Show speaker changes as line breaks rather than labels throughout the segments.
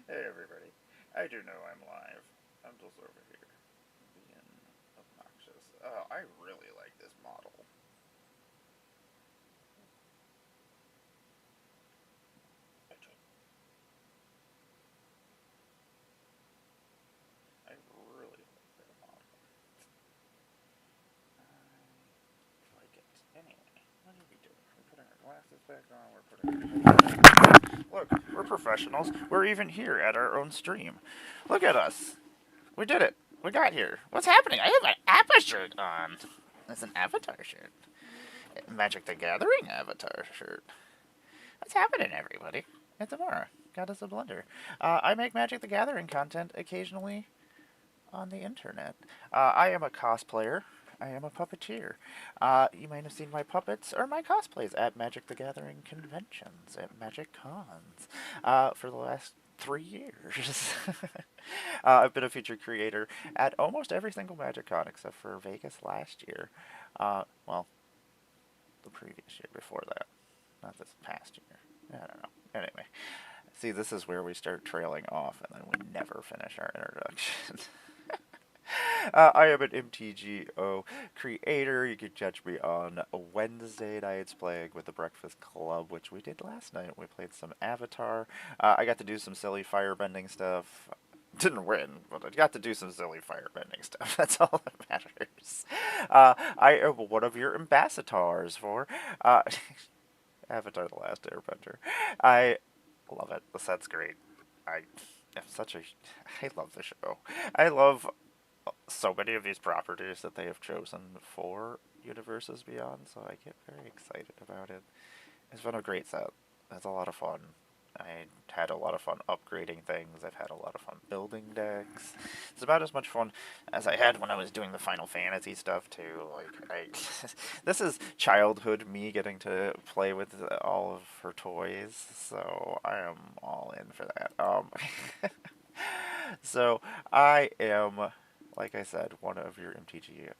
Hey everybody, I do know I'm live. I'm just over here being obnoxious. I really like this model. I really like that model. I like it. Anyway, what are we doing? We're putting our glasses back on. We're putting our... Look, we're professionals. We're even here at our own stream. Look at us. We did it. We got here. What's happening? I have an Appa shirt on. That's an Avatar shirt. Magic the Gathering Avatar shirt. What's happening, everybody? It's Amara. Got us a blender. I make Magic the Gathering content occasionally on the internet. I am a cosplayer. I am a puppeteer. You might have seen my puppets or my cosplays at Magic the Gathering conventions, at Magic Cons, for the last 3 years. I've been a featured creator at almost every single Magic Con except for Vegas last year. Well, the previous year before that, not this past year. I don't know. Anyway, see, this is where we start trailing off, and then we never finish our introduction. I am an MTGO creator. You can catch me on Wednesday nights playing with the Breakfast Club, which we did last night. We played some Avatar. I got to do some silly firebending stuff. Didn't win, but I got to do some silly firebending stuff. That's all that matters. I am one of your ambassadors for Avatar: The Last Airbender. I love it. The set's great. I am such a. I love the show. I love so many of these properties that they have chosen for Universes Beyond, so I get very excited about it. It's been a great set. It's a lot of fun. I had a lot of fun upgrading things. I've had a lot of fun building decks. It's about as much fun as I had when I was doing the Final Fantasy stuff too. This is childhood me getting to play with all of her toys, so I am all in for that. So I am, like I said, one of your MTGO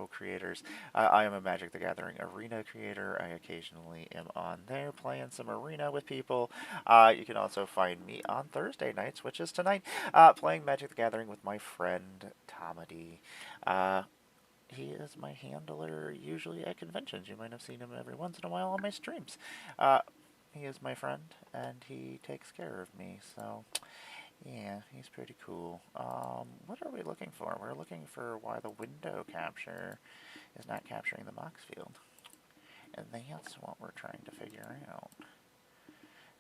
creators. I am a Magic the Gathering arena creator. I occasionally am on there playing some arena with people. You can also find me on Thursday nights, which is tonight, playing Magic the Gathering with my friend Tomedy. He is my handler usually at conventions. You might have seen him every once in a while on my streams. He is my friend, and he takes care of me, so yeah, he's pretty cool. What are we looking for? We're looking for why the window capture is not capturing the Mox field. And that's what we're trying to figure out.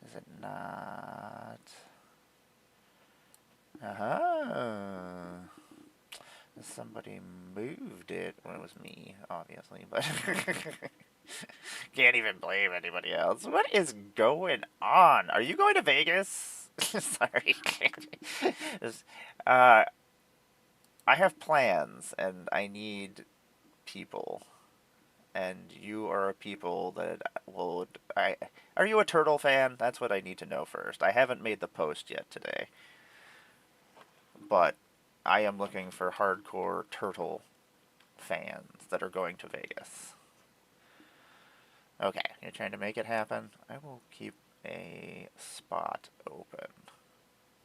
Is it not? Aha! Somebody moved it. Well, it was me, obviously, but can't even blame anybody else. What is going on? Are you going to Vegas? Sorry. uh, I have plans, and I need people. And you are a people that will. Are you a turtle fan? That's what I need to know first. I haven't made the post yet today, but I am looking for hardcore turtle fans that are going to Vegas. Okay, you're trying to make it happen? I will keep a spot open.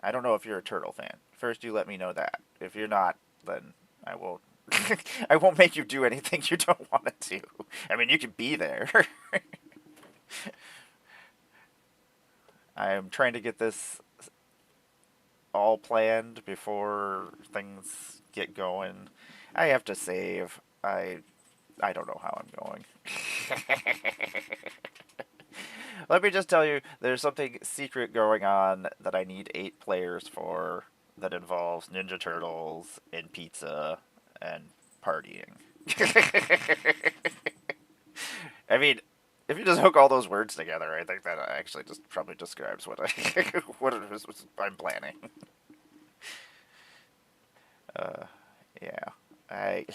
I don't know if you're a turtle fan. First, you let me know that. If you're not, then I won't. I won't make you do anything you don't want to do. I mean, you can be there. I am trying to get this all planned before things get going. I have to save. I don't know how I'm going. Let me just tell you, there's something secret going on that I need 8 players for that involves Ninja Turtles and pizza and partying. I mean, if you just hook all those words together, I think that actually just probably describes what what it is I'm planning. Yeah, I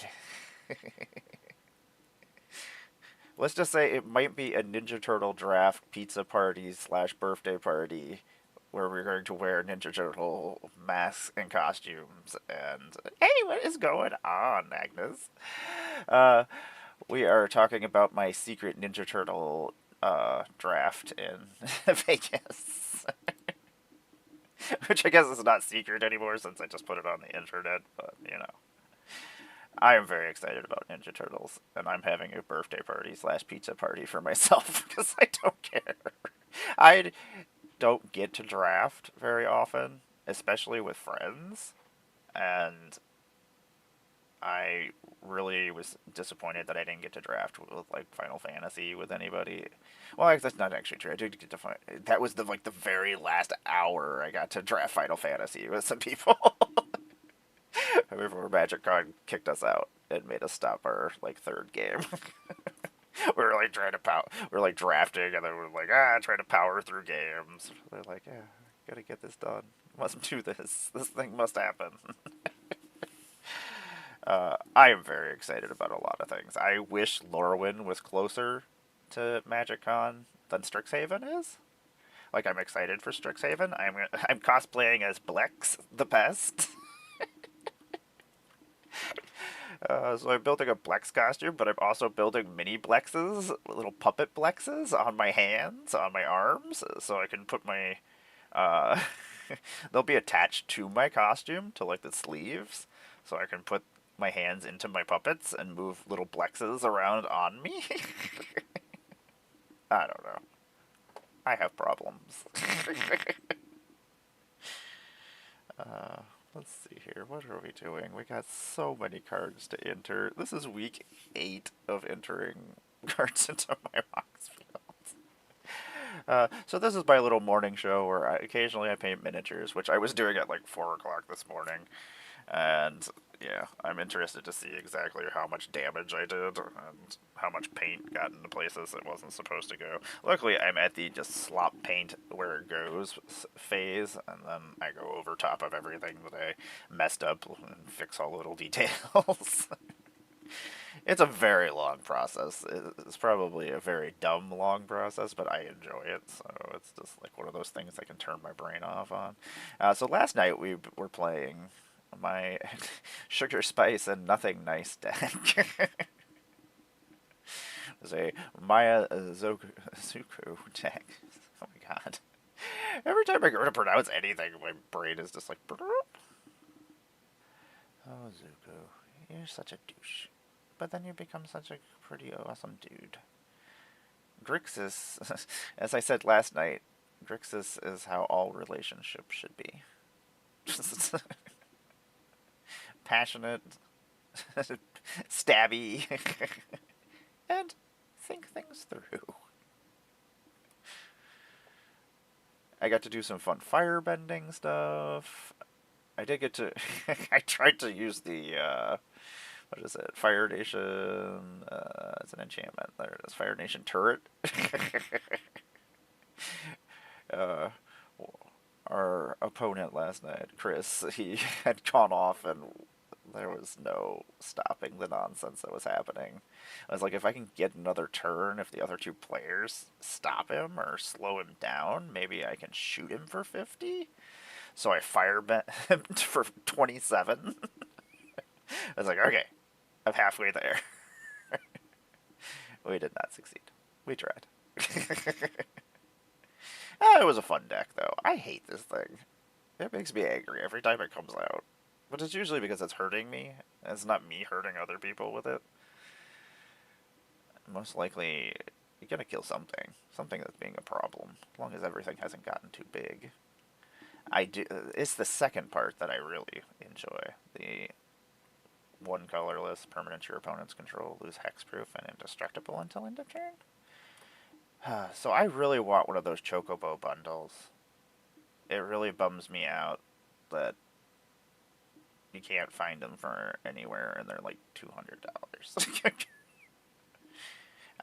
let's just say it might be a Ninja Turtle draft pizza party slash birthday party where we're going to wear Ninja Turtle masks and costumes. And hey, what is going on, Agnes? Uh, we are talking about my secret Ninja Turtle draft in Vegas, which I guess is not secret anymore since I just put it on the internet. But you know, I am very excited about Ninja Turtles, and I'm having a birthday party slash pizza party for myself because I don't care. I don't get to draft very often, especially with friends, and I really was disappointed that I didn't get to draft with like Final Fantasy with anybody. Well, that's not actually true. I did get to that was the very last hour I got to draft Final Fantasy with some people. Before Magic Con kicked us out and made us stop our like third game. We were like trying to we were like drafting, and then we were like trying to power through games. They're like, yeah, gotta get this done. Must do this. This thing must happen. I am very excited about a lot of things. I wish Lorwyn was closer to Magic Con than Strixhaven is. Like, I'm excited for Strixhaven. I'm cosplaying as Blex the Pest. So I'm building a Blex costume, but I'm also building mini Blexes, little puppet Blexes on my hands, on my arms, so I can put my uh, they'll be attached to my costume, to like the sleeves, so I can put my hands into my puppets and move little Blexes around on me. I don't know. I have problems. uh, let's see here. What are we doing? We got so many cards to enter. This is week 8 of entering cards into my box field. So this is my little morning show where occasionally I paint miniatures, which I was doing at like 4 o'clock this morning. And yeah, I'm interested to see exactly how much damage I did and how much paint got into places it wasn't supposed to go. Luckily, I'm at the just slop paint where it goes phase, and then I go over top of everything that I messed up and fix all the little details. It's a very long process. It's probably a very dumb long process, but I enjoy it. So it's just like one of those things I can turn my brain off on. So last night we were playing my sugar spice and nothing nice deck. It was a Maya Zuko deck. Oh my god. Every time I go to pronounce anything, my brain is just like. Oh, Zuko, you're such a douche. But then you become such a pretty awesome dude. Grixis, as I said last night, Grixis is how all relationships should be. Passionate, stabby, and think things through. I got to do some fun firebending stuff. I did get to. I tried to use the. What is it? Fire Nation. It's an enchantment. There it is. Fire Nation turret. uh, our opponent last night, Chris, he had gone off and there was no stopping the nonsense that was happening. I was like, if I can get another turn, if the other two players stop him or slow him down, maybe I can shoot him for 50. So I firebent him for 27. I was like, okay, I'm halfway there. We did not succeed. We tried. It was a fun deck, though. I hate this thing. It makes me angry every time it comes out. But it's usually because it's hurting me. It's not me hurting other people with it. Most likely, you're gonna kill something. Something that's being a problem. As long as everything hasn't gotten too big. I do. It's the second part that I really enjoy. The one colorless, permanent your opponent's control, lose hexproof, and indestructible until end of turn. So I really want one of those Chocobo bundles. It really bums me out that you can't find them for anywhere, and they're like $200.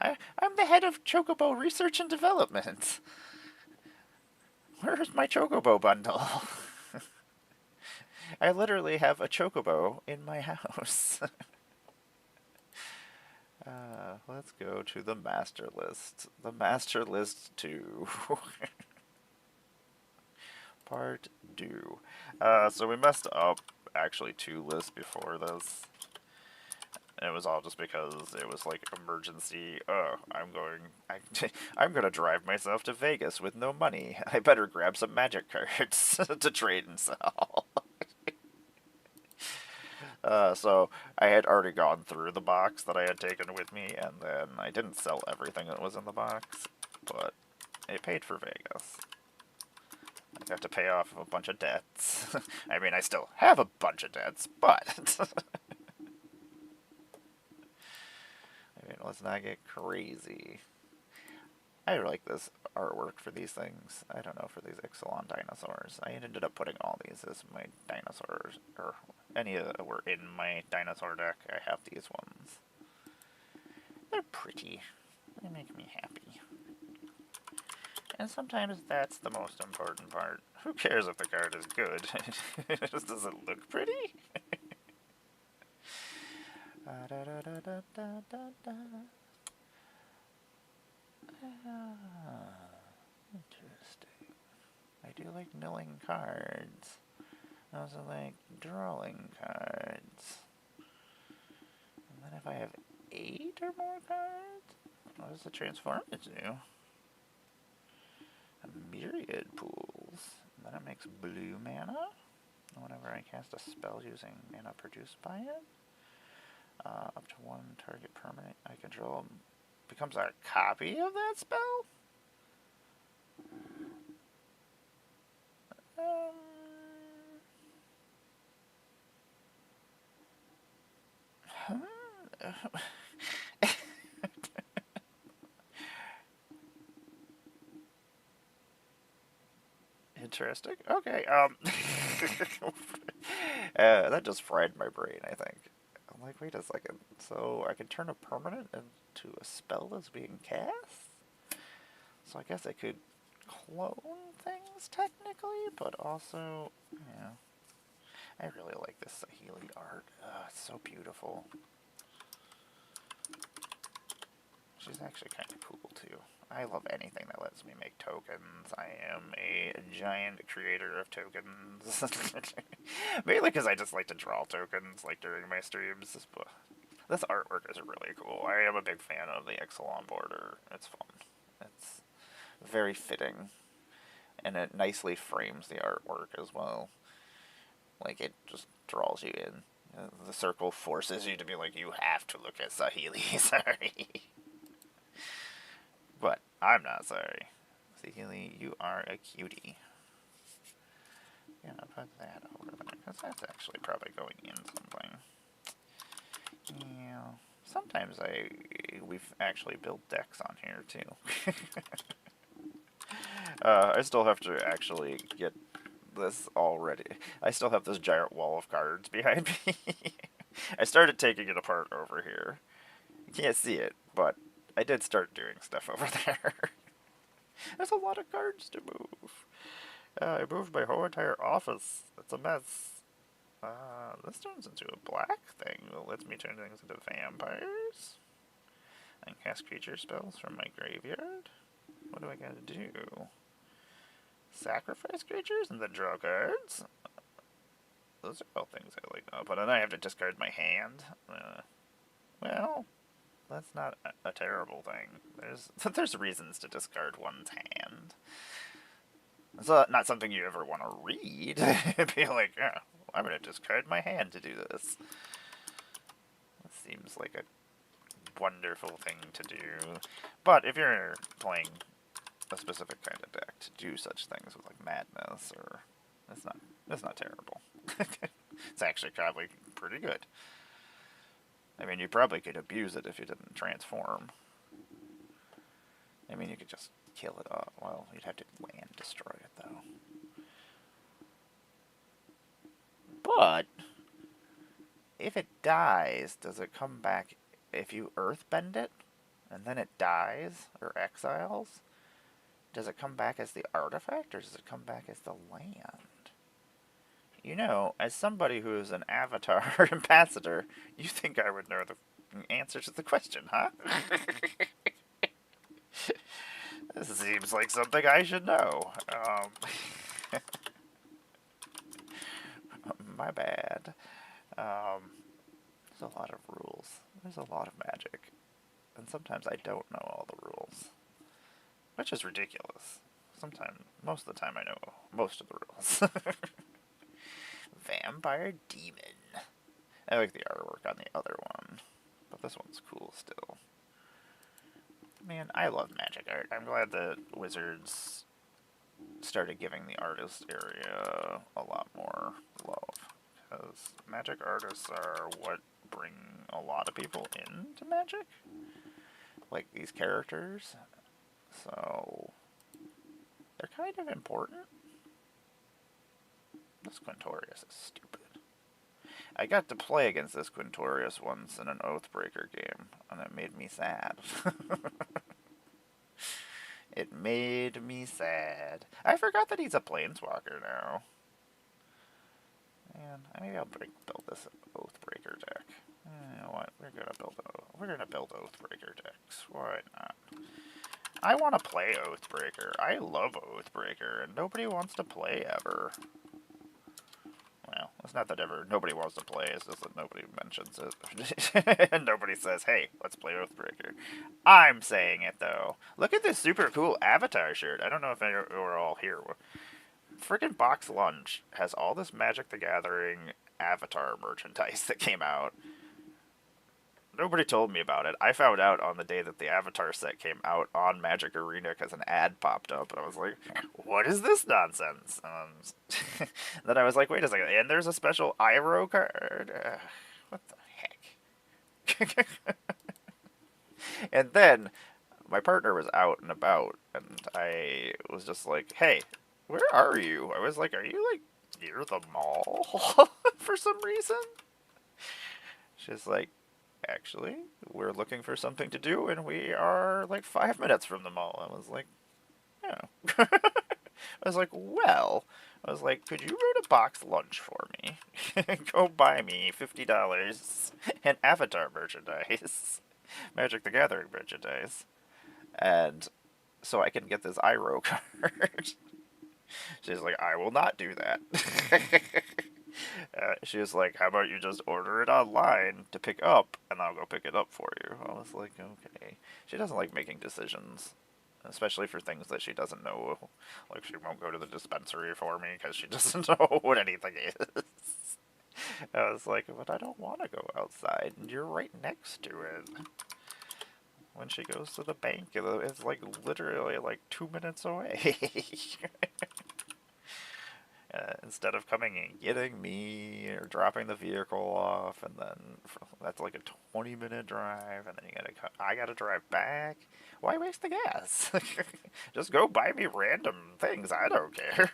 I'm the head of Chocobo Research and Development. Where's my Chocobo bundle? I literally have a Chocobo in my house. Let's go to the master list. The master list 2. Part 2. So we messed up actually 2 lists before this. It was all just because it was like emergency. Oh, I'm gonna drive myself to Vegas with no money. I better grab some magic cards to trade and sell. So I had already gone through the box that I had taken with me, and then I didn't sell everything that was in the box, but it paid for Vegas. I have to pay off a bunch of debts. I mean, I still have a bunch of debts, but I mean, let's not get crazy. I like this artwork for these things. I don't know, for these Ixalan dinosaurs. I ended up putting all these as my dinosaurs, or any that were in my dinosaur deck. I have these ones. They're pretty. They make me happy. And sometimes that's the most important part. Who cares if the card is good? Does it look pretty? Interesting. I do like milling cards. I also like drawing cards. And then if I have 8 or more cards, what does the transform it to? A myriad pools. And then it makes blue mana. Whenever I cast a spell using mana produced by it, up to 1 target permanent I control becomes a copy of that spell? Interesting. Okay, that just fried my brain, I think. I'm like, wait a second. So I can turn a permanent into a spell that's being cast? So I guess I could clone things, technically, but also, yeah. I really like this Saheeli art. It's so beautiful. She's actually kind of cool, too. I love anything that lets me make tokens. I am a giant creator of tokens. Mainly because I just like to draw tokens, like, during my streams. But this artwork is really cool. I am a big fan of the Ixalan border. It's fun. It's very fitting. And it nicely frames the artwork as well. Like, it just draws you in. The circle forces you to be like, you have to look at Saheeli, sorry. But I'm not sorry. Saheeli, you are a cutie. Gonna put that over there, because that's actually probably going in something. Yeah. Sometimes we've actually built decks on here, too. I still have to actually get this all ready. I still have this giant wall of cards behind me. I started taking it apart over here. You can't see it, but I did start doing stuff over there. There's a lot of cards to move. I moved my whole entire office. It's a mess. This turns into a black thing that lets me turn things into vampires. And cast creature spells from my graveyard. What do I gotta do? Sacrifice creatures and then draw cards? Those are all things I like. Oh, but then I have to discard my hand. Well, that's not a terrible thing. There's reasons to discard one's hand. It's not something you ever want to read. Be like, oh, I'm going to discard my hand to do this. That seems like a wonderful thing to do. But if you're playing a specific kind of deck to do such things with like madness, or it's not terrible. It's actually probably pretty good. I mean, you probably could abuse it if you didn't transform. I mean, you could just kill it off. Well, you'd have to land destroy it, though. But if it dies, does it come back if you earthbend it and then it dies or exiles? Does it come back as the artifact or does it come back as the land? You know, as somebody who is an Avatar ambassador, you think I would know the answer to the question, huh? This seems like something I should know. My bad. There's a lot of rules. There's a lot of magic. And sometimes I don't know all the rules. Which is ridiculous. Sometimes, most of the time I know most of the rules. Vampire Demon. I like the artwork on the other one. But this one's cool still. Man, I love magic art. I'm glad that Wizards started giving the artist area a lot more love. Because magic artists are what bring a lot of people into magic. Like these characters. So, they're kind of important. This Quintorius is stupid. I got to play against this Quintorius once in an Oathbreaker game, and it made me sad. It made me sad. I forgot that he's a Planeswalker now. Man, maybe I'll build this Oathbreaker deck. You know what? We're gonna build Oathbreaker decks. Why not? I want to play Oathbreaker. I love Oathbreaker, and nobody wants to play ever. Well, it's not that nobody wants to play, it's just that nobody mentions it. And nobody says, hey, let's play Oathbreaker. I'm saying it, though. Look at this super cool Avatar shirt. I don't know if we're all here. Frickin' Box Lunch has all this Magic the Gathering Avatar merchandise that came out. Nobody told me about it. I found out on the day that the Avatar set came out on Magic Arena because an ad popped up, and I was like, what is this nonsense? Then I was like, wait a second, and there's a special Iroh card? What the heck? And then my partner was out and about, and I was just like, hey, where are you? I was like, are you, like, near the mall for some reason? She's like, actually, we're looking for something to do, and we are like 5 minutes from the mall. I was like, oh. I was like, well, I was like, could you go to Box Lunch for me? Go buy me $50 in Avatar merchandise, Magic the Gathering merchandise, and so I can get this Iroh card. She's like, I will not do that. She was like, how about you just order it online to pick up, and I'll go pick it up for you. I was like, okay. She doesn't like making decisions, especially for things that she doesn't know. Like, she won't go to the dispensary for me because she doesn't know what anything is. I was like, but I don't want to go outside, and you're right next to it. When she goes to the bank, it's like literally like 2 minutes away. Instead of coming and getting me or dropping the vehicle off, and then that's like a 20-minute drive, and then I gotta drive back. Why waste the gas? Just go buy me random things. I don't care.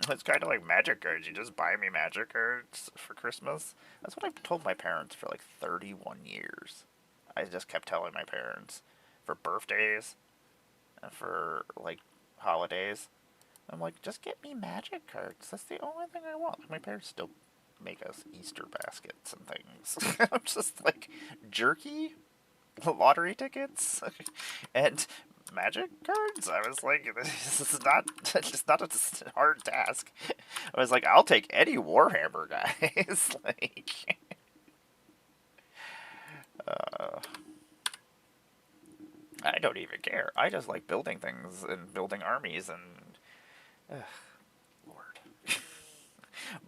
It's kind of like magic cards. You just buy me magic cards for Christmas. That's what I've told my parents for like 31 years. I just kept telling my parents for birthdays and for like holidays. I'm like, just get me magic cards. That's the only thing I want. My parents still make us Easter baskets and things. I'm just like, jerky, lottery tickets, and magic cards. I was like, this is not, it's not a hard task. I was like, I'll take any Warhammer, guys. Like, I don't even care. I just like building things and building armies and... Lord.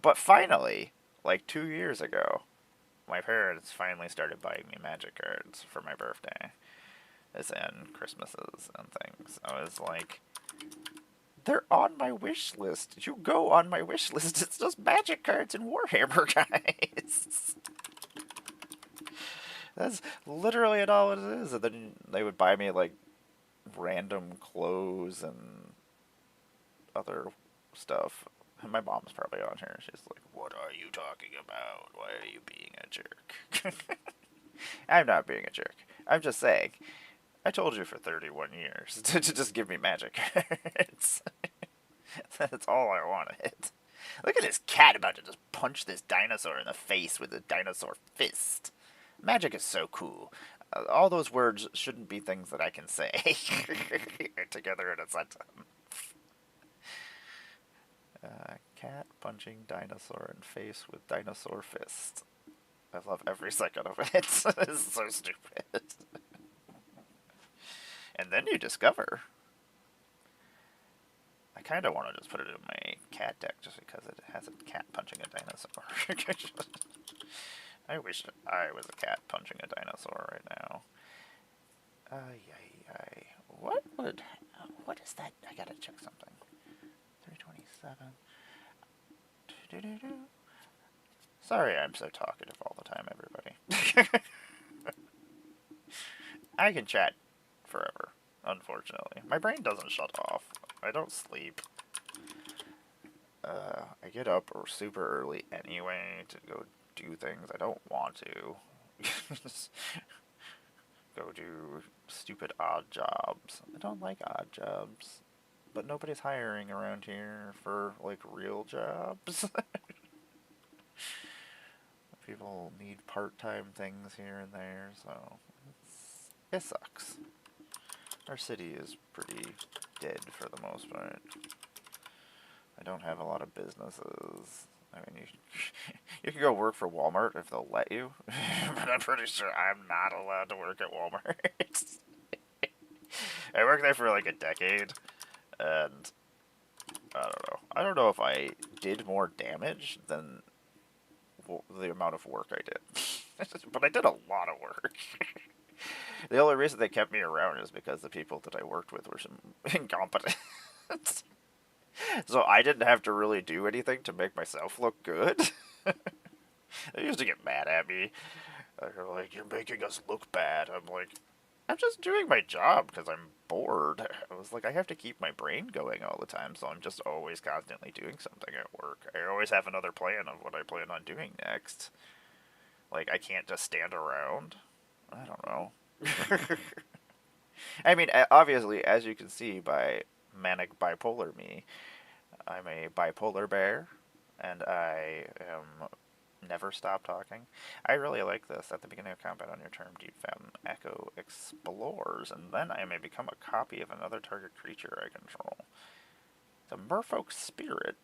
But finally, like 2 years ago, my parents finally started buying me magic cards for my birthday. As in Christmases and things. I was like, they're on my wish list. You go on my wish list. It's just magic cards and Warhammer, guys. That's literally all it is. And then they would buy me, like, random clothes and other stuff. My mom's probably on here. She's like, "What are you talking about? Why are you being a jerk?" I'm not being a jerk. I'm just saying. I told you for 31 years to just give me magic cards. That's all I wanted. Look at this cat about to just punch this dinosaur in the face with a dinosaur fist. Magic is so cool. All those words shouldn't be things that I can say together in a sentence. Cat punching dinosaur in face with dinosaur fist. I love every second of it. It's so stupid. And then you discover. I kind of want to just put it in my cat deck just because it has a cat punching a dinosaur. I wish I was a cat punching a dinosaur right now. What is that? I gotta check something. 327. Sorry I'm so talkative all the time, everybody. I can chat forever, unfortunately. My brain doesn't shut off. I don't sleep. I get up super early anyway to go do things I don't want to. Go do stupid odd jobs. I don't like odd jobs. But nobody's hiring around here for, like, real jobs. People need part-time things here and there, so it sucks. Our city is pretty dead for the most part. I don't have a lot of businesses. I mean, you can go work for Walmart if they'll let you, but I'm pretty sure I'm not allowed to work at Walmart. I worked there for like a decade, and I don't know. I don't know if I did more damage than the amount of work I did. But I did a lot of work. The only reason they kept me around is because the people that I worked with were some incompetent. So I didn't have to really do anything to make myself look good. They used to get mad at me. They're like, "You're making us look bad." I'm like, "I'm just doing my job because I'm bored." I was like, I have to keep my brain going all the time, so I'm just always constantly doing something at work. I always have another plan of what I plan on doing next. Like, I can't just stand around. I don't know. I mean, obviously, as you can see by manic bipolar me, I'm a bipolar bear, and I am never stop talking. I really like this. At the beginning of combat on your turn, Deep Fountain Echo explores, and then I may become a copy of another target creature I control. The Merfolk Spirit.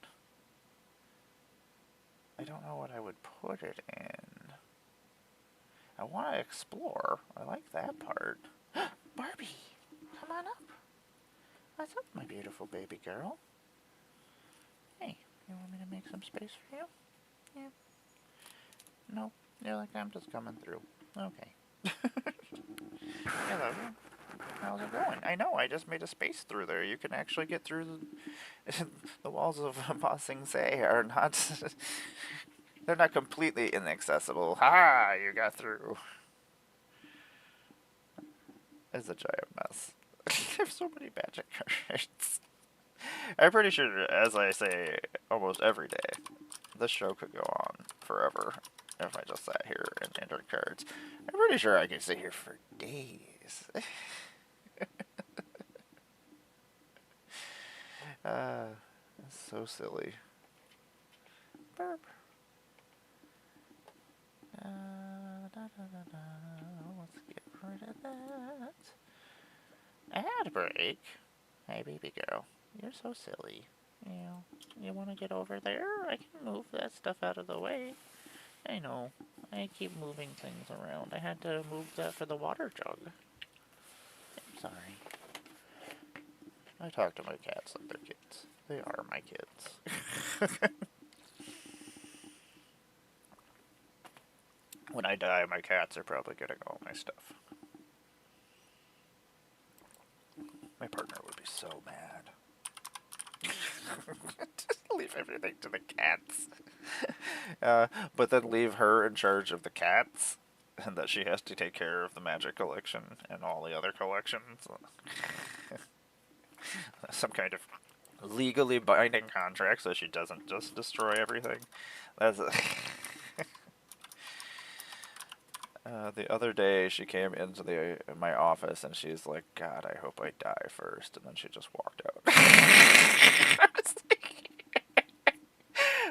I don't know what I would put it in. I want to explore. I like that part. Barbie, come on up. What's up, my beautiful baby girl? Hey, you want me to make some space for you? Yeah. No, you're like, I'm just coming through. Okay. Hello. How's it going? I know, I just made a space through there. You can actually get through the walls of Ba Sing Se are not... they're not completely inaccessible. Ha! You got through. It's a giant mess. I have so many magic cards. I'm pretty sure, as I say almost every day, this show could go on forever if I just sat here and entered cards. I'm pretty sure I could sit here for days. That's so silly. Burp. Let's get rid of that. Ad break? Hey, baby girl, you're so silly. You want to get over there? I can move that stuff out of the way. I know. I keep moving things around. I had to move that for the water jug. I'm sorry. I talk to my cats like they're kids. They are my kids. When I die, my cats are probably getting all my stuff. My partner would be so mad. Just leave everything to the cats. But then leave her in charge of the cats, and that she has to take care of the magic collection and all the other collections. Some kind of legally binding contract so she doesn't just destroy everything. That's the other day she came into my office and she's like, "God, I hope I die first," and then she just walked out.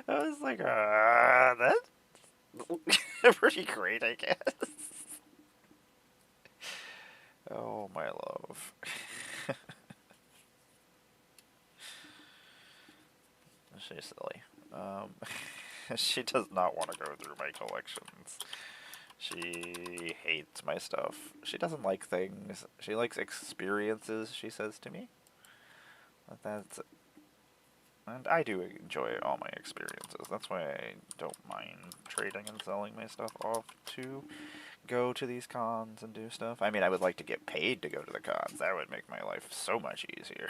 I was like, that's pretty great, I guess. Oh, my love. She's silly. She does not want to go through my collections. She hates my stuff. She doesn't like things. She likes experiences, she says to me. And I do enjoy all my experiences. That's why I don't mind trading and selling my stuff off to go to these cons and do stuff. I mean, I would like to get paid to go to the cons. That would make my life so much easier.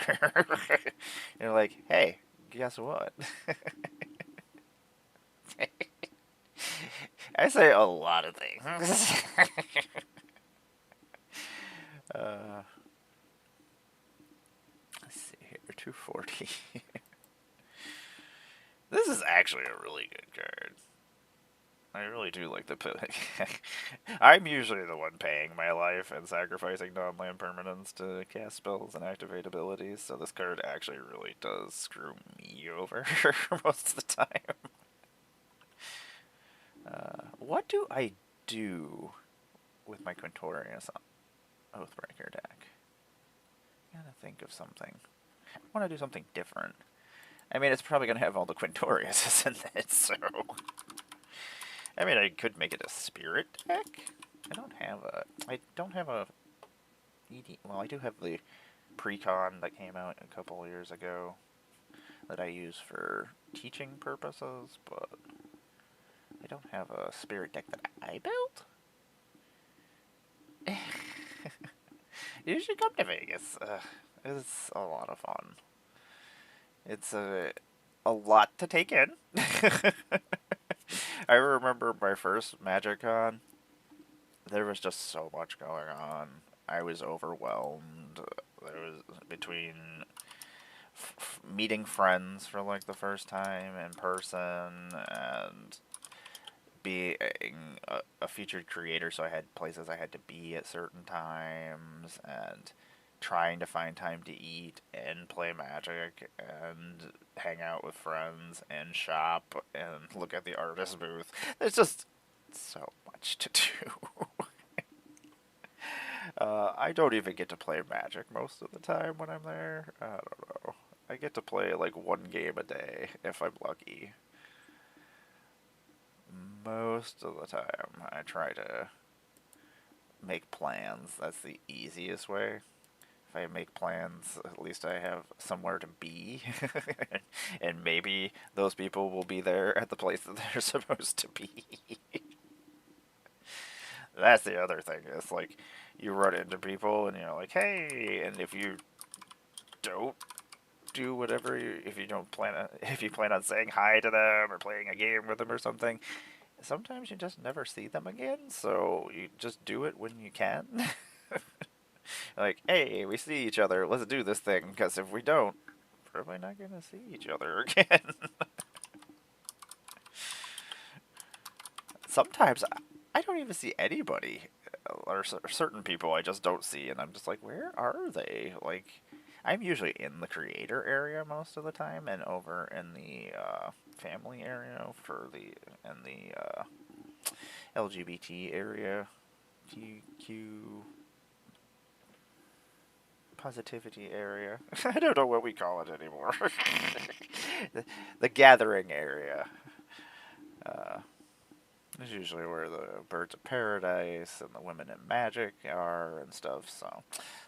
You're like, hey, guess what? I say a lot of things. Let's see here, 240. This is actually a really good card. I really do like the I'm usually the one paying my life and sacrificing non-land permanents to cast spells and activate abilities, so this card actually really does screw me over most of the time. What do I do with my Quintorius Oathbreaker deck? I gotta think of something. I want to do something different. I mean, it's probably gonna have all the Quintoriuses in it, so... I mean, I could make it a spirit deck. I don't have a well, I do have the Precon that came out a couple years ago that I use for teaching purposes, but I don't have a spirit deck that I built. You should come to Vegas. It's a lot of fun. It's a lot to take in. I remember my first MagicCon. There was just so much going on. I was overwhelmed. There was between meeting friends for like the first time in person and being a featured creator, so I had places I had to be at certain times, and trying to find time to eat and play Magic and hang out with friends and shop and look at the artist booth. There's just so much to do. I don't even get to play Magic most of the time when I'm there. I don't know. I get to play like one game a day if I'm lucky. Most of the time, I try to make plans. That's the easiest way. If I make plans, at least I have somewhere to be. And maybe those people will be there at the place that they're supposed to be. That's the other thing. It's like you run into people and you're like, hey, and if you don't do whatever, if you plan on saying hi to them or playing a game with them or something, sometimes you just never see them again. So you just do it when you can. Like, hey, we see each other. Let's do this thing, because if we don't, we're probably not gonna see each other again. Sometimes I don't even see anybody, or certain people I just don't see, and I'm just like, where are they? Like, I'm usually in the creator area most of the time, and over in the family area and the LGBT area, TQ positivity area. I don't know what we call it anymore. the gathering area. Is usually where the birds of paradise and the women in magic are and stuff, so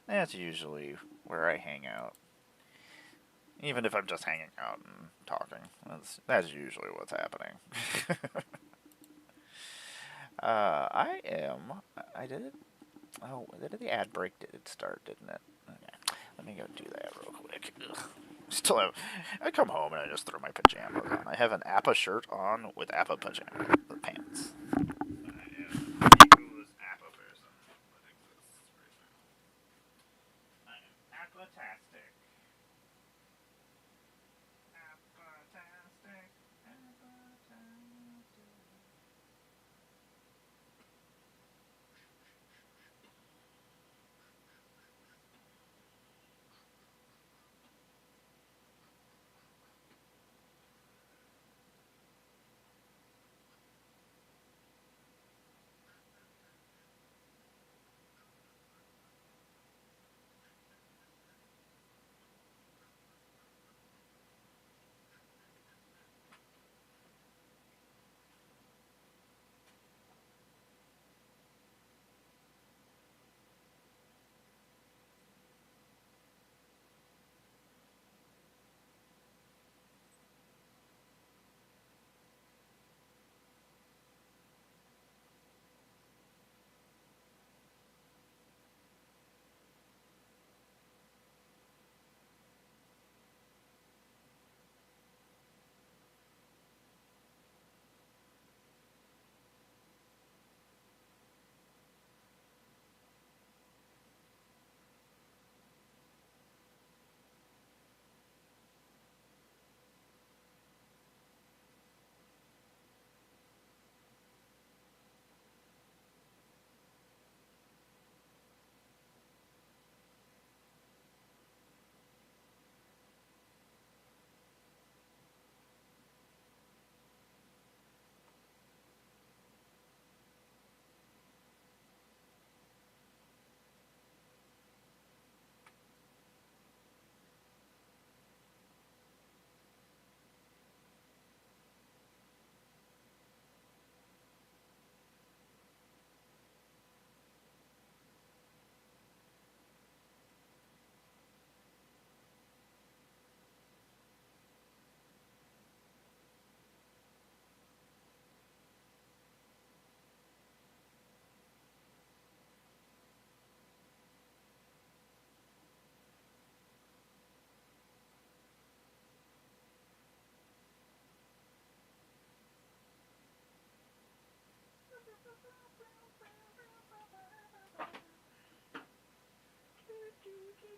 that's usually where I hang out. Even if I'm just hanging out and talking, that's usually what's happening. I did it. Oh, the ad break did start, didn't it? Okay. Let me go do that real quick. Still have. I come home and I just throw my pajamas on. I have an Appa shirt on with Appa pajama pants. I am the coolest Appa person that exists right now. I am Appa-tastic.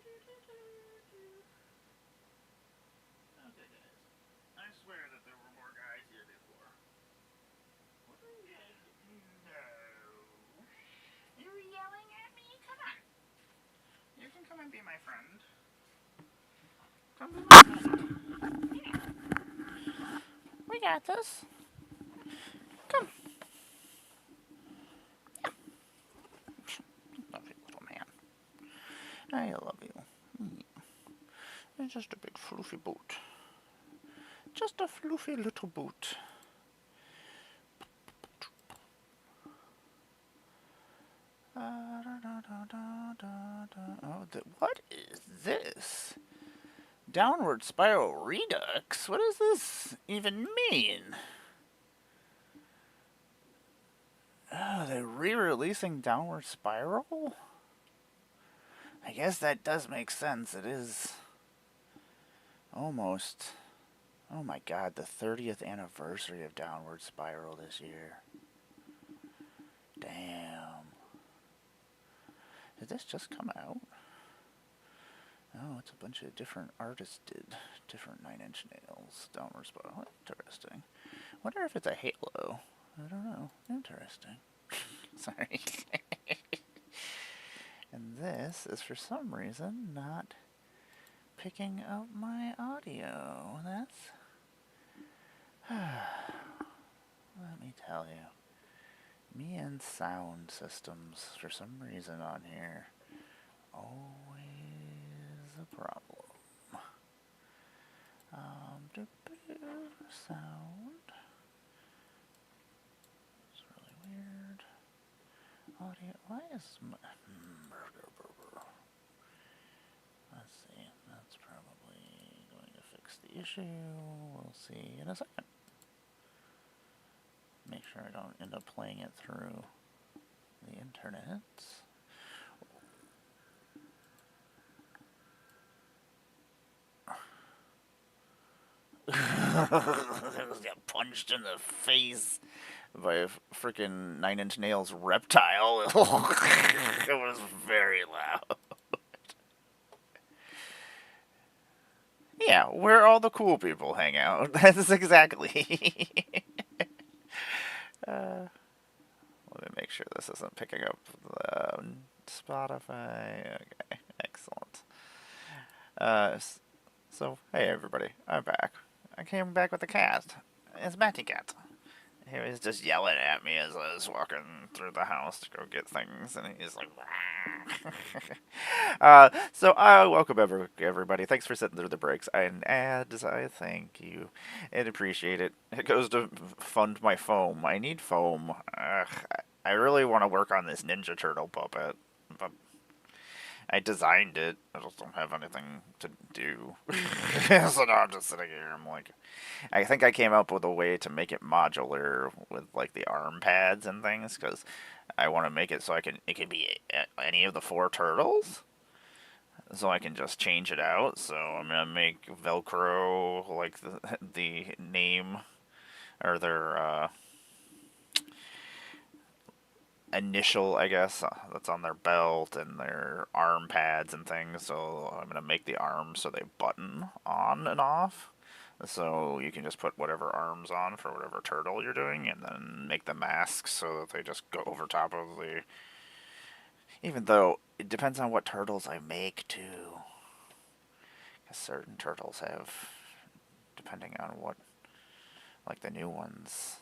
Okay, guys. I swear that there were more guys here before. What are you guys? No. You're yelling at me? Come on. You can come and be my friend. Come be my friend. Yeah. We got this. Come. Love you, little man. I love you. It's just a big floofy boot. Just a floofy little boot. Oh, what is this? Downward Spiral Redux? What does this even mean? Oh, they're re-releasing Downward Spiral? I guess that does make sense. It is almost... Oh my god, the 30th anniversary of Downward Spiral this year. Damn. Did this just come out? Oh, it's a bunch of different artists did different Nine Inch Nails Downward Spiral. Interesting. Wonder if it's a Halo. I don't know. Interesting. Sorry. And this is for some reason not picking up my audio. That's... Let me tell you. Me and sound systems, for some reason on here, always a problem. Sound. It's really weird. Audio. Why is my... Let's see. That's probably going to fix the issue. We'll see in a second. Make sure I don't end up playing it through the internet. Got punched in the face by a freaking Nine Inch Nails reptile. It was very loud. Yeah, where all the cool people hang out. That's exactly. Let me make sure this isn't picking up Spotify. Okay, excellent. So, hey everybody, I'm back. I came back with the cat. It's Matty Cat. He was just yelling at me as I was walking through the house to go get things, and he's like, so welcome everybody. Thanks for sitting through the breaks and ads. I thank you and appreciate it. It goes to fund my foam. I need foam. I really want to work on this Ninja Turtle puppet, but I designed it. I just don't have anything to do. So now I'm just sitting here. I'm like, I think I came up with a way to make it modular with like the arm pads and things, because I want to make it so it can be any of the 4 turtles. So I can just change it out. So I'm gonna make Velcro like the name or their initial, I guess, that's on their belt and their arm pads and things. So I'm going to make the arms so they button on and off. So you can just put whatever arms on for whatever turtle you're doing, and then make the masks so that they just go over top of the... Even though it depends on what turtles I make, too. Because certain turtles have, depending on what, like the new ones,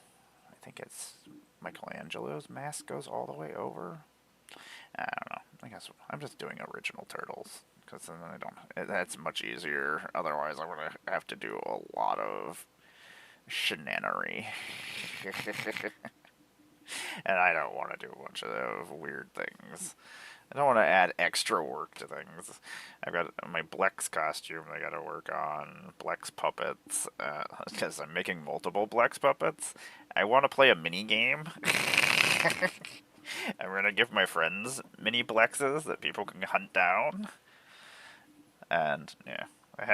I think it's Michelangelo's mask goes all the way over. I don't know. I guess I'm just doing original turtles, because then that's much easier. Otherwise, I'm going to have to do a lot of shenanery. And I don't want to do a bunch of weird things. I don't want to add extra work to things. I've got my Blex costume I got to work on. Blex puppets. Because I'm making multiple Blex puppets. I want to play a mini game. I'm going to give my friends mini Blexes that people can hunt down. And, yeah, I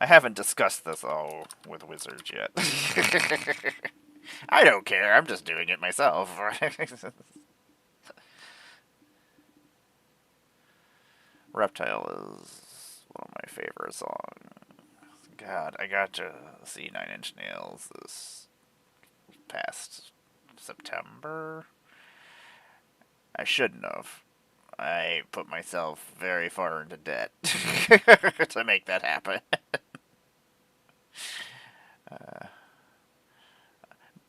haven't discussed this all with Wizards yet. I don't care. I'm just doing it myself. Reptile is one of my favorite songs. God, I got to see Nine Inch Nails this past September. I shouldn't have. I put myself very far into debt to make that happen.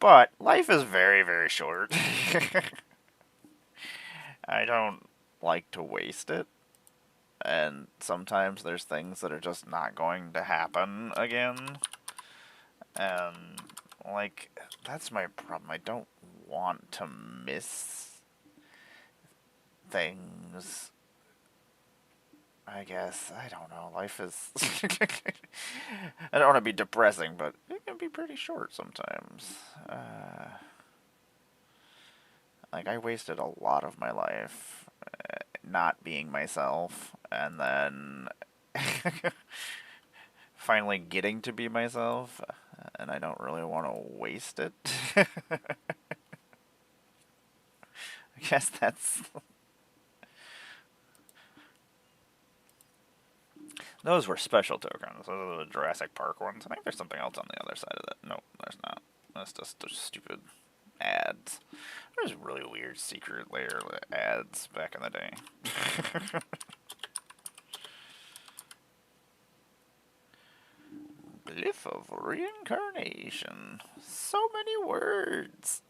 But life is very, very short. I don't like to waste it. And sometimes there's things that are just not going to happen again. And, like, that's my problem. I don't want to miss things. I guess. I don't know. Life is... I don't want to be depressing, but it can be pretty short sometimes. Like, I wasted a lot of my life not being myself, and then finally getting to be myself, and I don't really want to waste it. I guess that's... Those were special tokens. Those are the Jurassic Park ones. I think there's something else on the other side of that. No, there's not. That's just the stupid ads. There's really weird secret layer ads back in the day. Glyph of Reincarnation. So many words.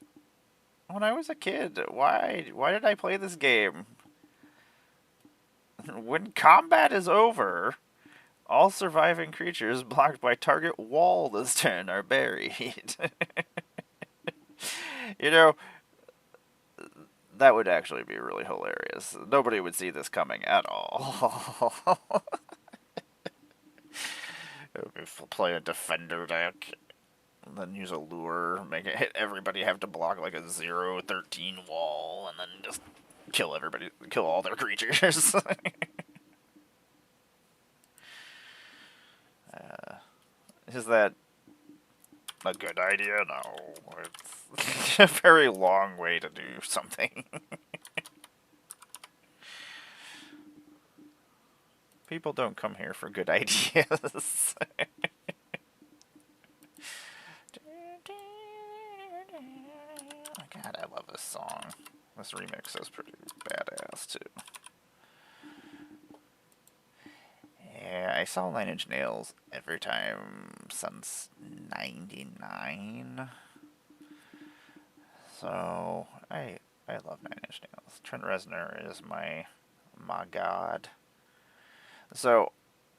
When I was a kid, why did I play this game? When combat is over, all surviving creatures blocked by target wall this turn are buried. You know, that would actually be really hilarious. Nobody would see this coming at all. Play a defender deck, and then use a lure, make it hit everybody, have to block like a 0-13 wall, and then just kill everybody, kill all their creatures. Is that a good idea? No. It's a very long way to do something. People don't come here for good ideas. God, I love this song. This remix is pretty badass, too. Yeah, I saw Nine Inch Nails every time since '99. So, I love Nine Inch Nails. Trent Reznor is my god. So,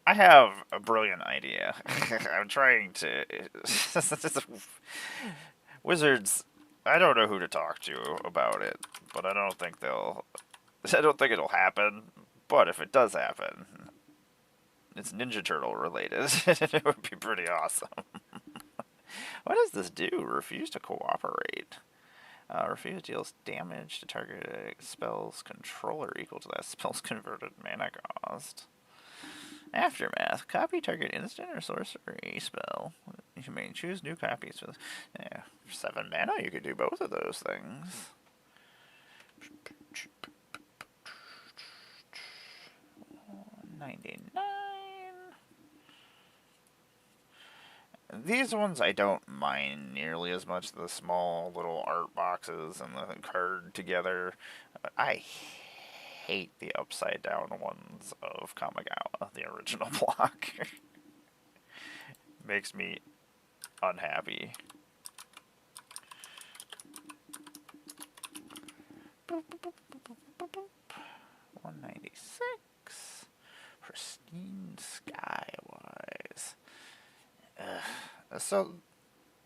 I have a brilliant idea. I'm trying to... Wizards, I don't know who to talk to about it, but I don't think it'll happen, but if it does happen, it's Ninja Turtle related. It would be pretty awesome. What does this do? Refuse to cooperate. Refuse deals damage to target spell's controller equal to that spell's converted mana cost. Aftermath. Copy target instant or sorcery spell. You may choose new copies. For yeah, for 7 mana, you could do both of those things. 99. These ones I don't mind nearly as much. The small little art boxes and the card together. I hate the upside down ones of Kamigawa, the original block. Makes me unhappy. Boop, boop, boop, boop, boop, boop. 196. Pristine Skywise. So,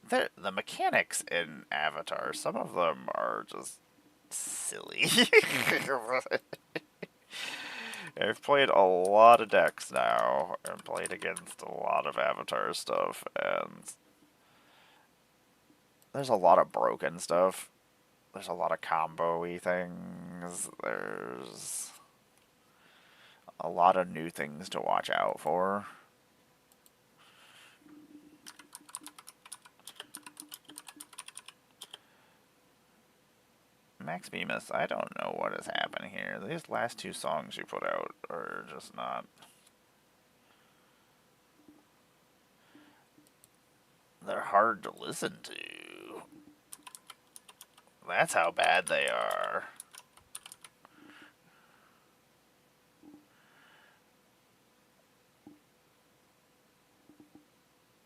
the mechanics in Avatar, some of them are just silly. I've played a lot of decks now, and played against a lot of Avatar stuff, and there's a lot of broken stuff. There's a lot of combo-y things. There's a lot of new things to watch out for. Max Bemis, I don't know what has happened here. These last two songs you put out are just not... They're hard to listen to. That's how bad they are.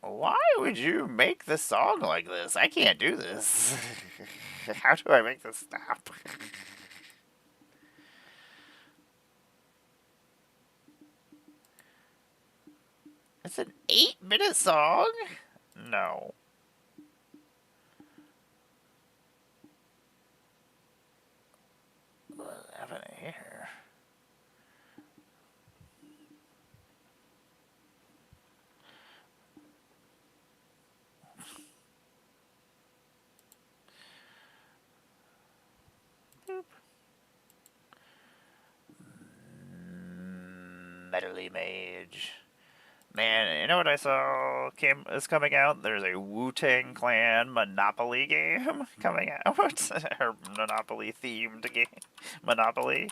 Why would you make the song like this? I can't do this. How do I make this stop? It's an 8-minute song? No. What's happening here? Boop. Metally Mage. Man, you know what I saw is coming out? There's a Wu-Tang Clan Monopoly game coming out. Or Monopoly themed game. Monopoly.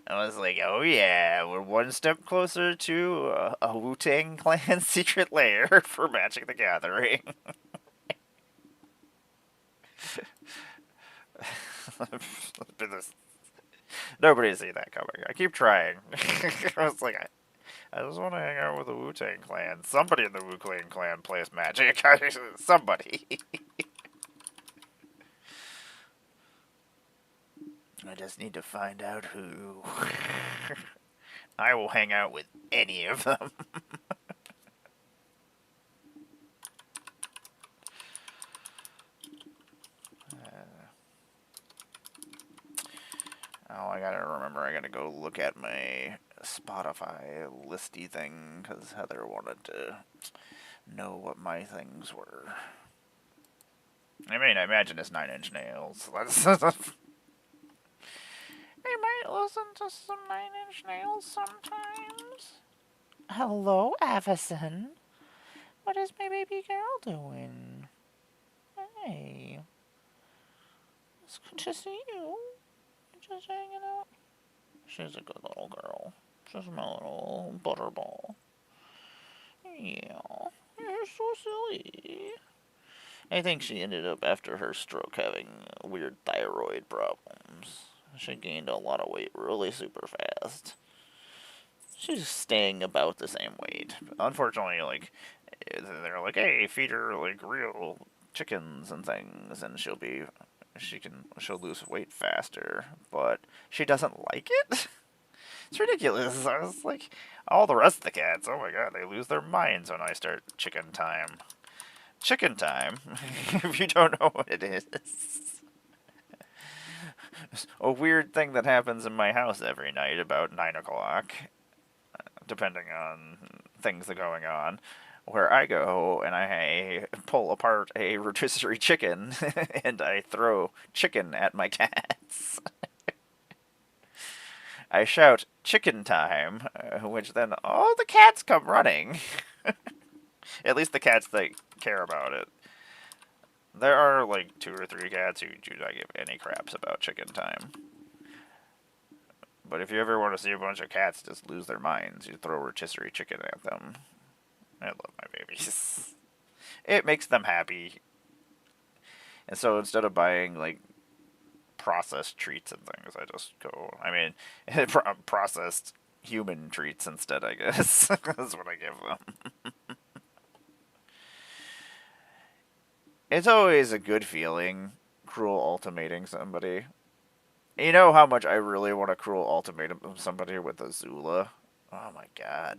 I was like, oh yeah, we're one step closer to a Wu-Tang Clan secret lair for Magic the Gathering. Nobody's seen that coming. I keep trying. I was like, I just want to hang out with the Wu-Tang Clan. Somebody in the Wu-Tang Clan plays Magic. Somebody. I just need to find out who. I will hang out with any of them. Oh, I gotta remember, I gotta go look at my Spotify listy thing, because Heather wanted to know what my things were. I mean, I imagine it's 9 Inch Nails. I might listen to some 9 Inch Nails sometimes. Hello, Avison. What is my baby girl doing? Hey. It's good to see you. Just hanging out. She's a good little girl. She's my little butterball. Yeah. You're so silly. I think she ended up, after her stroke, having weird thyroid problems. She gained a lot of weight really super fast. She's staying about the same weight. Unfortunately, like, they're like, hey, feed her, like, real chickens and things, and she'll lose weight faster, but she doesn't like it? It's ridiculous. I was like, all the rest of the cats, oh my god, they lose their minds when I start chicken time. Chicken time, if you don't know what it is. A weird thing that happens in my house every night about 9 o'clock, depending on things that are going on, where I go and I pull apart a rotisserie chicken and I throw chicken at my cats. I shout, chicken time, which then all the cats come running. At least the cats that care about it. There are like 2 or 3 cats who do not give any craps about chicken time. But if you ever want to see a bunch of cats just lose their minds, you throw rotisserie chicken at them. I love my babies. It makes them happy. And so instead of buying like processed treats and things, I just go, I mean, processed human treats instead, I guess. That's what I give them. It's always a good feeling, cruel ultimating somebody. You know how much I really want to cruel ultimatum somebody with a Zula? Oh my god.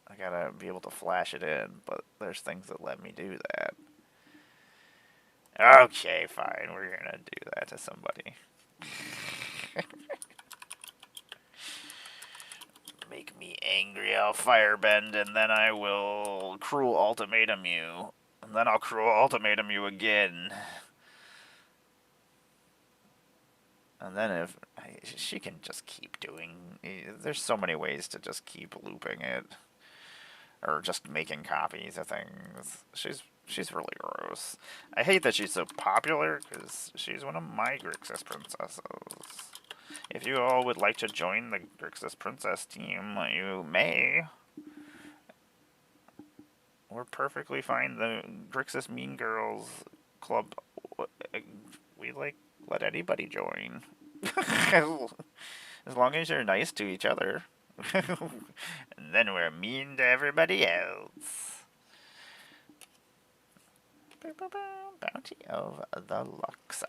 I gotta be able to flash it in, but there's things that let me do that. Okay, fine, we're gonna do that to somebody. Make me angry, I'll firebend, and then I will cruel ultimatum you. And then I'll cruel ultimatum you again. And then if she can just keep doing, there's so many ways to just keep looping it. or just making copies of things. She's really gross. I hate that she's so popular because she's one of my Grixis princesses. If you all would like to join the Grixis princess team, you may. We're perfectly fine. The Grixis Mean Girls Club, we let anybody join. As long as you're nice to each other. And then we're mean to everybody else. Bounty of the Luxa.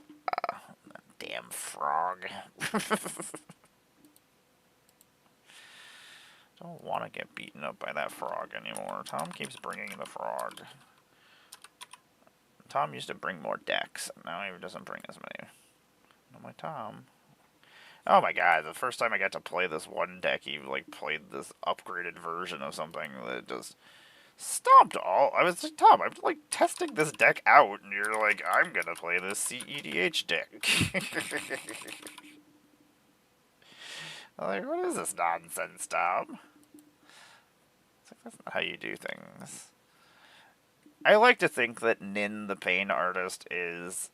Damn frog. Don't want to get beaten up by that frog anymore. Tom keeps bringing the frog. Tom used to bring more decks, and now he doesn't bring as many. No, my Tom. Oh my god, the first time I got to play this one deck, he like played this upgraded version of something that just stomped all. I was like, Tom, I'm like testing this deck out, and you're like, I'm gonna play this CEDH deck. I'm like, what is this nonsense, Tom? It's like, that's not how you do things. I like to think that Nin the Pain Artist is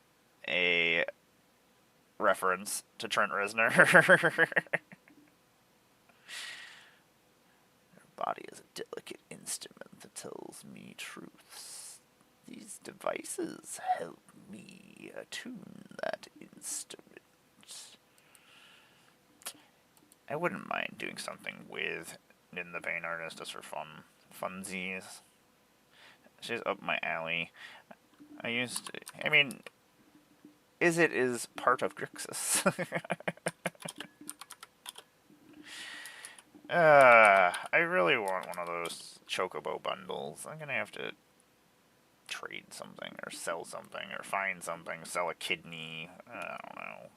a reference to Trent Reznor. Your body is a delicate instrument that tells me truths. These devices help me attune that instrument. I wouldn't mind doing something with Nin the Pain Artist just for fun. Funsies. She's up my alley. I mean, Izzet is part of Grixis. I really want one of those Chocobo bundles. I'm gonna have to trade something, or sell something, or find something, sell a kidney. I don't know.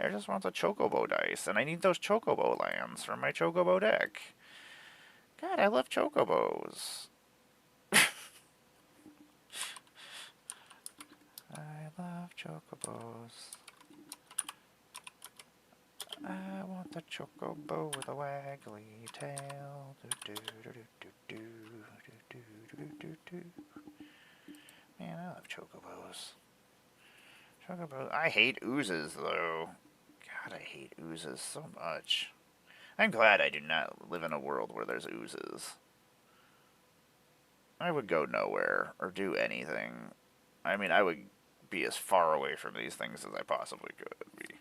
I just want the Chocobo dice, and I need those Chocobo lands for my Chocobo deck. God, I love Chocobos. I love Chocobos. I want the Chocobo with a waggly tail. Man, I love Chocobos. Chocobos. I hate oozes, though. God, I hate oozes so much. I'm glad I do not live in a world where there's oozes. I would go nowhere or do anything. I mean, I would be as far away from these things as I possibly could be.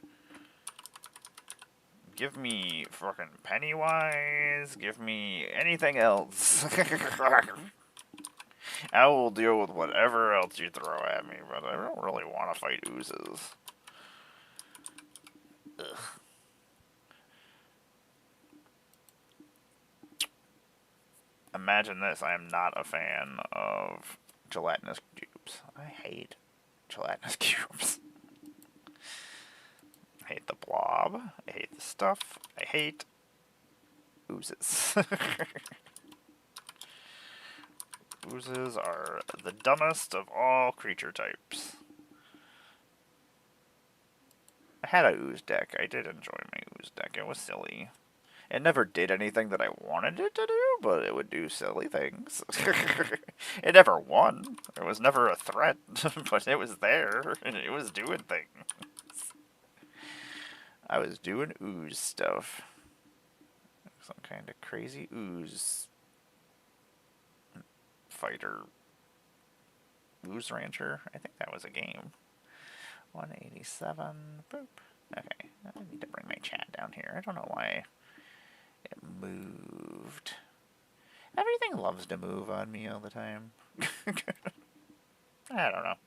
Give me fucking Pennywise. Give me anything else. I will deal with whatever else you throw at me, but I don't really want to fight oozes. Ugh. Imagine this, I am not a fan of gelatinous cubes. I hate gelatinous cubes. I hate the blob. I hate the stuff. I hate oozes. Oozes are the dumbest of all creature types. I had a ooze deck. I did enjoy my ooze deck. It was silly. It never did anything that I wanted it to do, but it would do silly things. It never won. It was never a threat, but it was there, and it was doing things. I was doing ooze stuff. Some kind of crazy ooze fighter. Ooze Rancher? I think that was a game. 187. Boop. Okay, I need to bring my chat down here. I don't know why it moved. Everything loves to move on me all the time. I don't know.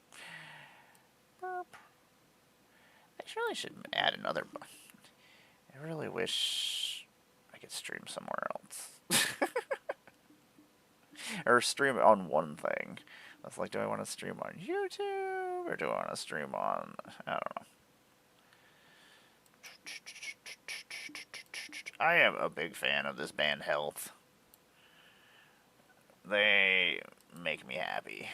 Boop. I really should add another button. I really wish I could stream somewhere else. Or stream on one thing. That's like, do I want to stream on YouTube? Or do I want to stream on... I don't know. I am a big fan of this band Health. They make me happy.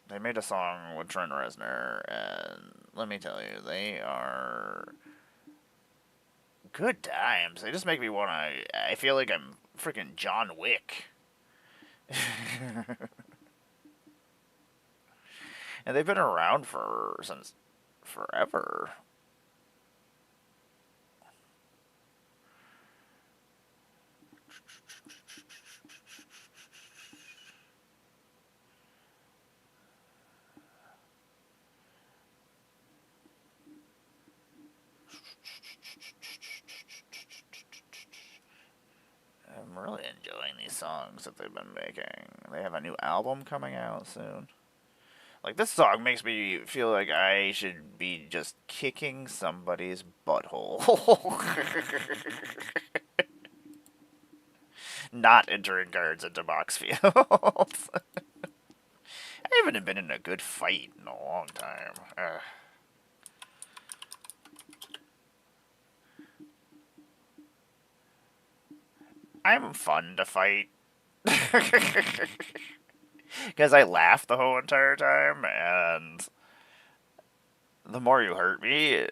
They made a song with Trent Reznor, and let me tell you, they are Good times. They just make me want to. I feel like I'm freaking John Wick. And they've been around since forever. I'm really enjoying these songs that they've been making. They have a new album coming out soon. Like, this song makes me feel like I should be just kicking somebody's butthole. Not entering guards into box fields. I haven't been in a good fight in a long time. I'm fun to fight. Because I laugh the whole entire time, and the more you hurt me,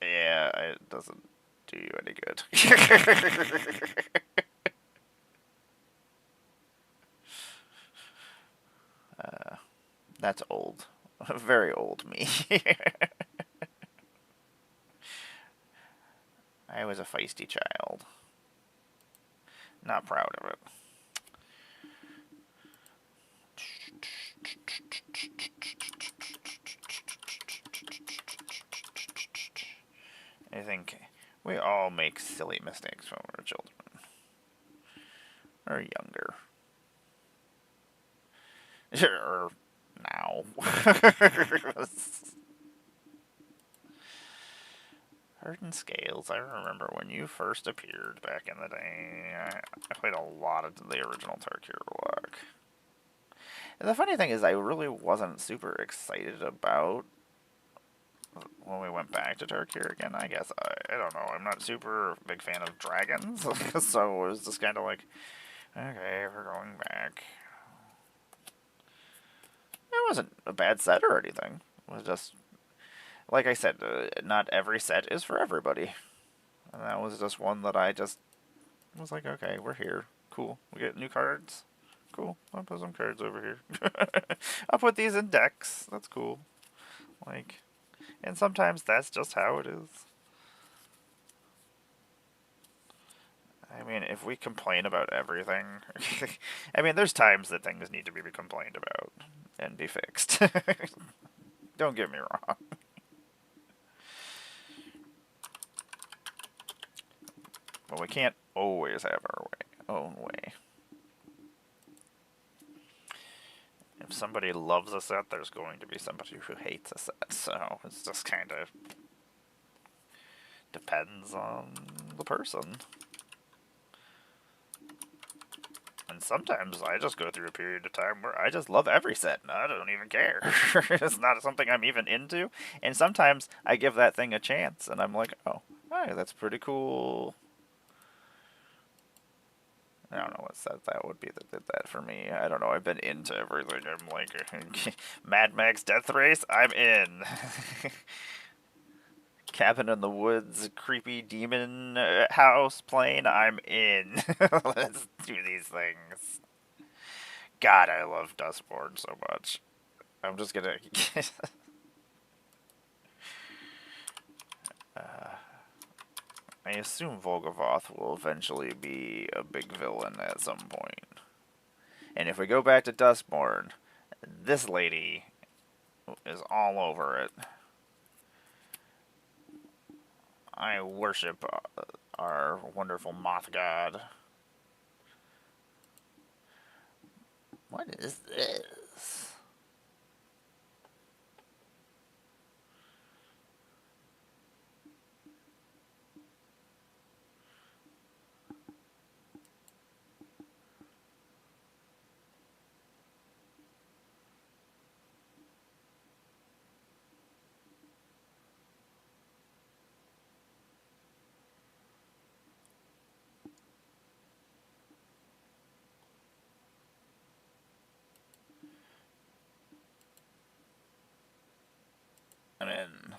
yeah, it doesn't do you any good. That's old. Very old me. I was a feisty child. Not proud of it. I think we all make silly mistakes when we're children. Or younger. Or now. Herding Scales, I remember when you first appeared back in the day. I played a lot of the original Tarkir Block. And the funny thing is, I really wasn't super excited about when we went back to Tarkir again. I guess, I don't know, I'm not super big fan of dragons, so it was just kind of like, okay, we're going back. It wasn't a bad set or anything. It was just, like I said, not every set is for everybody. And that was just one that I just was like, okay, we're here. Cool. We get new cards. Cool. I'll put some cards over here. I'll put these in decks. That's cool. Like, and sometimes that's just how it is. I mean, if we complain about everything, I mean, there's times that things need to be complained about and be fixed. Don't get me wrong. But we can't always have our own way. If somebody loves a set, there's going to be somebody who hates a set. So it's just kind of depends on the person. And sometimes I just go through a period of time where I just love every set and I don't even care. It's not something I'm even into. And sometimes I give that thing a chance and I'm like, oh, hey, that's pretty cool. I don't know what set that would be that did that for me. I don't know. I've been into everything. I'm like, Mad Max Death Race, I'm in. Cabin in the Woods, creepy demon house plane, I'm in. Let's do these things. God, I love Dustborn so much. I'm just gonna... I assume Volgavoth will eventually be a big villain at some point. And if we go back to Dustborn, this lady is all over it. I worship our wonderful moth god. What is this? I'm in.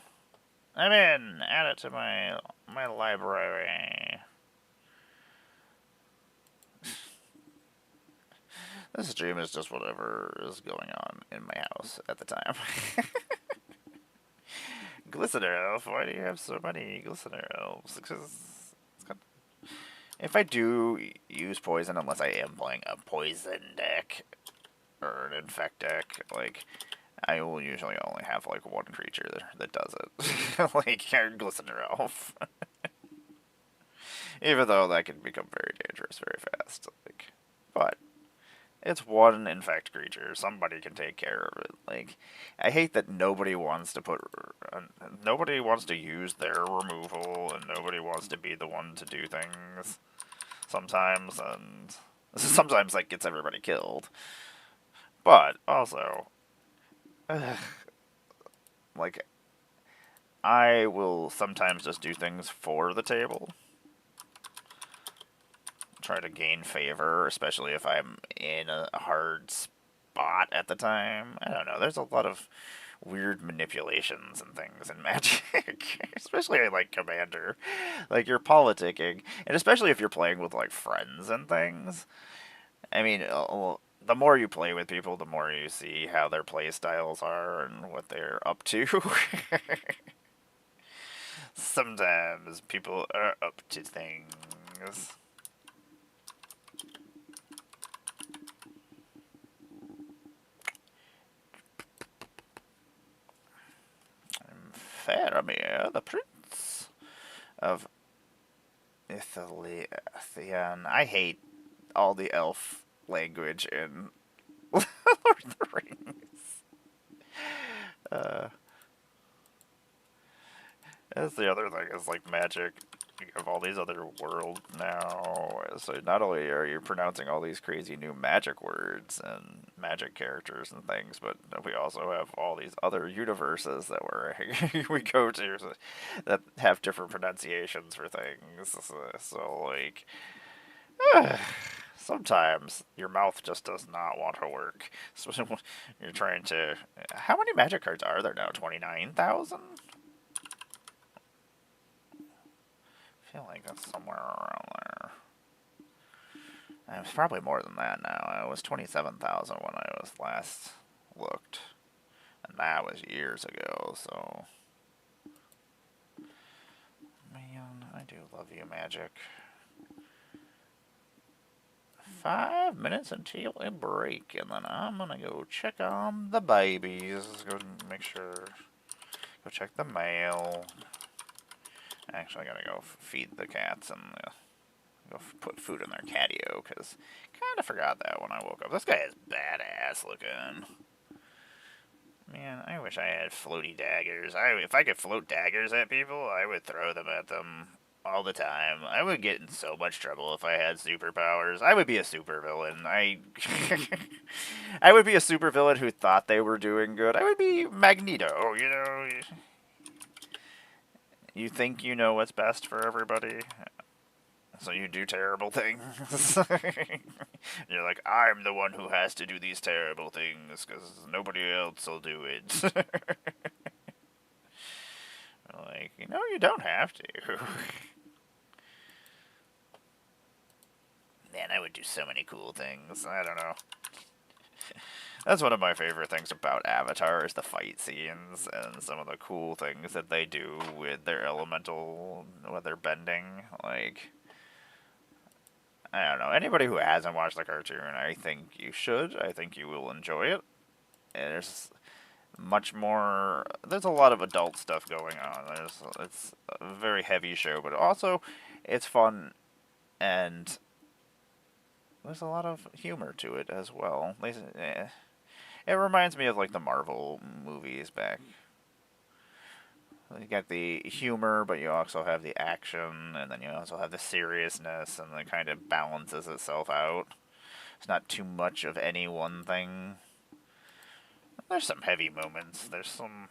I'm in. Add it to my library. This stream is just whatever is going on in my house at the time. Glistener Elf, why do you have so many Glistener Elves? Because if I do use poison, unless I am playing a poison deck or an infect deck, like I will usually only have like one creature that does it, like Glistener Elf. Even though that can become very dangerous very fast, like, but it's one infect creature. Somebody can take care of it. Like, I hate that nobody wants to use their removal, and nobody wants to be the one to do things sometimes, and sometimes that gets everybody killed. But also, like, I will sometimes just do things for the table. Try to gain favor, especially if I'm in a hard spot at the time. I don't know. There's a lot of weird manipulations and things in Magic, especially like Commander. Like you're politicking, and especially if you're playing with like friends and things. I mean, the more you play with people, the more you see how their play styles are and what they're up to. Sometimes people are up to things. Faramir, the Prince of Ithilien. I hate all the elf language in Lord of the Rings. That's the other thing is like Magic. You have all these other worlds now, so not only are you pronouncing all these crazy new magic words and magic characters and things, but we also have all these other universes that we go to that have different pronunciations for things. So like, sometimes your mouth just does not want to work. So you're trying to. How many magic cards are there now? 29,000. I feel like that's somewhere around there. It's probably more than that now. It was 27,000 when I was last looked. And that was years ago, so... Man, I do love you, Magic. 5 minutes until a break, and then I'm gonna go check on the babies. Go make sure... Go check the mail. Actually, I gotta go feed the cats and go put food in their catio, because kind of forgot that when I woke up. This guy is badass looking. Man, I wish I had floaty daggers. If I could float daggers at people, I would throw them at them all the time. I would get in so much trouble if I had superpowers. I would be a supervillain. I would be a supervillain who thought they were doing good. I would be Magneto, you know. You think you know what's best for everybody, so you do terrible things. You're like, I'm the one who has to do these terrible things because nobody else will do it. Like, you know, you don't have to. Man, I would do so many cool things. I don't know. That's one of my favorite things about Avatar is the fight scenes and some of the cool things that they do with their elemental, with their bending. Like, I don't know. Anybody who hasn't watched the cartoon, I think you should. I think you will enjoy it. And there's much more. There's a lot of adult stuff going on. It's a very heavy show, but also it's fun and there's a lot of humor to it as well. It reminds me of like the Marvel movies back. You got the humor, but you also have the action, and then you also have the seriousness, and it kind of balances itself out. It's not too much of any one thing. There's some heavy moments. There's some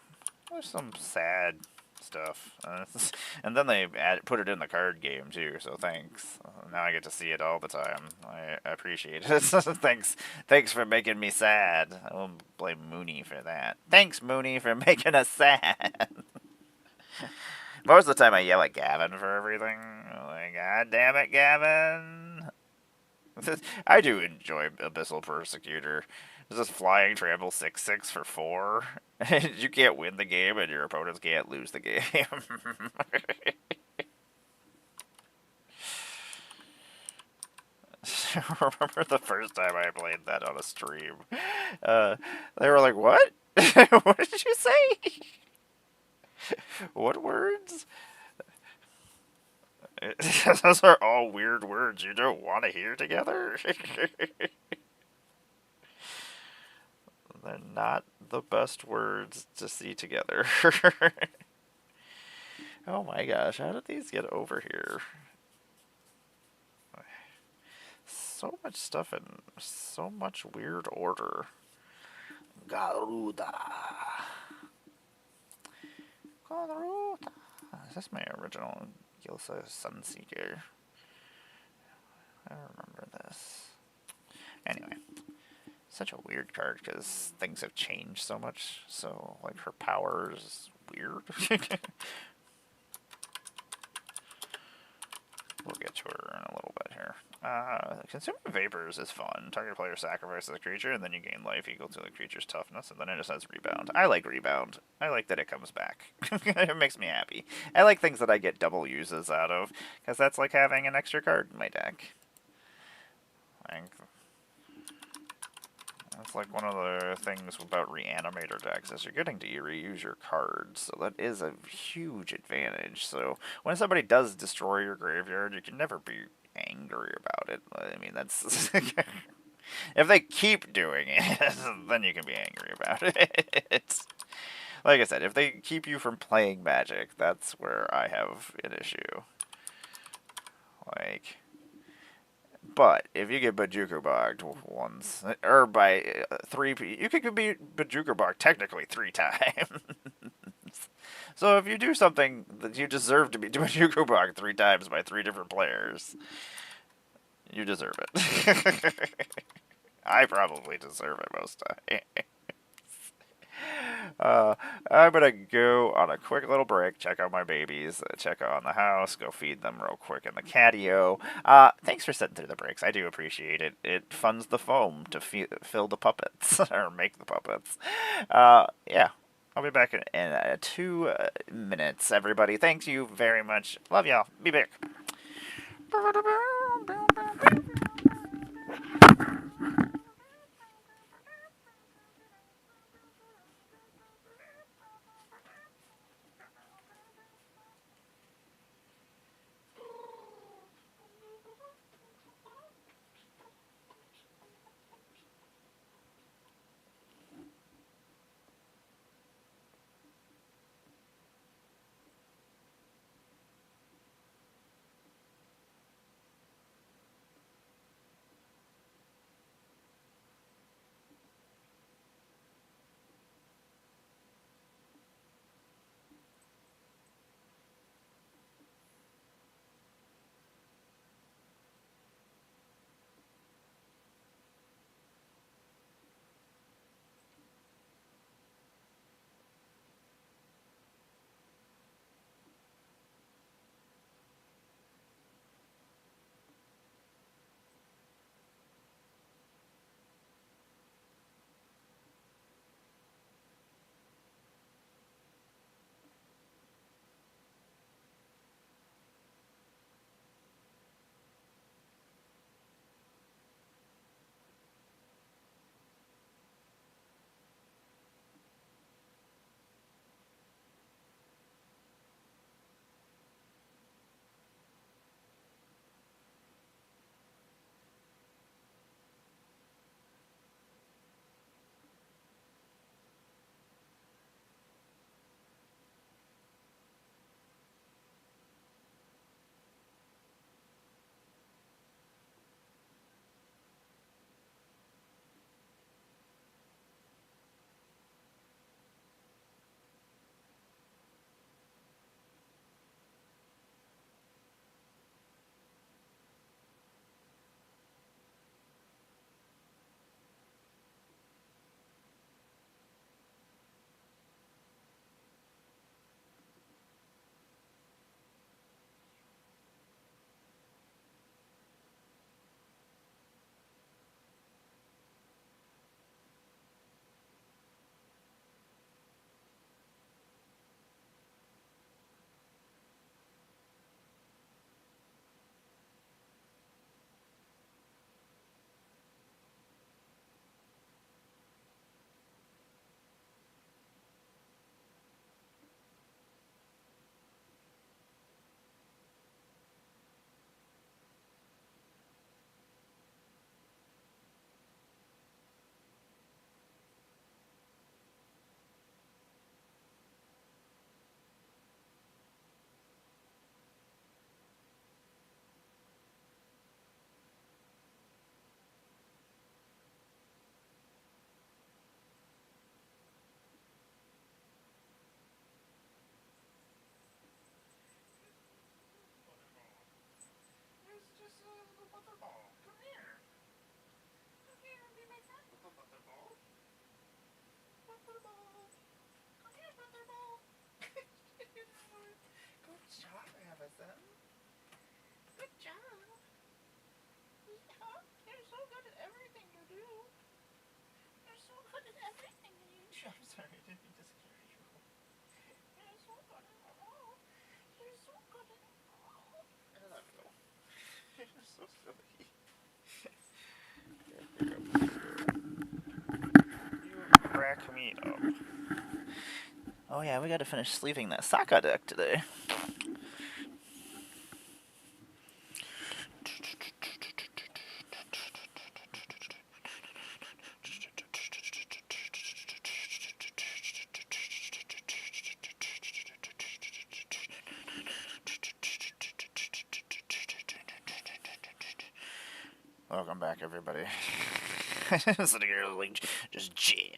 sad stuff, and then they put it in the card game too. So thanks. Now I get to see it all the time. I appreciate it. Thanks for making me sad. I will blame Mooney for that. Thanks, Mooney, for making us sad. Most of the time I yell at Gavin for everything. Like, God damn it, Gavin. I do enjoy Abyssal Persecutor. It's just flying trample 6/6 for 4. You can't win the game and your opponents can't lose the game. Remember the first time I played that on a stream? They were like, what? What did you say? What words? Those are all weird words you don't want to hear together. They're not the best words to see together. Oh my gosh, how did these get over here? So much stuff in so much weird order. Garuda. Garuda. Is this my original Gilsa Sunseeker? I remember this. Anyway, such a weird card because things have changed so much. So, like, her power is weird. We'll get to her in a little bit here. Consuming Vapors is fun. Target player sacrifices a creature, and then you gain life equal to the creature's toughness, and then it just has Rebound. I like Rebound. I like that it comes back. It makes me happy. I like things that I get double uses out of, because that's like having an extra card in my deck. That's like one of the things about Reanimator decks is you're getting to reuse your cards, so that is a huge advantage. So when somebody does destroy your graveyard, you can never be angry about it. I mean, that's... if they keep doing it, then you can be angry about it. Like I said, if they keep you from playing Magic, that's where I have an issue. Like... But if you get Bojuka Bogged once, or by 3, you could be Bojuka Bogged technically 3 times. So if you do something that you deserve to be Bojuka Bogged 3 times by 3 different players, you deserve it. I probably deserve it most times. I'm gonna go on a quick little break, check out my babies, check on the house, go feed them real quick in the catio. Thanks for sitting through the breaks. I do appreciate it. It funds the foam to fill the puppets, or make the puppets. Yeah. I'll be back in 2 minutes, everybody. Thank you very much. Love y'all. Be back. I'm sorry, I didn't mean to scare you. You're so good at all. You're so good at all. I love you. You're so silly. You crack me up. Oh yeah, we gotta finish sleeving that Sokka deck today. Welcome back, everybody. Sitting here like just jamming.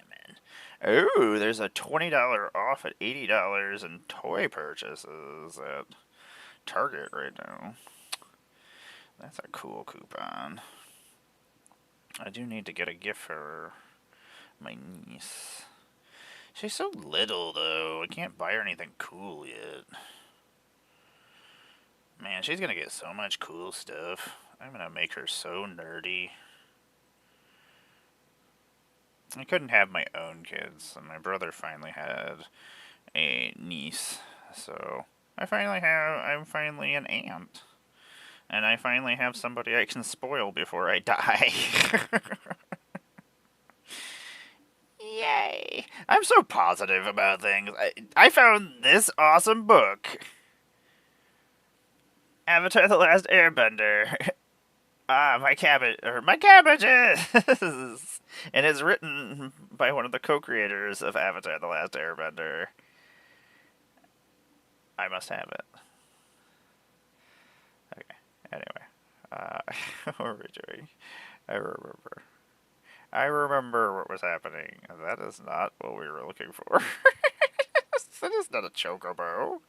Oh, there's a $20 off at $80 in toy purchases at Target right now. That's a cool coupon. I do need to get a gift for my niece. She's so little, though. I can't buy her anything cool yet. Man, she's gonna get so much cool stuff. I'm gonna make her so nerdy. I couldn't have my own kids, and my brother finally had a niece, so I'm finally an aunt. And I finally have somebody I can spoil before I die. Yay! I'm so positive about things. I found this awesome book. Avatar: The Last Airbender. My cabbages! And it's written by one of the co-creators of Avatar: The Last Airbender. I must have it. Okay, anyway. What were we doing? I remember what was happening. That is not what we were looking for. That is not a chocobo.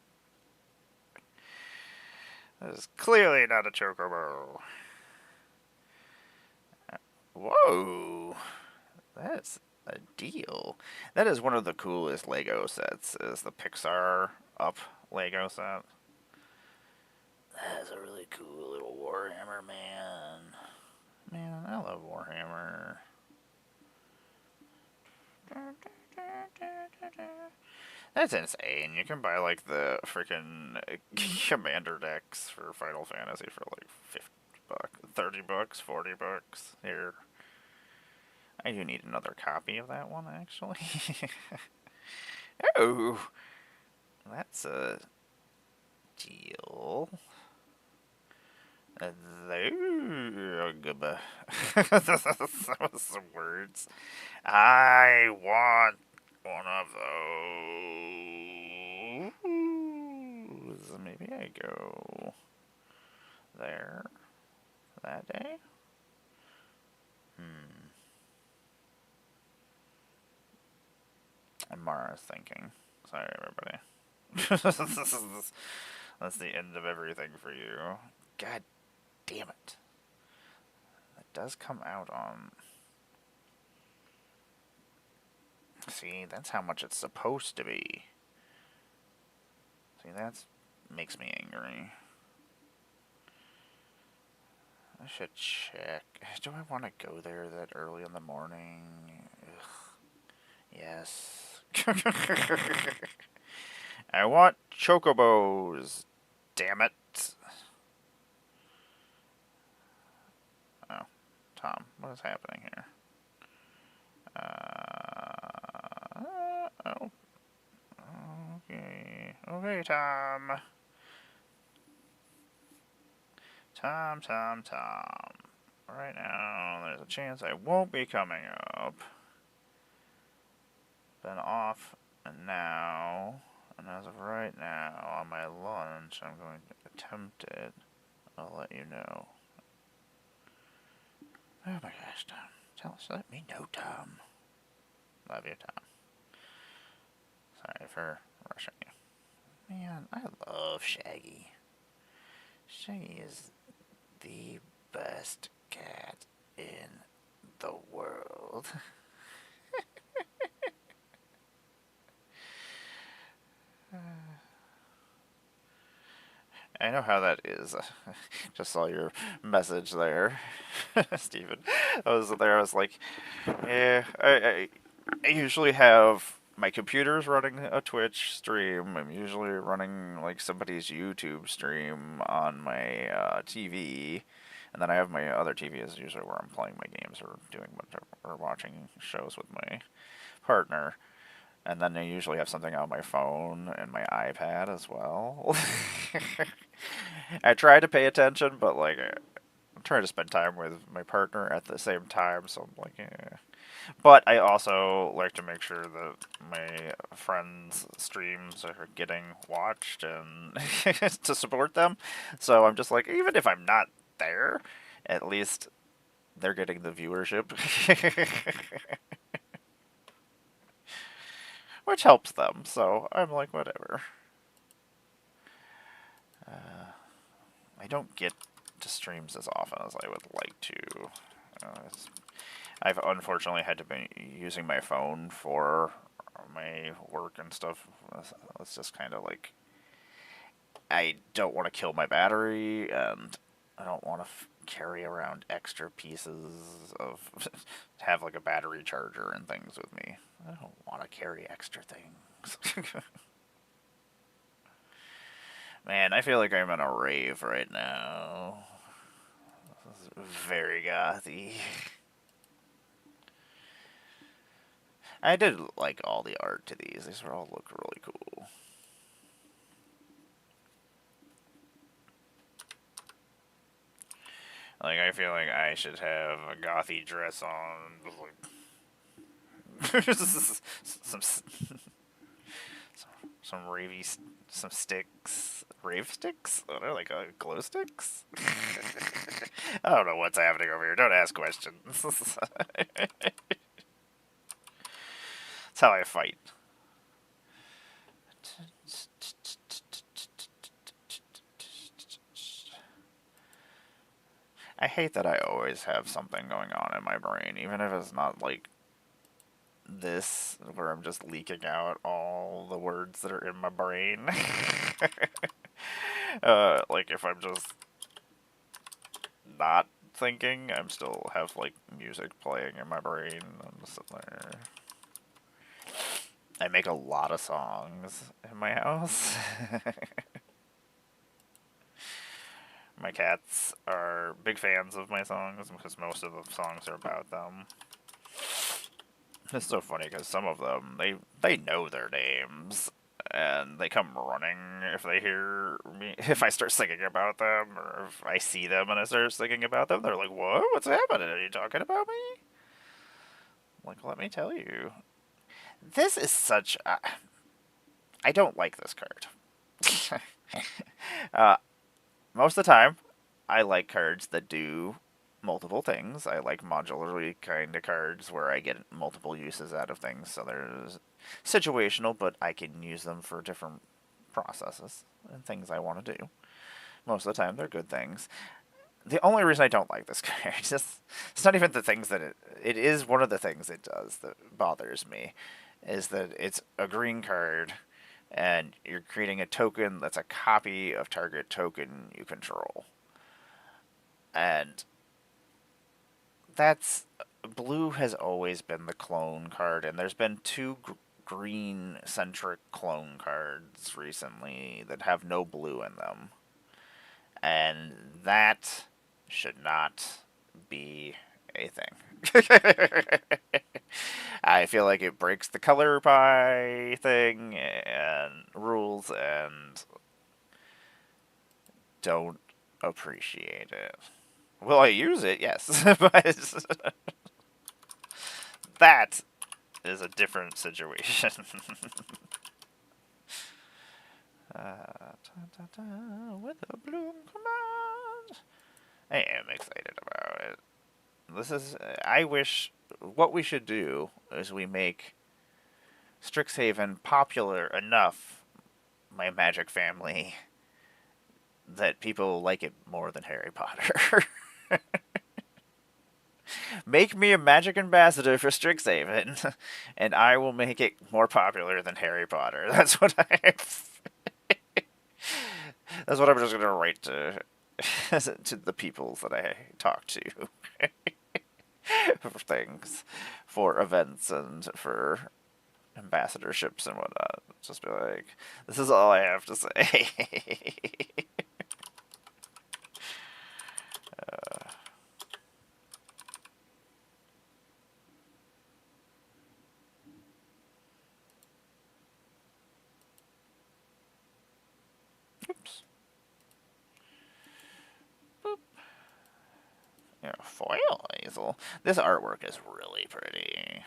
That is clearly not a chocobo. Whoa! That's a deal. That is one of the coolest Lego sets, is the Pixar Up Lego set. That is a really cool little Warhammer, man. Man, I love Warhammer. That's insane. You can buy like the freaking commander decks for Final Fantasy for like $50, $30, $40 here. I do need another copy of that one, actually. Oh, that's a deal. That was some words. I want one of those. Maybe I go there that day. And Mara's thinking. Sorry, everybody. That's the end of everything for you. God damn it. That does come out on... See, that's how much it's supposed to be. See, that makes me angry. I should check. Do I want to go there that early in the morning? Ugh. Yes. I want chocobos. Damn it. Oh, Tom, what is happening here? Oh. Okay. Okay, Tom. Tom. Right now, there's a chance I won't be coming up. Been off, and now, and as of right now, on my lunch, I'm going to attempt it. I'll let you know. Oh my gosh, Tom. Let me know, Tom. Love you, Tom. Sorry for rushing you. Man, I love Shaggy. Shaggy is the best cat in the world. I know how that is. Just saw your message there, Steven. I was like, yeah, I usually have my computer's running a Twitch stream. I'm usually running like somebody's YouTube stream on my TV, and then I have my other TV is usually where I'm playing my games or doing whatever, or watching shows with my partner. And then I usually have something on my phone and my iPad as well. I try to pay attention, but like I'm trying to spend time with my partner at the same time, so I'm like, eh. But I also like to make sure that my friends' streams are getting watched and to support them. So I'm just like, even if I'm not there, at least they're getting the viewership, which helps them. So I'm like, whatever. I don't get to streams as often as I would like to. I've unfortunately had to be using my phone for my work and stuff. It's just kind of like I don't want to kill my battery, and I don't want to carry around extra pieces of have like a battery charger and things with me. I don't want to carry extra things. Man, I feel like I'm in a rave right now. This is very gothy. I did like all the art to these. These all look really cool. Like, I feel like I should have a gothy dress on. Like, some ravey, some sticks. Rave sticks? Oh, they're like glow sticks? I don't know what's happening over here. Don't ask questions. That's how I fight. I hate that I always have something going on in my brain, even if it's not like this, where I'm just leaking out all the words that are in my brain. Like if I'm just not thinking, I'm still have like music playing in my brain. I'm just sitting there. I make a lot of songs in my house. My cats are big fans of my songs because most of the songs are about them. It's so funny because some of them, they know their names, and they come running if they hear me, if I start singing about them, or if I see them and I start singing about them, they're like, "What? What's happening? Are you talking about me?" I'm like, let me tell you. This is such a... I don't like this card. uh, Most of the time, I like cards that do multiple things. I like modularly kind of cards where I get multiple uses out of things. So there's situational, but I can use them for different processes and things I want to do. Most of the time, they're good things. The only reason I don't like this card is just, it's not even the things that it is one of the things it does that bothers me, is that it's a green card and you're creating a token that's a copy of target token you control. And that's... blue has always been the clone card, and there's been two green centric clone cards recently that have no blue in them. And that should not be a thing. I feel like it breaks the color pie thing and rules, and don't appreciate it. Will I use it? Yes. But that is a different situation. With a bloom command. I am excited about it. This is... I wish... what we should do is we make Strixhaven popular enough, my Magic family, that people like it more than Harry Potter. Make me a Magic ambassador for Strixhaven, and I will make it more popular than Harry Potter. That's what that's what I'm just gonna write to to the peoples that I talk to. for things, for events and for ambassadorships and whatnot. Just be like, this is all I have to say. Oops. Boop. Yeah, foil easel. This artwork is really pretty.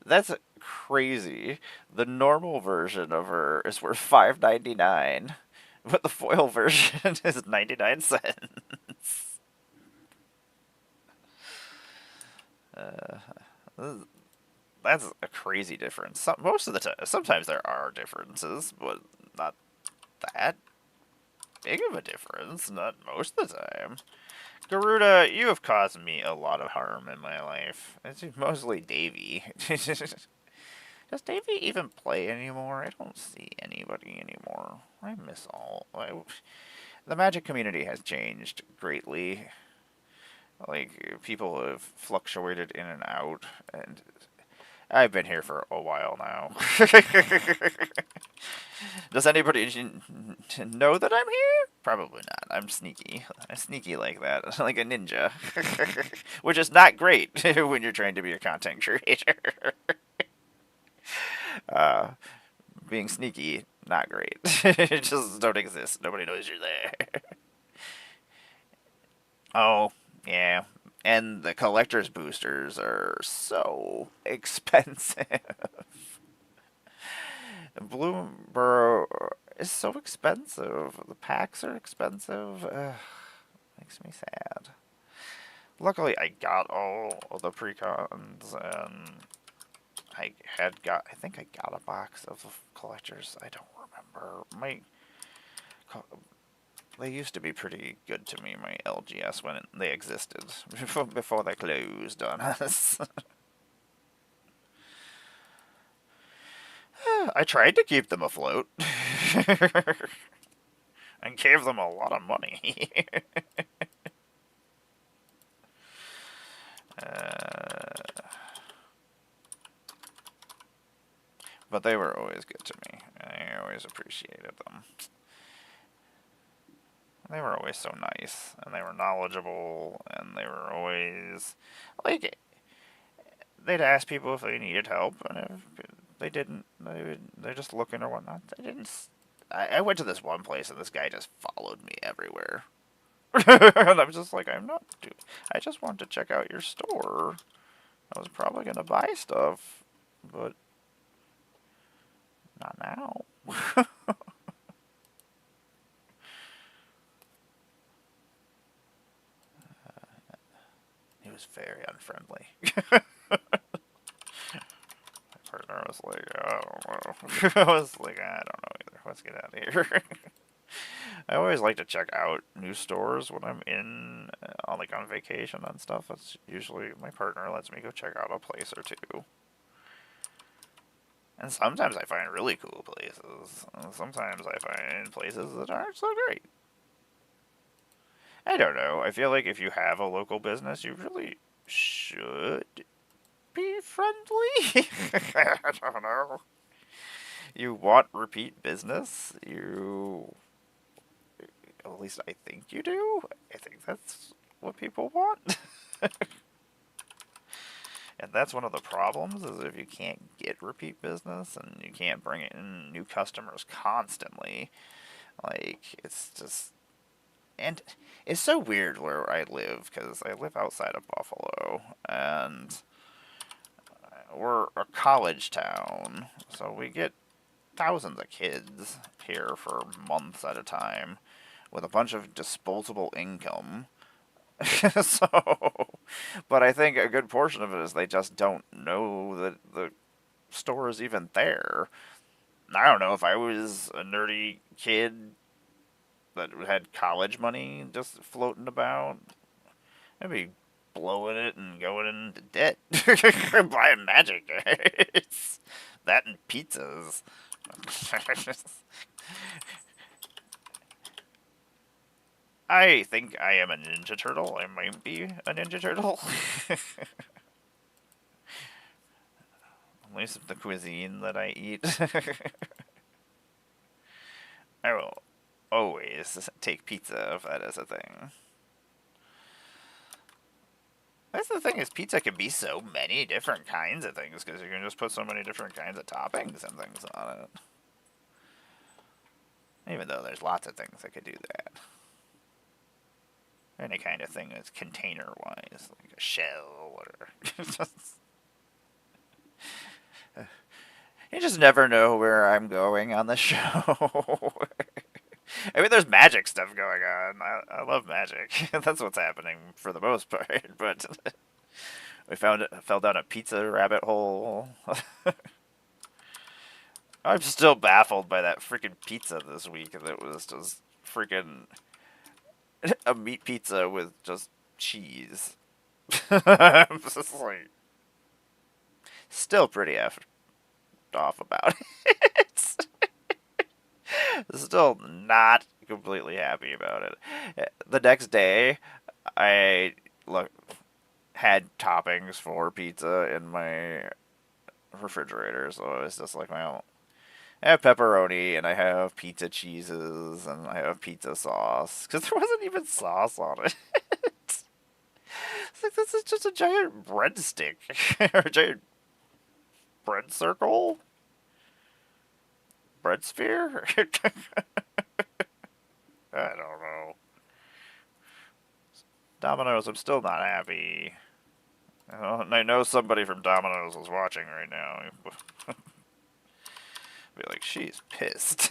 That's crazy. The normal version of her is worth $5.99, but the foil version is 99¢. Uh, that's a crazy difference. Most of the time, sometimes there are differences, but not that big of a difference. Not most of the time. Garuda, you have caused me a lot of harm in my life. It's mostly Davy. Does Davy even play anymore? I don't see anybody anymore. I miss all. The Magic community has changed greatly. Like, people have fluctuated in and out, and I've been here for a while now. Does anybody know that I'm here? Probably not. I'm sneaky. I'm sneaky like that, like a ninja. Which is not great when you're trying to be a content creator. uh, Being sneaky, not great. It just don't exist. Nobody knows you're there. Oh, yeah. And the collector's boosters are so expensive. Bloomborough is so expensive. The packs are expensive. Ugh, makes me sad. Luckily, I got all of the precons, and I think I got a box of the collectors. I don't remember. They used to be pretty good to me, my LGS, when they existed, before they closed on us. I tried to keep them afloat. And gave them a lot of money. But they were always good to me. I always appreciated them. They were always so nice, and they were knowledgeable, and they were always, like, they'd ask people if they needed help, and if they didn't, they're just looking or whatnot. They didn't. I went to this one place, and this guy just followed me everywhere. And I'm just like, I'm not, dude. I just wanted to check out your store. I was probably gonna buy stuff, but not now. He was very unfriendly. My partner was like, I don't know. I was like, I don't know either. Let's get out of here. I always like to check out new stores when I'm in, like on vacation and stuff. That's usually my partner lets me go check out a place or two. And sometimes I find really cool places. And sometimes I find places that aren't so great. I don't know. I feel like if you have a local business, you really should be friendly. I don't know. You want repeat business? At least I think you do. I think that's what people want. And that's one of the problems, is if you can't get repeat business and you can't bring in new customers constantly, like, it's just... And it's so weird where I live, because I live outside of Buffalo, and we're a college town, so we get thousands of kids here for months at a time with a bunch of disposable income. So, but I think a good portion of it is they just don't know that the store is even there. I don't know, if I was a nerdy kid that had college money just floating about, I'd be blowing it and going into debt. Buying magic cards. That and pizzas. I think I am a Ninja Turtle. I might be a Ninja Turtle. At least the cuisine that I eat. I will always take pizza if that is a thing. That's the thing, is pizza can be so many different kinds of things because you can just put so many different kinds of toppings and things on it. Even though there's lots of things that could do that. Any kind of thing that's container-wise, like a shell or... You just never know where I'm going on the show. I mean, there's magic stuff going on. I love magic. That's what's happening for the most part. But we fell down a pizza rabbit hole. I'm still baffled by that freaking pizza this week. That was just freaking a meat pizza with just cheese. I'm just like, still pretty effed off about it. Still not completely happy about it. The next day, I had toppings for pizza in my refrigerator, so I was just like, well, I have pepperoni, and I have pizza cheeses, and I have pizza sauce, because there wasn't even sauce on it. It's like, this is just a giant breadstick, or a giant bread circle? Bread sphere? I don't know. Domino's, I'm still not happy. I know somebody from Domino's is watching right now. Be like, she's pissed.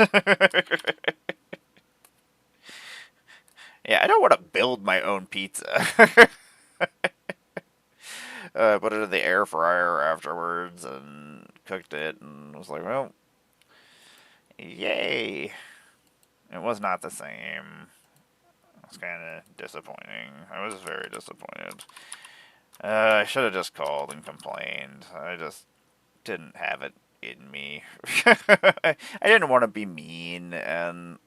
Yeah, I don't want to build my own pizza. Put it in the air fryer afterwards and cooked it, and was like, well, yay. It was not the same. It was kind of disappointing. I was very disappointed. I should have just called and complained. I just didn't have it in me. I didn't want to be mean, and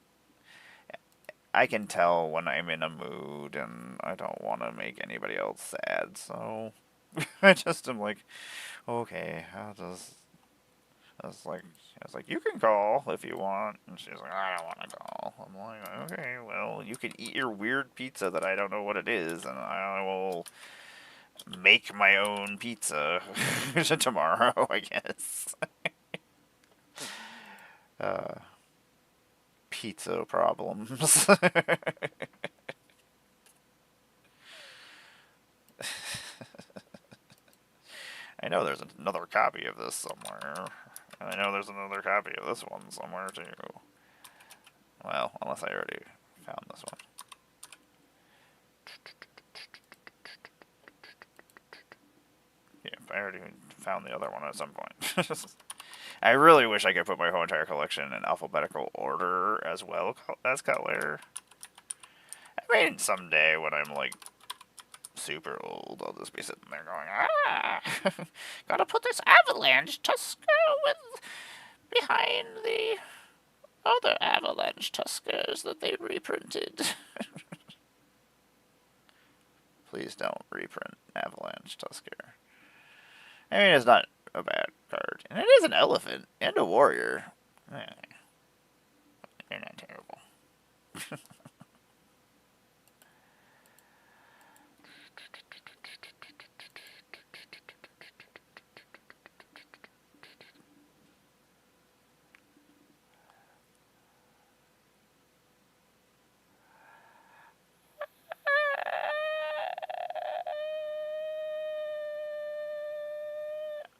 I can tell when I'm in a mood, and I don't want to make anybody else sad, so I just am like, okay, I was like, you can call if you want. And she's like, I don't want to call. I'm like, okay, well, you can eat your weird pizza that I don't know what it is, and I will make my own pizza tomorrow, I guess. Pizza problems. I know there's another copy of this somewhere. And I know there's another copy of this one somewhere, too. Well, unless I already found this one. Yeah, I already found the other one at some point. I really wish I could put my whole entire collection in alphabetical order as well as color. I mean, someday when I'm, like, super old, I'll just be sitting there going, gotta put this Avalanche Tusker with behind the other Avalanche Tuskers that they reprinted. Please don't reprint Avalanche Tusker. I mean, it's not a bad card. And it is an elephant and a warrior. They're not terrible.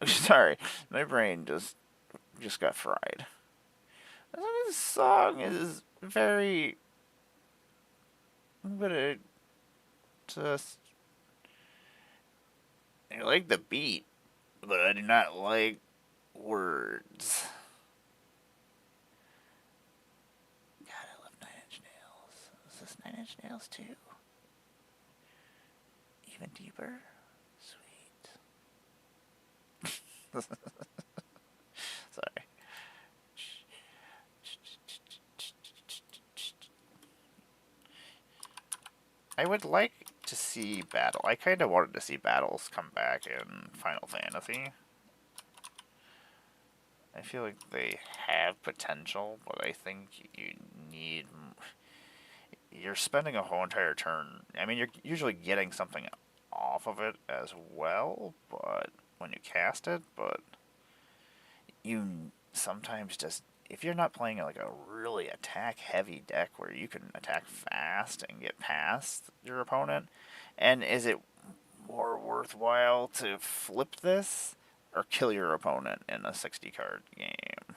Sorry, my brain just got fried. This song is very... But it just... I like the beat, but I do not like words. God, I love Nine Inch Nails. Is this Nine Inch Nails too? Even deeper? Sweet. Sorry. I would like to see battle. I kind of wanted to see battles come back in Final Fantasy. I feel like they have potential, but I think you need. You're spending a whole entire turn. I mean, you're usually getting something off of it as well, but when you cast it, but you sometimes just if you're not playing like a really attack heavy deck where you can attack fast and get past your opponent, and is it more worthwhile to flip this or kill your opponent in a 60 card game?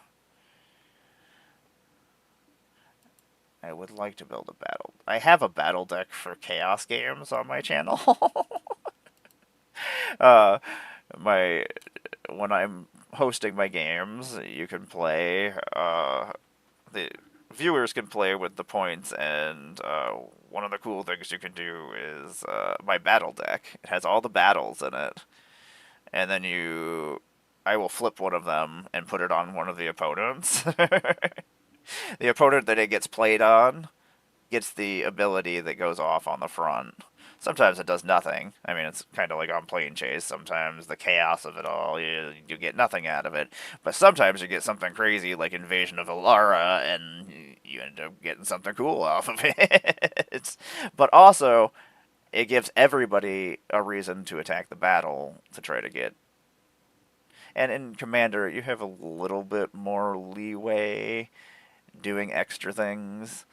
I would like to build a battle. I have a battle deck for Chaos games on my channel. uh, my when I'm hosting my games, you can play. The viewers can play with the points, and one of the cool things you can do is my battle deck. It has all the battles in it, and then I will flip one of them and put it on one of the opponents. The opponent that it gets played on gets the ability that goes off on the front. Sometimes it does nothing. I mean, it's kind of like on Plane Chase. Sometimes the chaos of it all, you get nothing out of it. But sometimes you get something crazy like Invasion of Alara, and you end up getting something cool off of it. But also, it gives everybody a reason to attack the battle to try to get. And in Commander, you have a little bit more leeway doing extra things,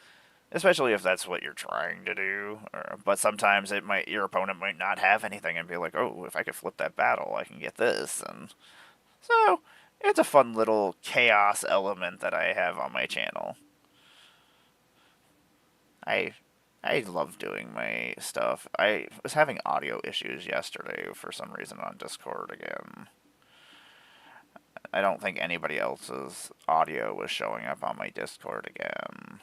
especially if that's what you're trying to do. But sometimes your opponent might not have anything and be like, oh, if I could flip that battle, I can get this. And so it's a fun little chaos element that I have on my channel. I love doing my stuff. I was having audio issues yesterday for some reason on Discord again. I don't think anybody else's audio was showing up on my Discord again.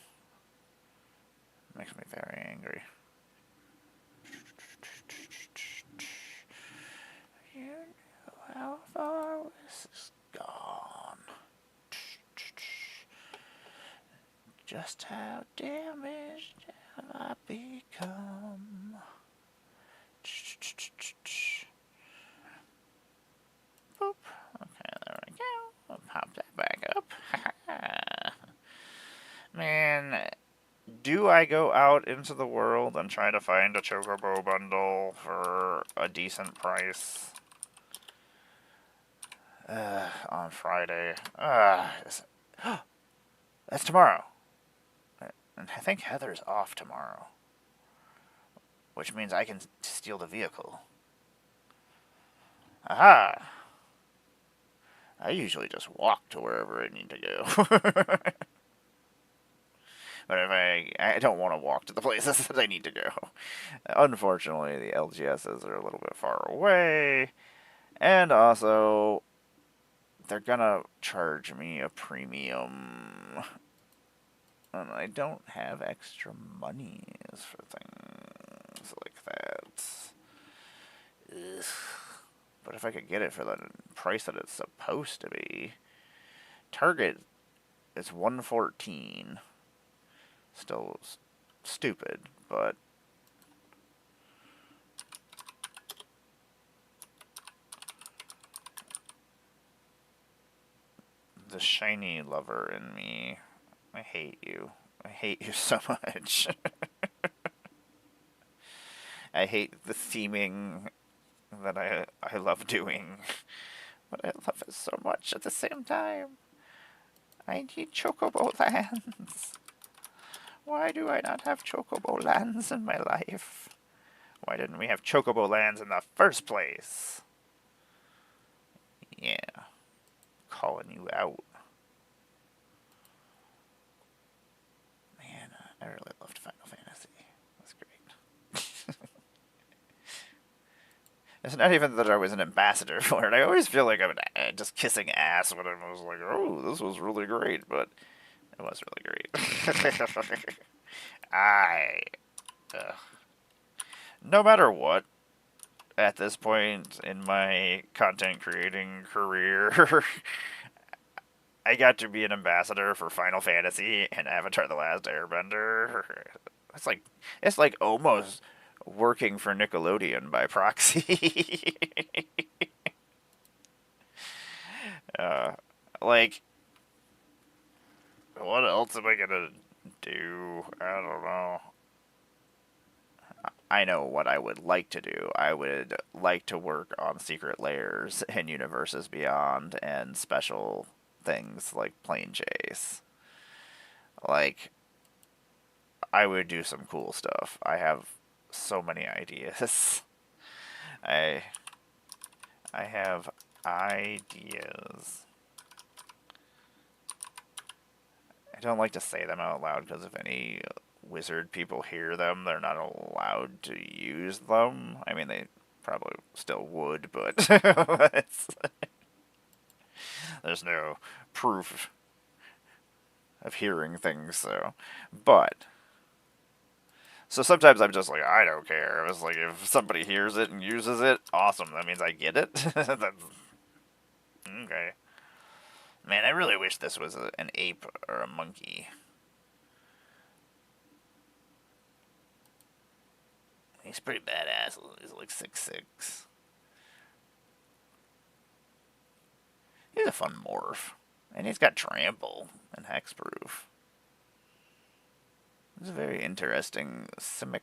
Makes me very angry. You know how far this is gone. Just how damaged have I become? Boop. Okay, there we go. I'll pop that back up. Man, do I go out into the world and try to find a Chocobo bundle for a decent price on Friday? That's tomorrow. And I think Heather's off tomorrow, which means I can steal the vehicle. Aha! I usually just walk to wherever I need to go. But if I don't want to walk to the places that I need to go. Unfortunately, the LGSs are a little bit far away. And also, they're gonna charge me a premium. And I don't have extra monies for things like that. Ugh. But if I could get it for the price that it's supposed to be. Target is 114. Still stupid, but the shiny lover in me, I hate you. I hate you so much. I hate the theming that I love doing, but I love it so much at the same time. I need Chocobo lands. Why do I not have Chocobo lands in my life? Why didn't we have Chocobo lands in the first place? Yeah. Calling you out. Man, I really loved Final Fantasy. That's great. It's not even that I was an ambassador for it. I always feel like I'm just kissing ass when I was like, oh, this was really great, but it was really great. No matter what, at this point in my content creating career, I got to be an ambassador for Final Fantasy and Avatar: The Last Airbender. it's like almost working for Nickelodeon by proxy. uh, like, what else am I gonna do? I don't know. I know what I would like to do. I would like to work on secret layers in Universes Beyond and special things like Plane Chase. Like, I would do some cool stuff. I have so many ideas. I I have ideas. I don't like to say them out loud because if any wizard people hear them, they're not allowed to use them. I mean, they probably still would, but there's no proof of hearing things, so. But so sometimes I'm just like, I don't care. It's like if somebody hears it and uses it, awesome. That means I get it. That's okay. Man, I really wish this was an ape or a monkey. He's pretty badass. He's like 6'6". He's a fun morph. And he's got trample and hexproof. He's a very interesting Simic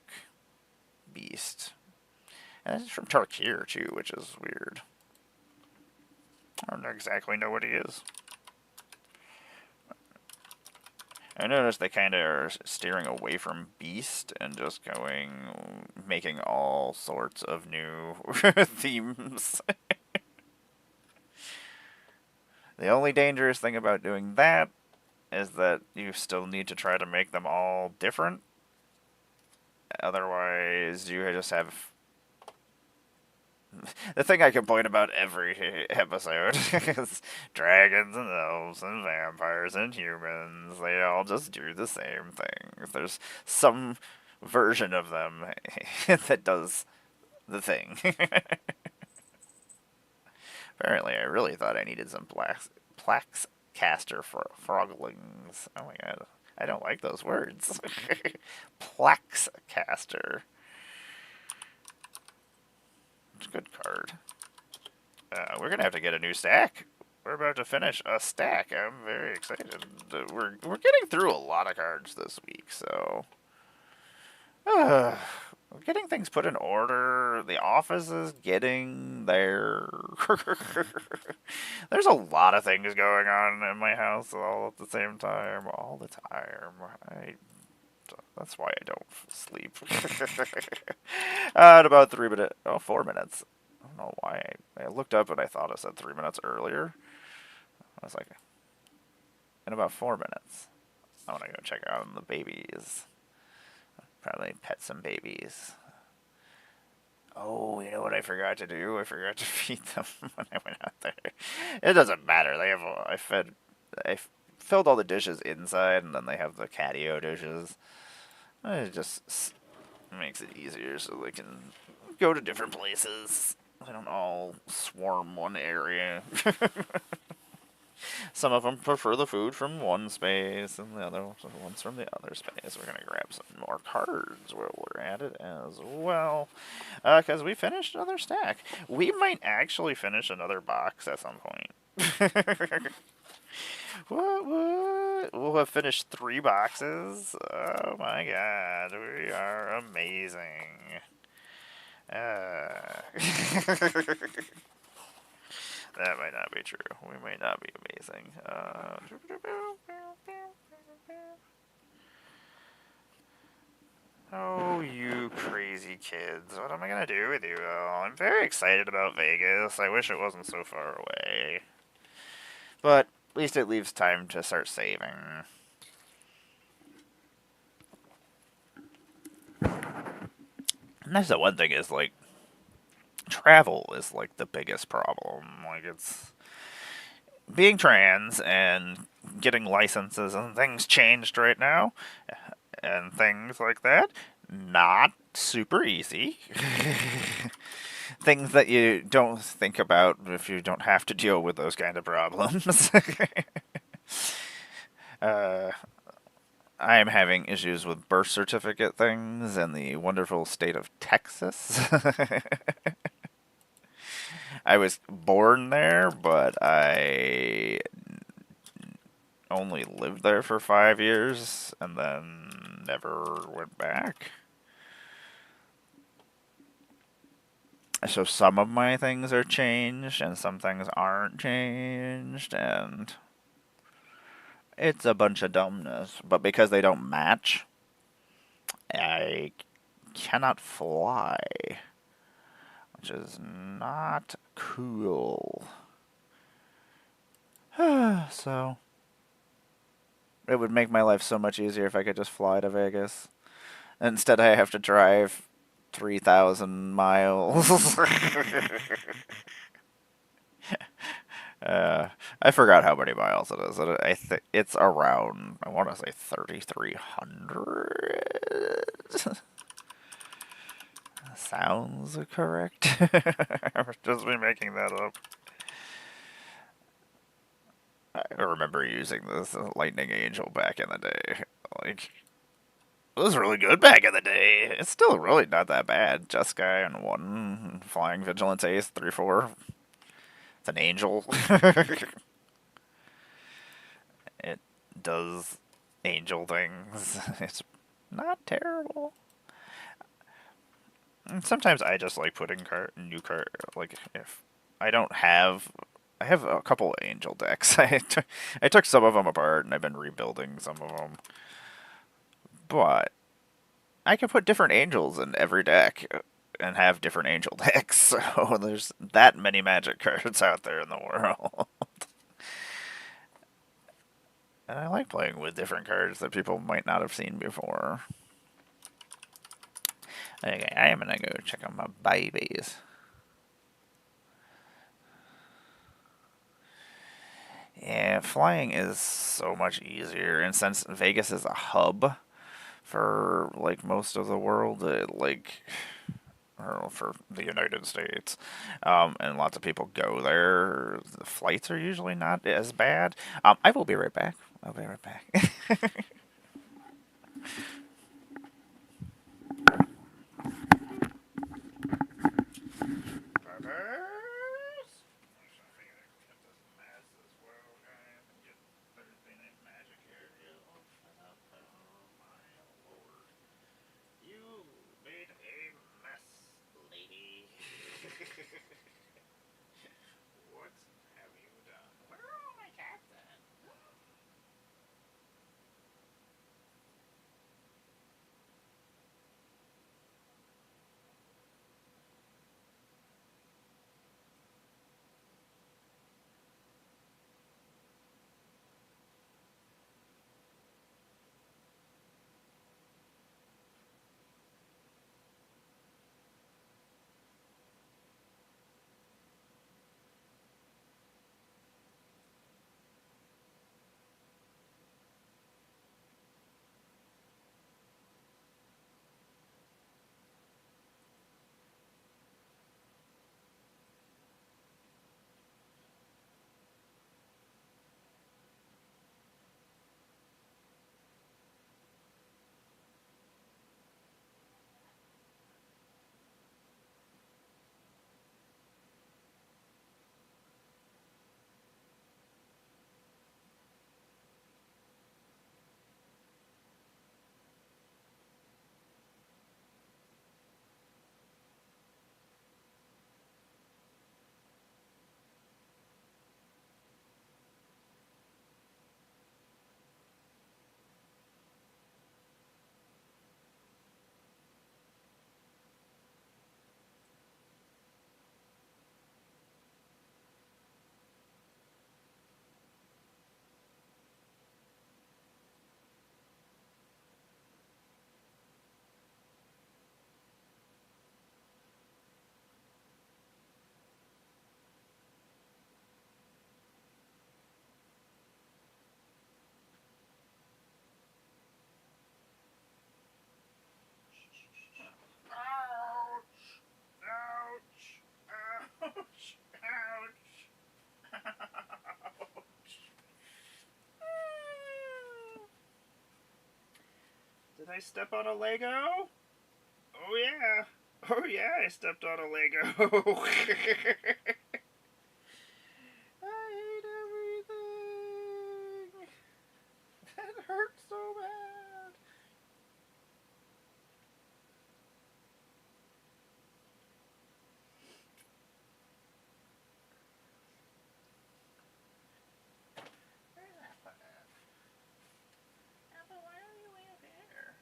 beast. And it's from Tarkir, too, which is weird. I don't exactly know what he is. I noticed they kind of are steering away from Beast and just making all sorts of new themes. The only dangerous thing about doing that is that you still need to try to make them all different. Otherwise, you just have the thing I complain about every episode is dragons and elves and vampires and humans. They all just do the same thing. There's some version of them that does the thing. Apparently, I really thought I needed some Plax caster for froglings. Oh my god. I don't like those words. Plax caster. It's a good card. We're gonna have to get a new stack. We're about to finish a stack. I'm very excited. We're getting through a lot of cards this week, so we're getting things put in order. The office is getting there. There's a lot of things going on in my house all at the same time, all the time. That's why I don't sleep. At about 4 minutes. I don't know why. I looked up and I thought I said 3 minutes earlier. I was like, in about 4 minutes. I want to go check out the babies. Probably pet some babies. Oh, you know what I forgot to do? I forgot to feed them when I went out there. It doesn't matter. I filled all the dishes inside, and then they have the catio dishes. It just makes it easier so they can go to different places. They don't all swarm one area. Some of them prefer the food from one space, and the other ones from the other space. We're gonna grab some more cards while we're at it as well, because we finished another stack. We might actually finish another box at some point. What? We'll have finished 3 boxes? Oh my god, we are amazing. That might not be true. We might not be amazing. Oh, you crazy kids. What am I going to do with you all? I'm very excited about Vegas. I wish it wasn't so far away. But at least it leaves time to start saving. And that's the one thing is, like, travel is, like, the biggest problem. Like, it's being trans and getting licenses and things changed right now and things like that, not super easy. Things that you don't think about if you don't have to deal with those kind of problems. uh, I am having issues with birth certificate things in the wonderful state of Texas. I was born there, but I only lived there for 5 years and then never went back. So some of my things are changed and some things aren't changed, and it's a bunch of dumbness. But because they don't match, I cannot fly, which is not cool. So it would make my life so much easier if I could just fly to Vegas. Instead, I have to drive 3,000 miles. I forgot how many miles it is. I think it's around, I want to say 3,300. Sounds correct. I was just be making that up. I remember using this Lightning Angel back in the day. Like, it was really good back in the day. It's still really not that bad. Jeskai and 1, Flying Vigilantes 3-4. It's an angel. It does angel things. It's not terrible. And sometimes I just like putting new card. Like if I don't have, I have a couple angel decks. I took some of them apart and I've been rebuilding some of them. But I can put different angels in every deck and have different angel decks. So there's that many magic cards out there in the world. And I like playing with different cards that people might not have seen before. Okay, I am gonna go check on my babies. Yeah, flying is so much easier, and since Vegas is a hub for like most of the world, like for the United States, and lots of people go there, the flights are usually not as bad. I will be right back. I'll be right back. I step on a Lego? Oh yeah. Oh yeah, I stepped on a Lego. I hate everything. That hurts so bad. Where's Appa at? Appa, why are you way up here?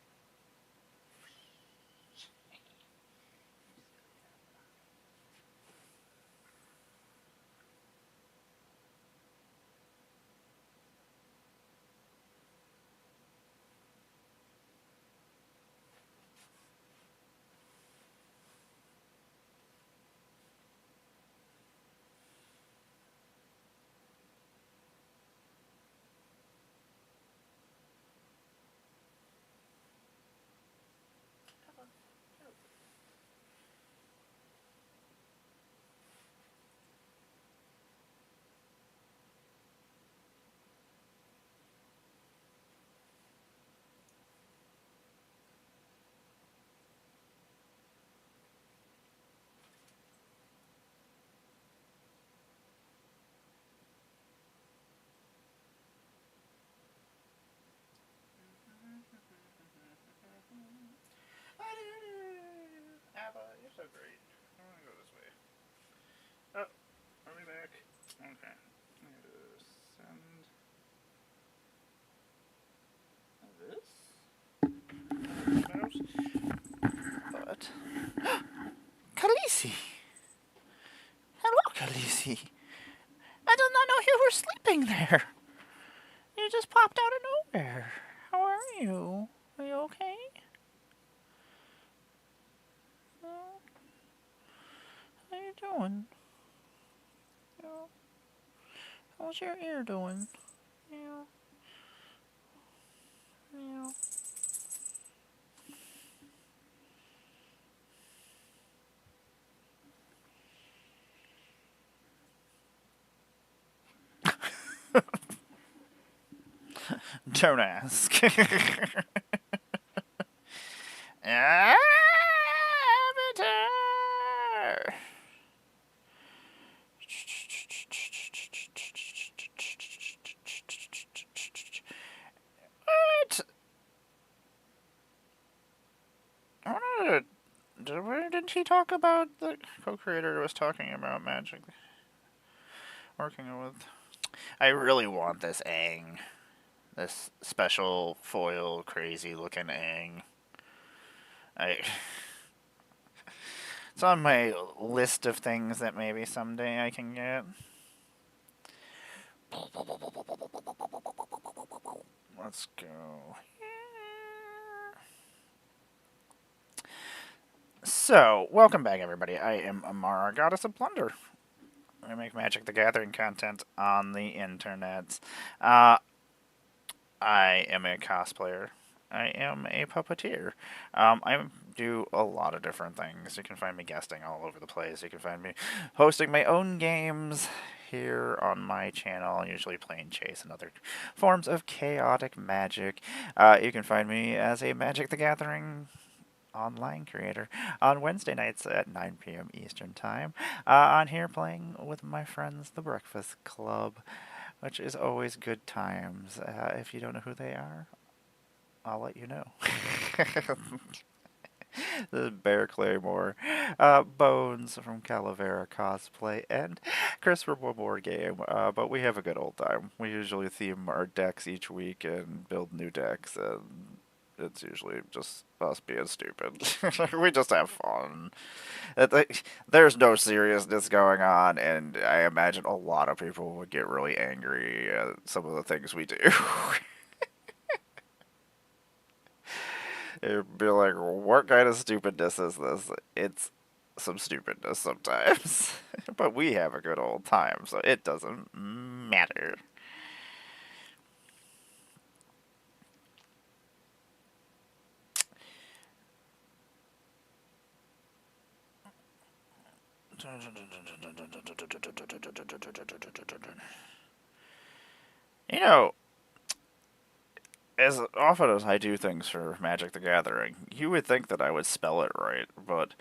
Appa, go. Appa, you're so great. I want to go this way. Oh, are we back? Okay. I'm going to send this. But Khaleesi! Hello, Khaleesi. I did not know you were sleeping there. You just popped out of nowhere. How are you? Are you okay? How you doing? How's your ear doing? Yeah. Yeah. Don't ask. Avatar! What? I wanted to, didn't he talk about the co-creator was talking about magic working with? I really want this Aang. This special foil crazy looking Aang. It's on my list of things that maybe someday I can get. Let's go here. So, welcome back everybody. I am Amara, Goddess of Plunder. I make Magic the Gathering content on the internet. I am a cosplayer. I am a puppeteer. I do a lot of different things. You can find me guesting all over the place. You can find me hosting my own games here on my channel, usually playing chase and other forms of chaotic magic. You can find me as a Magic the Gathering online creator on Wednesday nights at 9 p.m. Eastern Time. On here playing with my friends, The Breakfast Club, which is always good times. If you don't know who they are, I'll let you know. This is Bear Claymore, Bones from Calavera Cosplay, and Chris from One More Game. But we have a good old time. We usually theme our decks each week and build new decks, and it's usually just us being stupid. We just have fun. There's no seriousness going on, and I imagine a lot of people would get really angry at some of the things we do. It'd be like, what kind of stupidness is this? It's some stupidness sometimes. But we have a good old time, so it doesn't matter. You know, as often as I do things for Magic the Gathering, you would think that I would spell it right, but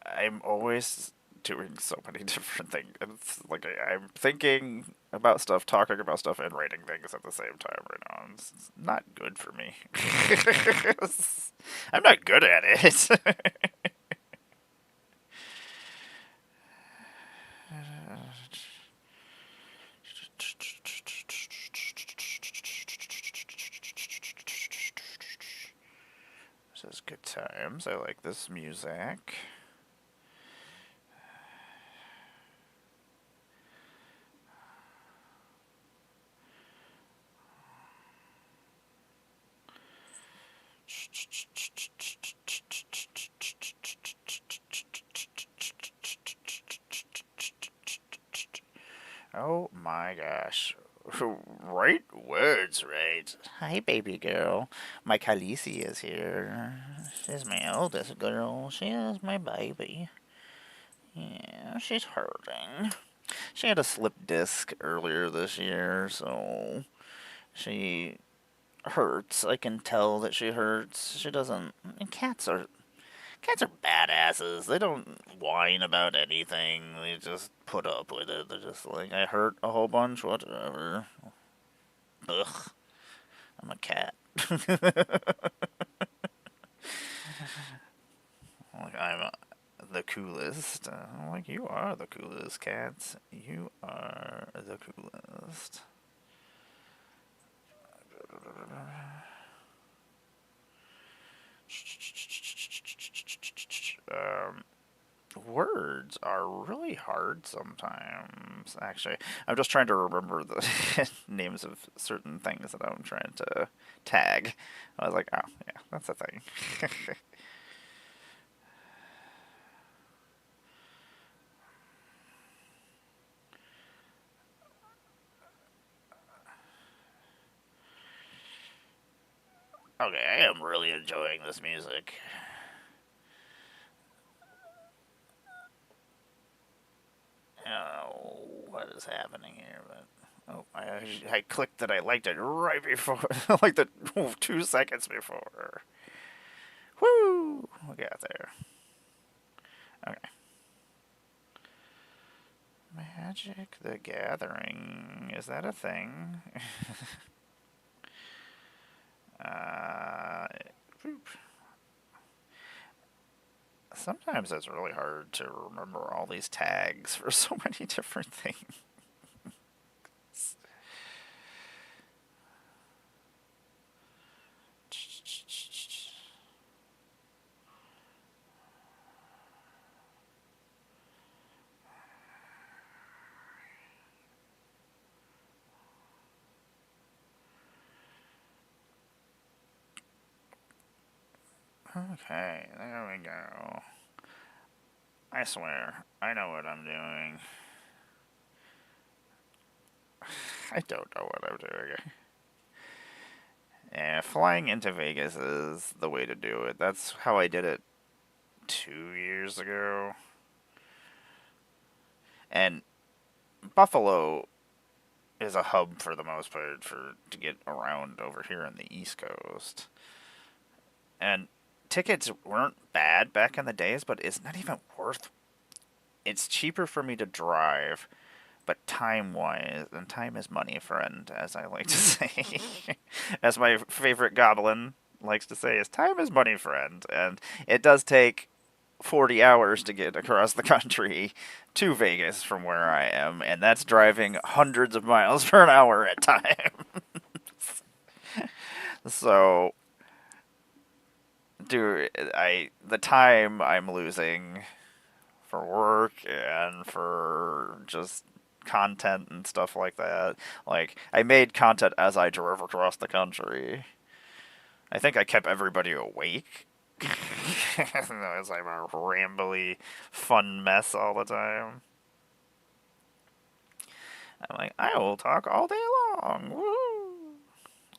I'm always doing so many different things. It's like I'm thinking about stuff, talking about stuff, and writing things at the same time right now. It's not good for me. I'm not good at it. This is good times. I like this music. Oh my gosh. Right words, right? Hi, baby girl. My Khaleesi is here. She's my oldest girl. She is my baby. Yeah, she's hurting. She had a slip disc earlier this year, so she hurts. I can tell that she hurts. She doesn't. And cats are badasses. They don't whine about anything. They just put up with it. They're just like, I hurt a whole bunch, whatever. Ugh, I'm a cat. Like I'm the coolest. Like you are the coolest, cats. You are the coolest. Um, Words are really hard sometimes. Actually, I'm just trying to remember the names of certain things that I'm trying to tag. I was like, oh, yeah, that's a thing. Okay, I am really enjoying this music. I don't know what is happening here, but oh, I clicked that I liked it right before, like the 2 seconds before. Woo! We got there. Okay. Magic the Gathering. Is that a thing? uh, Sometimes it's really hard to remember all these tags for so many different things. Okay, there we go. I swear, I know what I'm doing. I don't know what I'm doing. Yeah, flying into Vegas is the way to do it. That's how I did it 2 years ago. And Buffalo is a hub for the most part for to get around over here on the East Coast. And tickets weren't bad back in the days, but it's not even worth. It's cheaper for me to drive, but time wise, and time is money, friend, as I like to say, as my favorite goblin likes to say, is time is money, friend, and it does take 40 hours to get across the country to Vegas from where I am, and that's driving hundreds of miles per hour at times. So, dude, the time I'm losing for work and for just content and stuff like that. Like, I made content as I drove across the country. I think I kept everybody awake. As I'm a rambly, fun mess all the time. I'm like, I will talk all day long. Woo!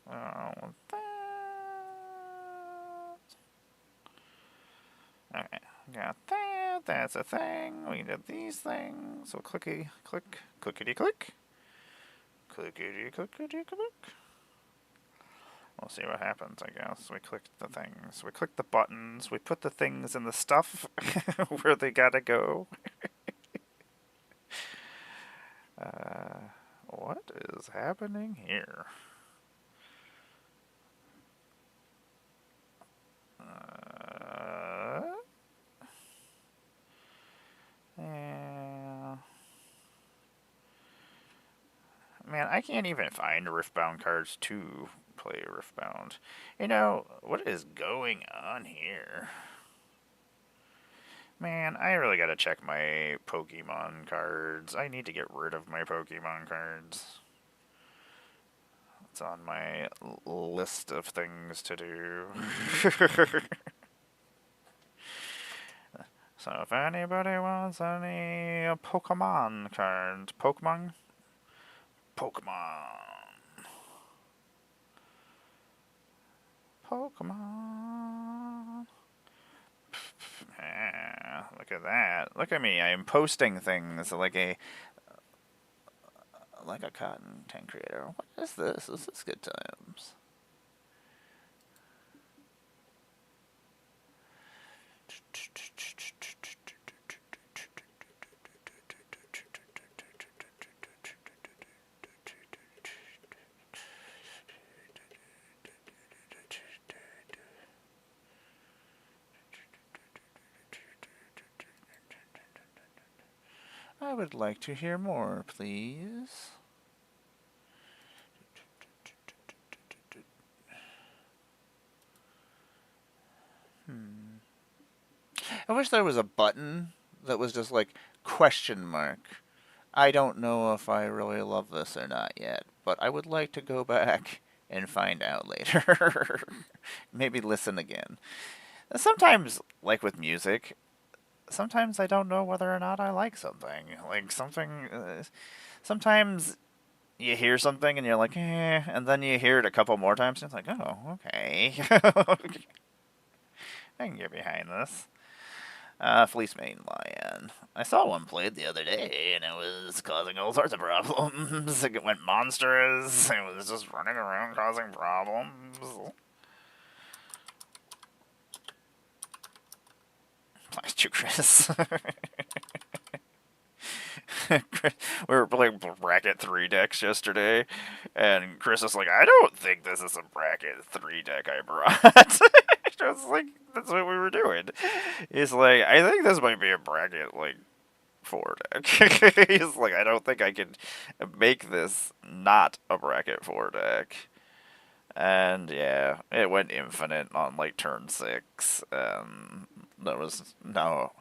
Oh, that. Okay, got that. That's a thing. We did these things. So clicky, click, clickety, click. Clickety, clickety, click. We'll see what happens, I guess. We click the things. We click the buttons. We put the things in the stuff where they gotta go. What is happening here? Yeah. Man, I can't even find Riftbound cards to play Riftbound. You know, what is going on here? Man, I really gotta check my Pokemon cards. I need to get rid of my Pokemon cards. It's on my list of things to do. So if anybody wants any Pokemon cards, Pokemon? Look at that. Look at me. I am posting things like a content creator. What is this? Is this good times? I would like to hear more, please. I wish there was a button that was just like question mark. I don't know if I really love this or not yet, but I would like to go back and find out later. Maybe listen again. Sometimes, like with music, sometimes I don't know whether or not I like something. Like something, sometimes you hear something and you're like, eh, and then you hear it a couple more times and it's like, oh, okay. I can get behind this. Fleecemane Lion. I saw one played the other day, and it was causing all sorts of problems. It went monstrous. It was just running around causing problems. Thanks you, Chris. We were playing Bracket 3 decks yesterday, and Chris was like, I don't think this is a Bracket 3 deck I brought. I was like, that's what we were doing. He's like, I think this might be a Bracket, 4 deck. He's like, I don't think I can make this not a Bracket 4 deck. And yeah, it went infinite on turn 6. There was no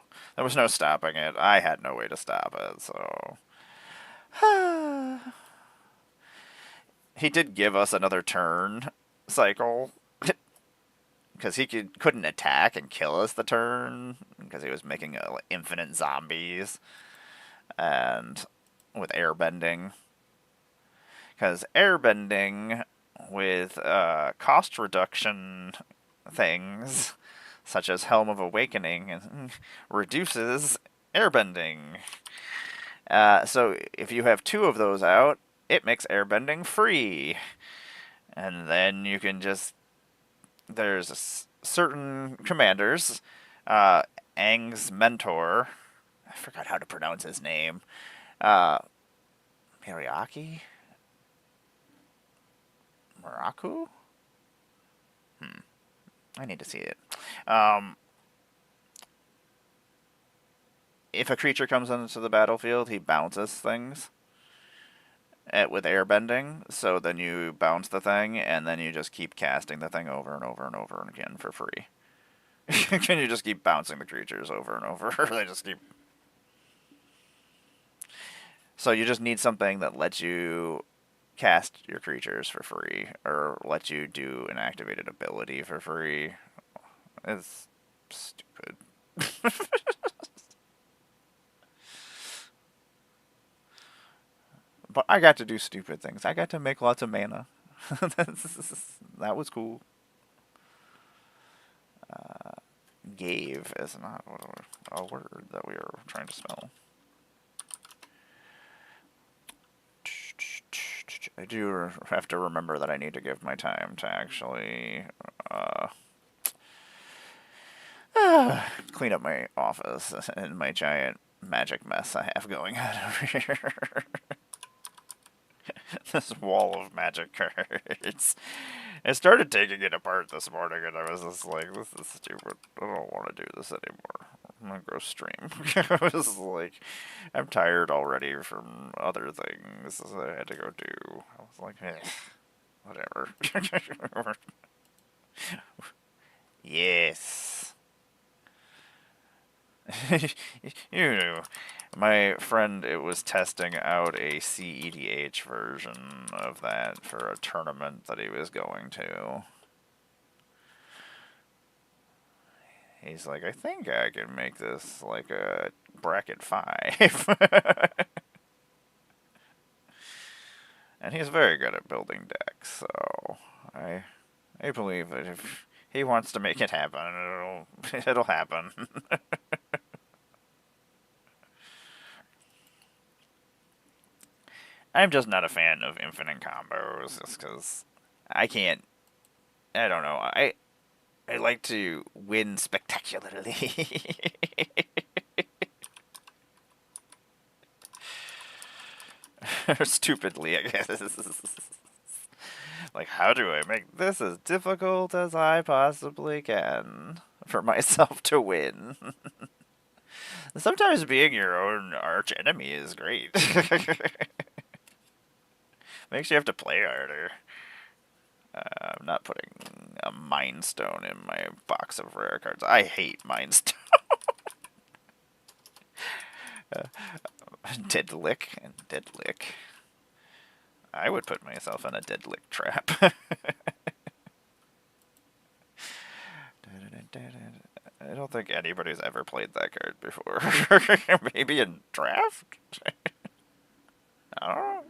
stopping it. I had no way to stop it, so he did give us another turn cycle because he couldn't attack and kill us the turn because he was making infinite zombies and with airbending. Because airbending with cost reduction things such as Helm of Awakening reduces airbending. So if you have 2 of those out, it makes airbending free. And then you can just... There's certain commanders. Aang's mentor. I forgot how to pronounce his name. Miraaki? Muraku? I need to see it. If a creature comes into the battlefield, he bounces things with airbending. So then you bounce the thing, and then you just keep casting the thing over and over and over again for free. Can you just keep bouncing the creatures over and over? They just keep... So you just need something that lets you cast your creatures for free, or lets you do an activated ability for free. It's stupid. But I got to do stupid things. I got to make lots of mana. That was cool. Gave is not a word that we are trying to spell. I do have to remember that I need to give my time to actually clean up my office and my giant magic mess I have going on over here. This wall of magic cards. I started taking it apart this morning and I was just like, this is stupid. I don't want to do this anymore. I'm gonna go stream. I was like, I'm tired already from other things I had to go do. I was like, whatever. Yes. You know, my friend, it was testing out a CEDH version of that for a tournament that he was going to. He's like, I think I can make this like a bracket 5. And he's very good at building decks, so I believe that if he wants to make it happen, it'll happen. I'm just not a fan of infinite combos, just because I can't. I don't know. I like to win spectacularly. Stupidly, I guess. Like, how do I make this as difficult as I possibly can for myself to win? Sometimes being your own arch enemy is great. Makes you have to play harder. I'm not putting a Mind Stone in my box of rare cards. I hate Mind Stone. Dead Lick and Dead Lick. I would put myself in a Dead Lick trap. I don't think anybody's ever played that card before. Maybe in draft? I don't know.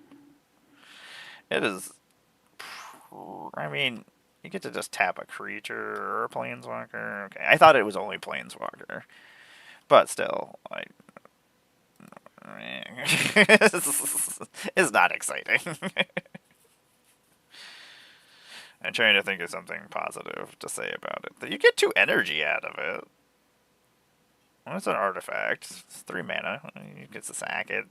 It is. I mean, you get to just tap a creature or a planeswalker. Okay, I thought it was only planeswalker. But still, it's not exciting. I'm trying to think of something positive to say about it. That you get 2 energy out of it. Well, it's an artifact. It's 3 mana. You get to sack it,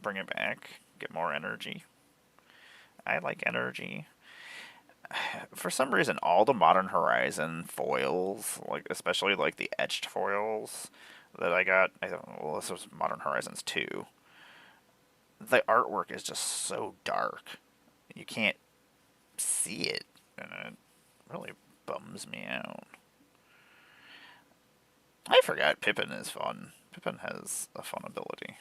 bring it back, get more energy. I like energy. For some reason, all the Modern Horizon foils, like especially like the etched foils that I got, I don't know, well, this was Modern Horizons 2. The artwork is just so dark. You can't see it, and it really bums me out. I forgot Pippin is fun. Pippin has a fun ability.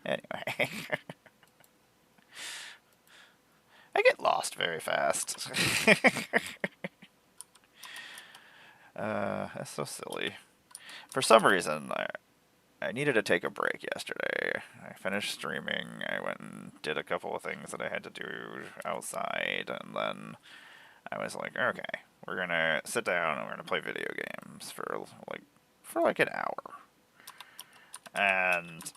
Anyway. I get lost very fast. That's so silly. For some reason, I needed to take a break yesterday. I finished streaming, I went and did a couple of things that I had to do outside, and then I was like, okay, we're gonna sit down and we're gonna play video games for like an hour. And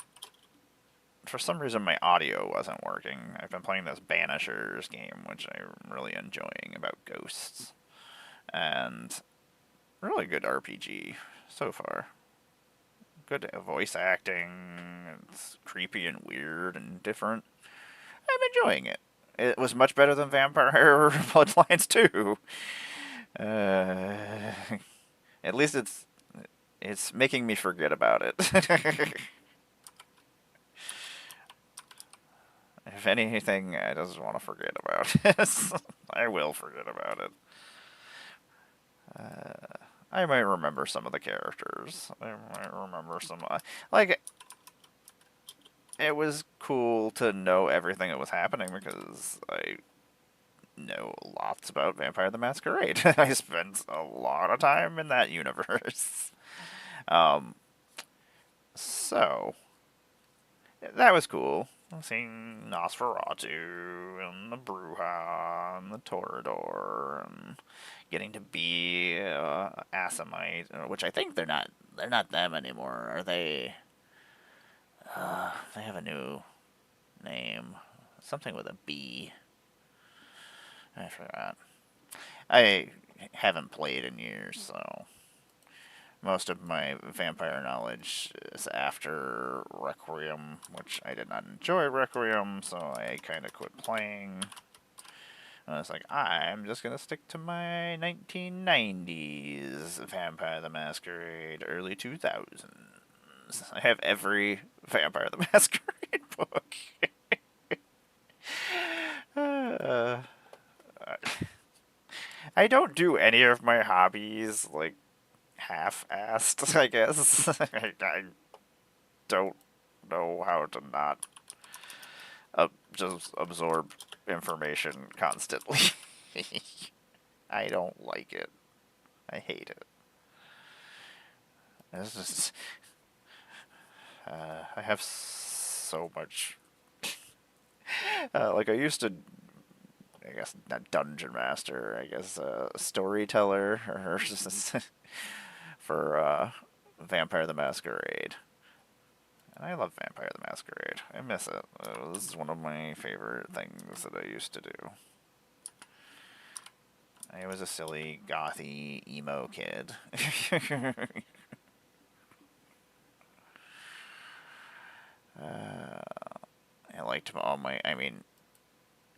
for some reason my audio wasn't working. I've been playing this Banishers game, which I'm really enjoying, about ghosts. And really good RPG so far. Good voice acting. It's creepy and weird and different. I'm enjoying it. It was much better than Vampire Bloodlines 2. At least it's making me forget about it. If anything, I just want to forget about it. I will forget about it. I might remember some of the characters. I might remember some. Like, it was cool to know everything that was happening because I know lots about Vampire the Masquerade. I spent a lot of time in that universe. So, that was cool. Seeing Nosferatu and the Bruja and the Toreador and getting to be Asimite, which I think they're not them anymore, are they? They have a new name. Something with a B. I forgot. I haven't played in years, so most of my vampire knowledge is after Requiem, which I did not enjoy Requiem, so I kind of quit playing. And I was like, I'm just going to stick to my 1990s Vampire the Masquerade, early 2000s. I have every Vampire the Masquerade book. I don't do any of my hobbies, like, half-assed, I guess. I don't know how to not just absorb information constantly. I don't like it. I hate it. It's just, I have so much. Like I used to, I guess not dungeon master. I guess storyteller or for Vampire the Masquerade. And I love Vampire the Masquerade. I miss it. This is one of my favorite things that I used to do. I was a silly, gothy, emo kid. I liked all my. I mean,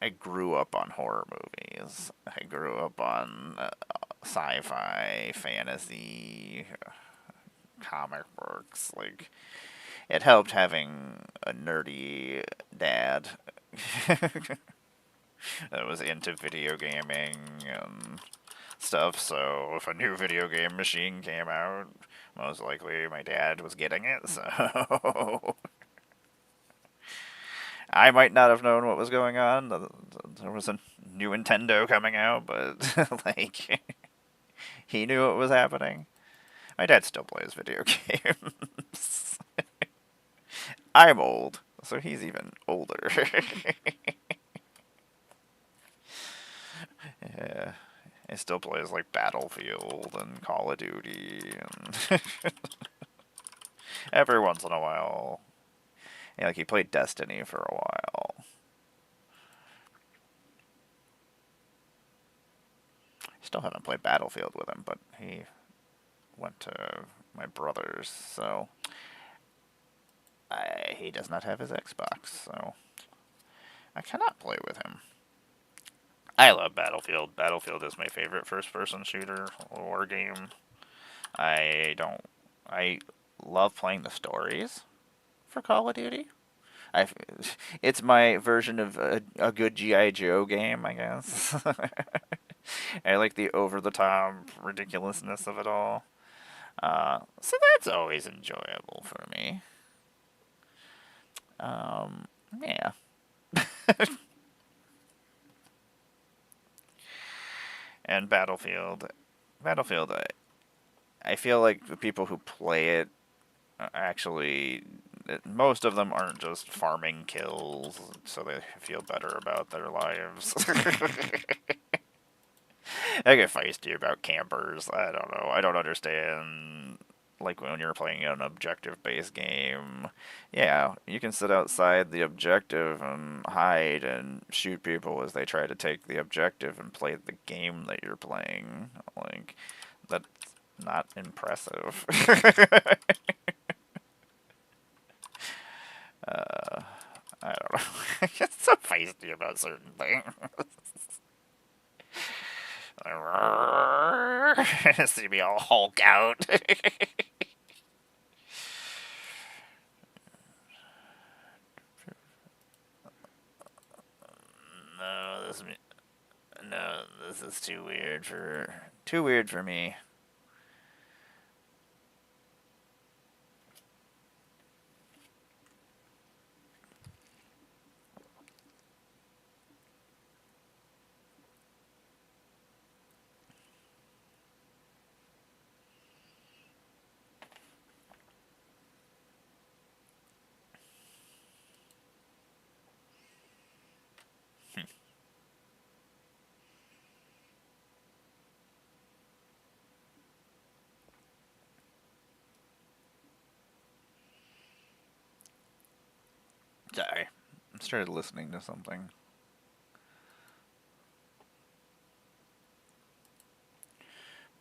I grew up on horror movies. I grew up on sci-fi, fantasy, comic books. Like, it helped having a nerdy dad that was into video gaming and stuff. So if a new video game machine came out, most likely my dad was getting it. So I might not have known what was going on. There was a new Nintendo coming out, but like he knew what was happening. My dad still plays video games. I'm old, so he's even older. Yeah, he still plays like Battlefield and Call of Duty, and every once in a while, yeah, like he played Destiny for a while. Still haven't played Battlefield with him, but he went to my brother's, so he does not have his Xbox, so I cannot play with him. I love Battlefield. Battlefield is my favorite first-person shooter war game. I don't. I love playing the stories for Call of Duty. I, it's my version of a good GI Joe game, I guess. I like the over-the-top ridiculousness of it all. So that's always enjoyable for me. Yeah. And Battlefield, I feel like the people who play it actually, most of them aren't just farming kills so they feel better about their lives. I get feisty about campers. I don't know. I don't understand. Like when you're playing an objective-based game, yeah, you can sit outside the objective and hide and shoot people as they try to take the objective and play the game that you're playing. Like, that's not impressive. I don't know. I get so feisty about certain things. See me all Hulk out. No, this is too weird for me. Sorry. started listening to something.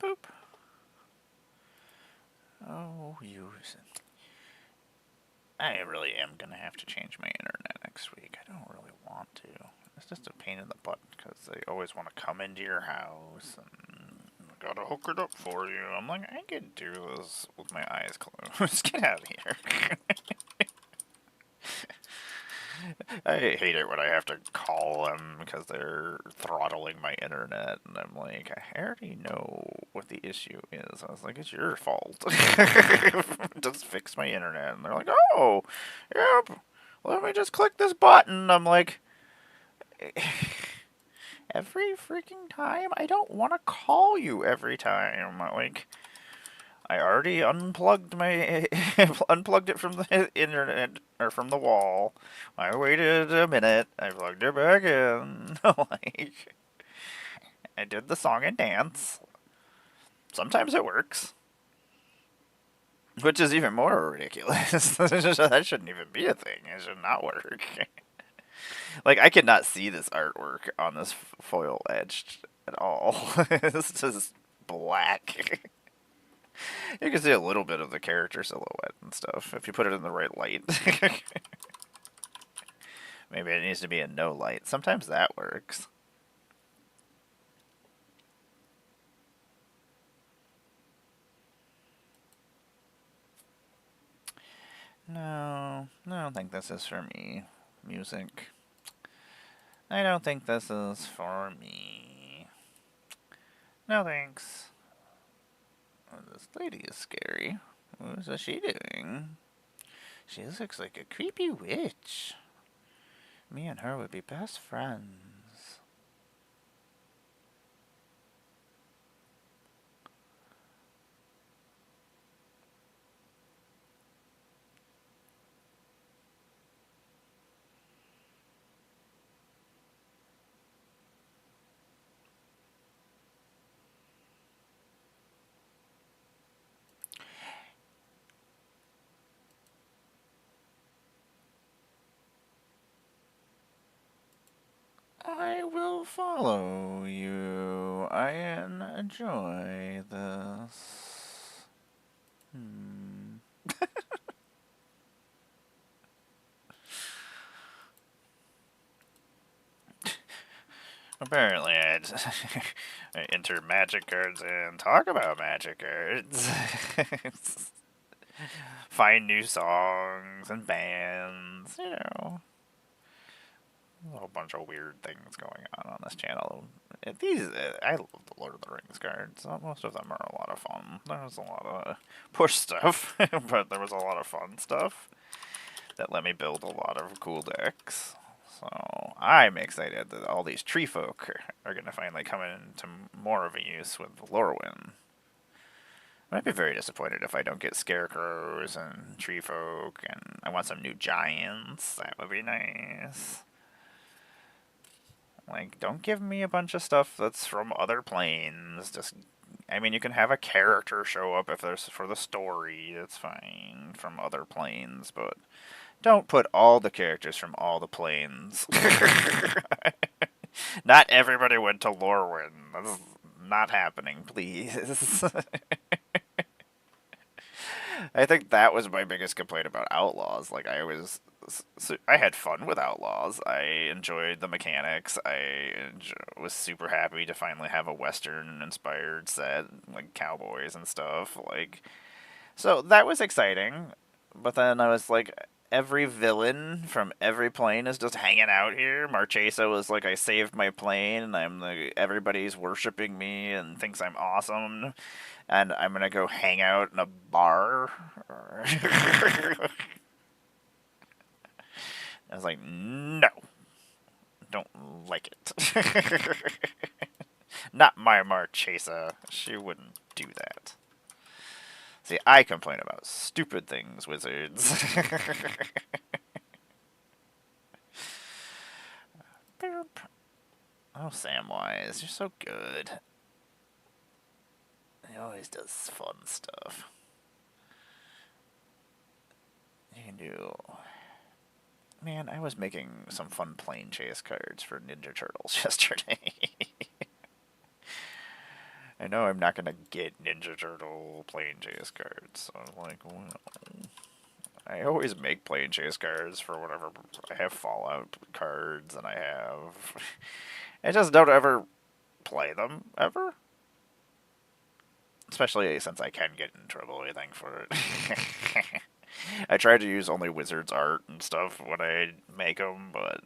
Boop. Oh, I really am gonna have to change my internet next week. I don't really want to. It's just a pain in the butt because they always want to come into your house and gotta hook it up for you. I'm like, I can do this with my eyes closed. Get out of here. I hate it when I have to call them because they're throttling my internet, and I'm like, I already know what the issue is. I was like, it's your fault. Just fix my internet. And they're like, oh, yep, let me just click this button. I'm like, every freaking time? I don't want to call you every time. Like, I already unplugged unplugged it from the internet or from the wall. I waited a minute. I plugged it back in. Like, I did the song and dance. Sometimes it works, which is even more ridiculous. That shouldn't even be a thing. It should not work. Like, I could not see this artwork on this foil etched at all. It's just black. You can see a little bit of the character silhouette and stuff if you put it in the right light. Maybe it needs to be in no light. Sometimes that works. No, I don't think this is for me. Music. I don't think this is for me. No thanks. Oh, this lady is scary. What is she doing? She looks like a creepy witch. Me and her would be best friends. I will follow you. I enjoy this. Apparently, I'd enter magic cards and talk about magic cards. Find new songs and bands, you know. A whole bunch of weird things going on this channel. I love the Lord of the Rings cards. Most of them are a lot of fun. There was a lot of push stuff, but there was a lot of fun stuff that let me build a lot of cool decks. So I'm excited that all these tree folk are going to finally come into more of a use with Lorwyn. I'd be very disappointed if I don't get scarecrows and tree folk, and I want some new giants. That would be nice. Like, don't give me a bunch of stuff that's from other planes. Just, I mean, you can have a character show up if there's for the story. That's fine from other planes, but don't put all the characters from all the planes. Not everybody went to Lorwyn. That's not happening, please. I think that was my biggest complaint about Outlaws. Like, I had fun with Outlaws. I enjoyed the mechanics. Was super happy to finally have a Western-inspired set, like cowboys and stuff. Like, so that was exciting. But then I was like, every villain from every plane is just hanging out here. Marchesa was like, I saved my plane, and everybody's worshiping me and thinks I'm awesome, and I'm gonna go hang out in a bar. I was like, no, don't like it. Not my Marchesa. She wouldn't do that. See, I complain about stupid things, wizards. Oh, Samwise, you're so good. He always does fun stuff. You can do Man, I was making some fun plane chase cards for Ninja Turtles yesterday. I know I'm not gonna get Ninja Turtle plane chase cards, so I'm like, well, I always make plane chase cards for whatever. I have Fallout cards, and I have. I just don't ever play them, ever. Especially since I can get in trouble, I think, for it. I try to use only Wizards art and stuff when I make them, but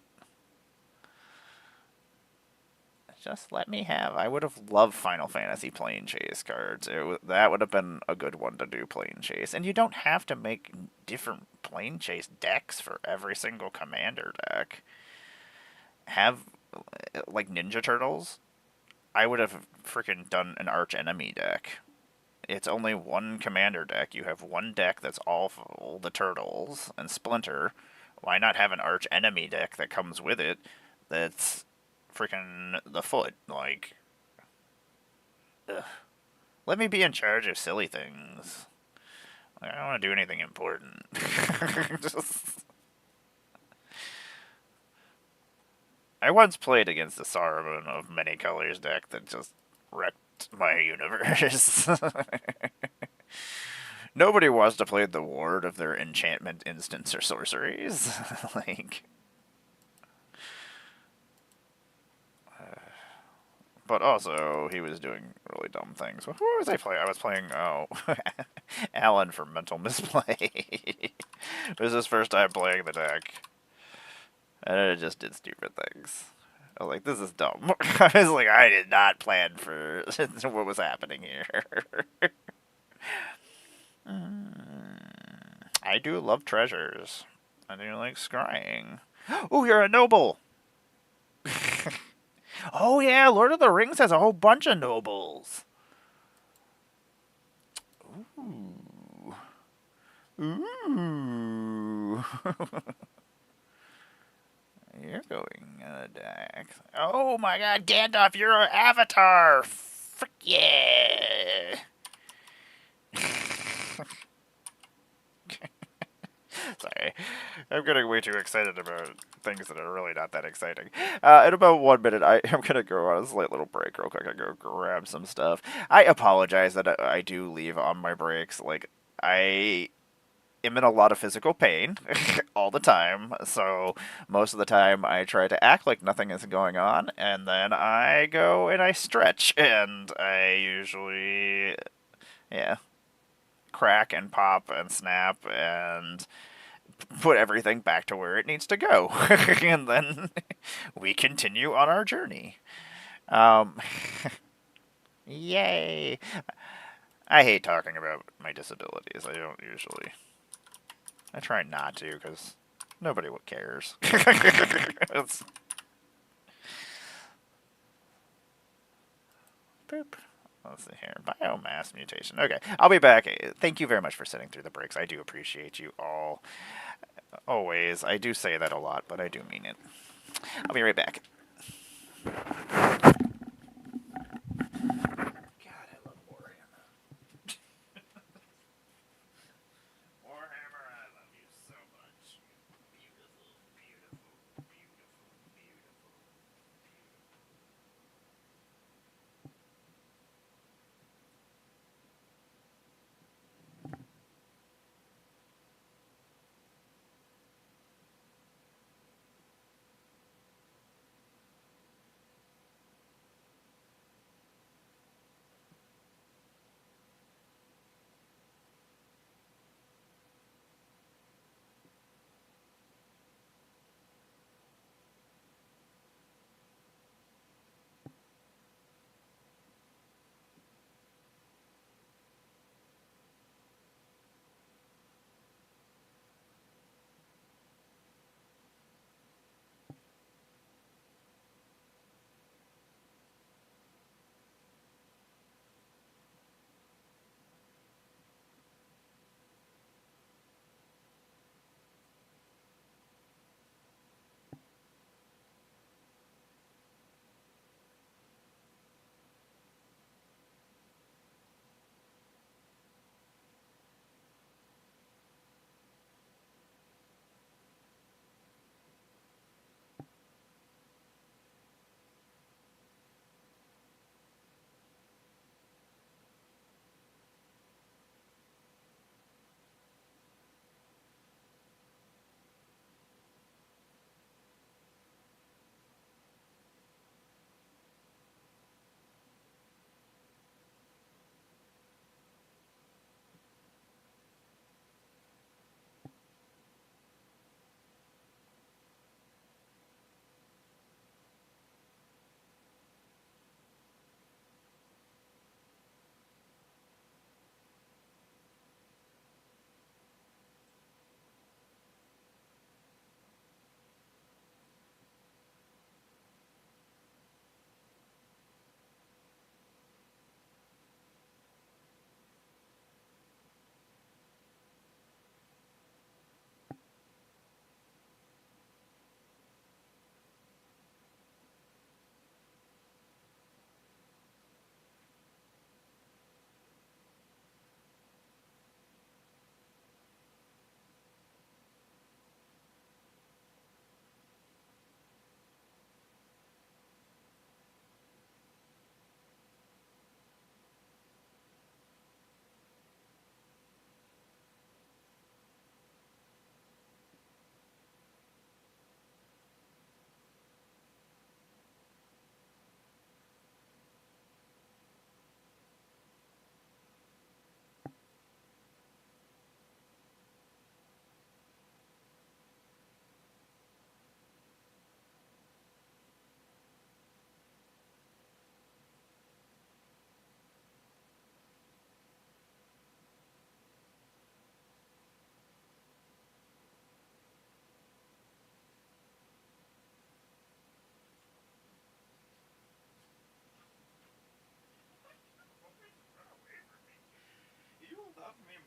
just let me have. I would have loved Final Fantasy Plane Chase cards. That would have been a good one to do Plane Chase. And you don't have to make different Plane Chase decks for every single commander deck. Have, like, Ninja Turtles. I would have freaking done an Arch Enemy deck. It's only one commander deck. You have one deck that's all the turtles and Splinter. Why not have an Arch Enemy deck that comes with it that's freaking the Foot? Like, ugh. Let me be in charge of silly things. Like, I don't want to do anything important. Just... I once played against the Saruman of Many Colors deck that just wrecked my universe. Nobody wants to play the ward of their enchantment instants or sorceries. Like... But also, he was doing really dumb things. Who was I playing? I was playing, Alan for Mental Misplay. It was his first time playing the deck. And it just did stupid things. I was like, this is dumb. I was like, I did not plan for what was happening here. I do love treasures. I do like scrying. Oh, you're a noble! Oh yeah, Lord of the Rings has a whole bunch of nobles. Ooh. Ooh. You're going deck. Oh my god, Gandalf, you're an avatar! Frick yeah! Sorry. I'm getting way too excited about things that are really not that exciting. In about 1 minute, I'm going to go on a slight little break real quick and go grab some stuff. I apologize that I do leave on my breaks. Like, I am in a lot of physical pain all the time, so most of the time I try to act like nothing is going on, and then I go and I stretch, and I usually, yeah, crack and pop and snap and put everything back to where it needs to go. And then we continue on our journey. Um, Yay! I hate talking about my disabilities. I don't usually. I try not to because nobody cares. It's... Boop. Let's see here. Biomass mutation. Okay, I'll be back. Thank you very much for sitting through the breaks. I do appreciate you all. Always. I do say that a lot, but I do mean it. I'll be right back. God, I love Warhammer. Warhammer, I love you so much. Beautiful, beautiful, beautiful, beautiful, beautiful.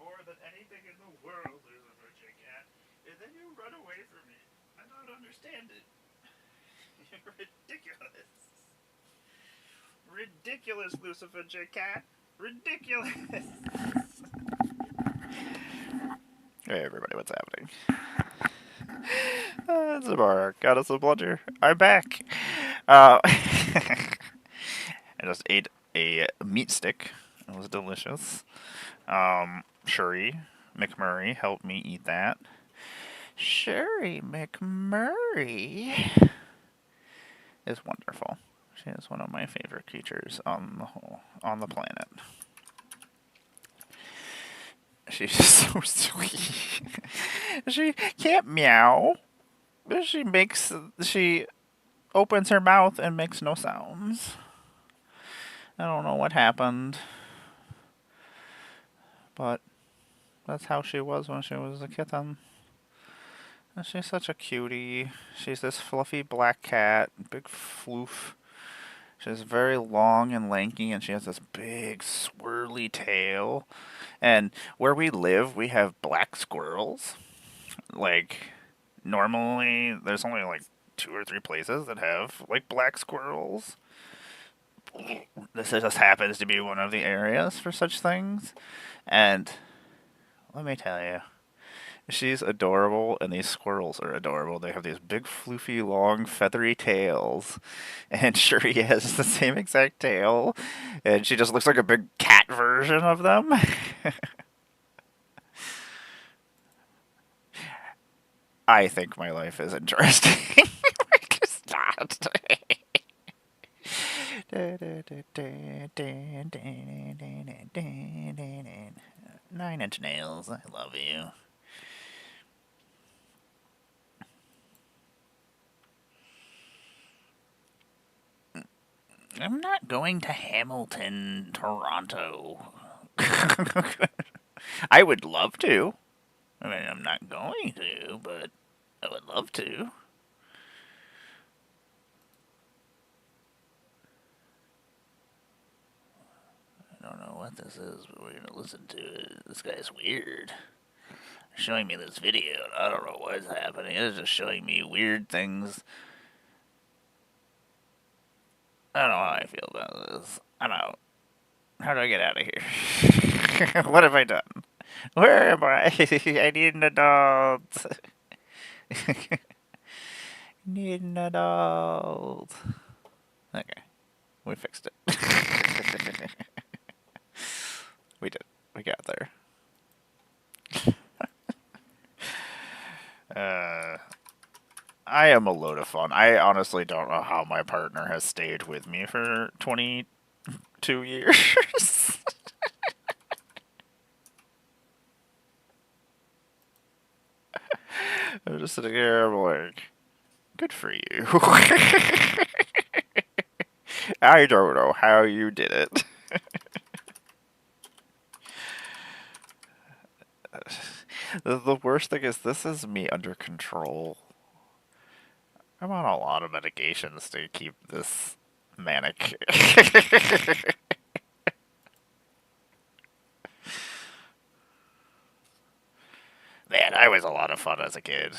more than anything in the world, Lucifer J. Cat, and then you run away from me. I don't understand it. You're ridiculous. Ridiculous, Lucifer J. Cat. Ridiculous. Hey everybody, what's happening? Zamar, Goddess of Bludger. I'm back. I just ate a meat stick. It was delicious. Shuri McMurray helped me eat that. Shuri McMurray is wonderful. She is one of my favorite creatures on the planet. She's so sweet. She can't meow. She opens her mouth and makes no sounds. I don't know what happened, but that's how she was when she was a kitten. And she's such a cutie. She's this fluffy black cat, big floof. She's very long and lanky, and she has this big swirly tail. And where we live, we have black squirrels. Like, normally, there's only like 2 or 3 places that have like black squirrels. This just happens to be one of the areas for such things. And let me tell you, she's adorable, and these squirrels are adorable. They have these big, floofy, long, feathery tails. And Shuri has the same exact tail. And she just looks like a big cat version of them. I think my life is interesting. It's not. 9-inch nails, I love you. I'm not going to Hamilton, Toronto. I would love to. I mean, I'm not going to, but I would love to. I don't know what this is, but we're gonna listen to it. This guy's weird. Showing me this video, and I don't know what's happening. It's just showing me weird things. I don't know how I feel about this. I'm out. How do I get out of here? What have I done? Where am I? I need an adult. Need an adult. Okay. We fixed it. We did. We got there. I am a load of fun. I honestly don't know how my partner has stayed with me for 22 years. I'm just sitting here, I'm like, good for you. I don't know how you did it. The worst thing is, this is me under control. I'm on a lot of medications to keep this manic. Man, I was a lot of fun as a kid.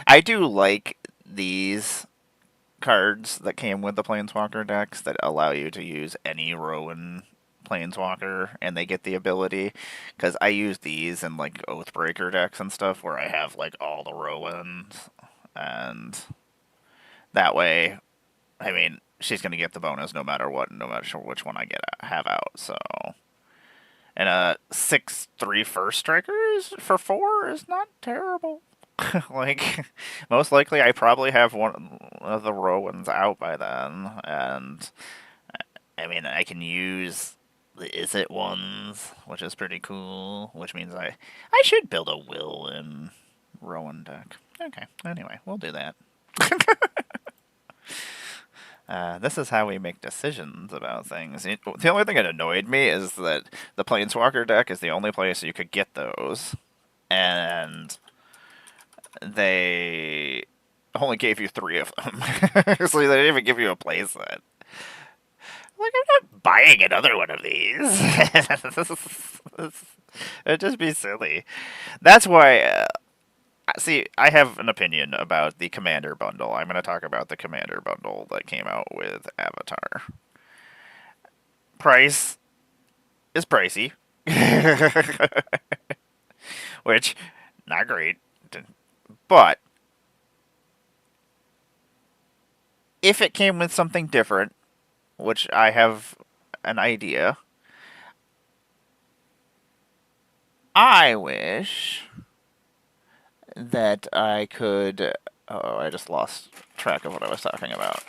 I do like these cards that came with the Planeswalker decks that allow you to use any Rowan Planeswalker, and they get the ability, because I use these in like Oathbreaker decks and stuff where I have like all the Rowans, and that way, I mean, she's gonna get the bonus no matter what, no matter which one I have out. So, and a 6/3 first strikers for 4 is not terrible. Like, most likely I probably have one of the Rowans out by then, and I mean, I can use the Is It ones, which is pretty cool, which means I should build a Will in Rowan deck. Okay, anyway, we'll do that. This is how we make decisions about things. The only thing that annoyed me is that the Planeswalker deck is the only place you could get those, and they only gave you 3 of them. So they didn't even give you a playset. Like, I'm not buying another one of these. It'd just be silly. That's why. See, I have an opinion about the Commander bundle. I'm going to talk about the Commander bundle that came out with Avatar. Price is pricey, which not great, but if it came with something different, which I have an idea, I wish that I could. Oh, I just lost track of what I was talking about.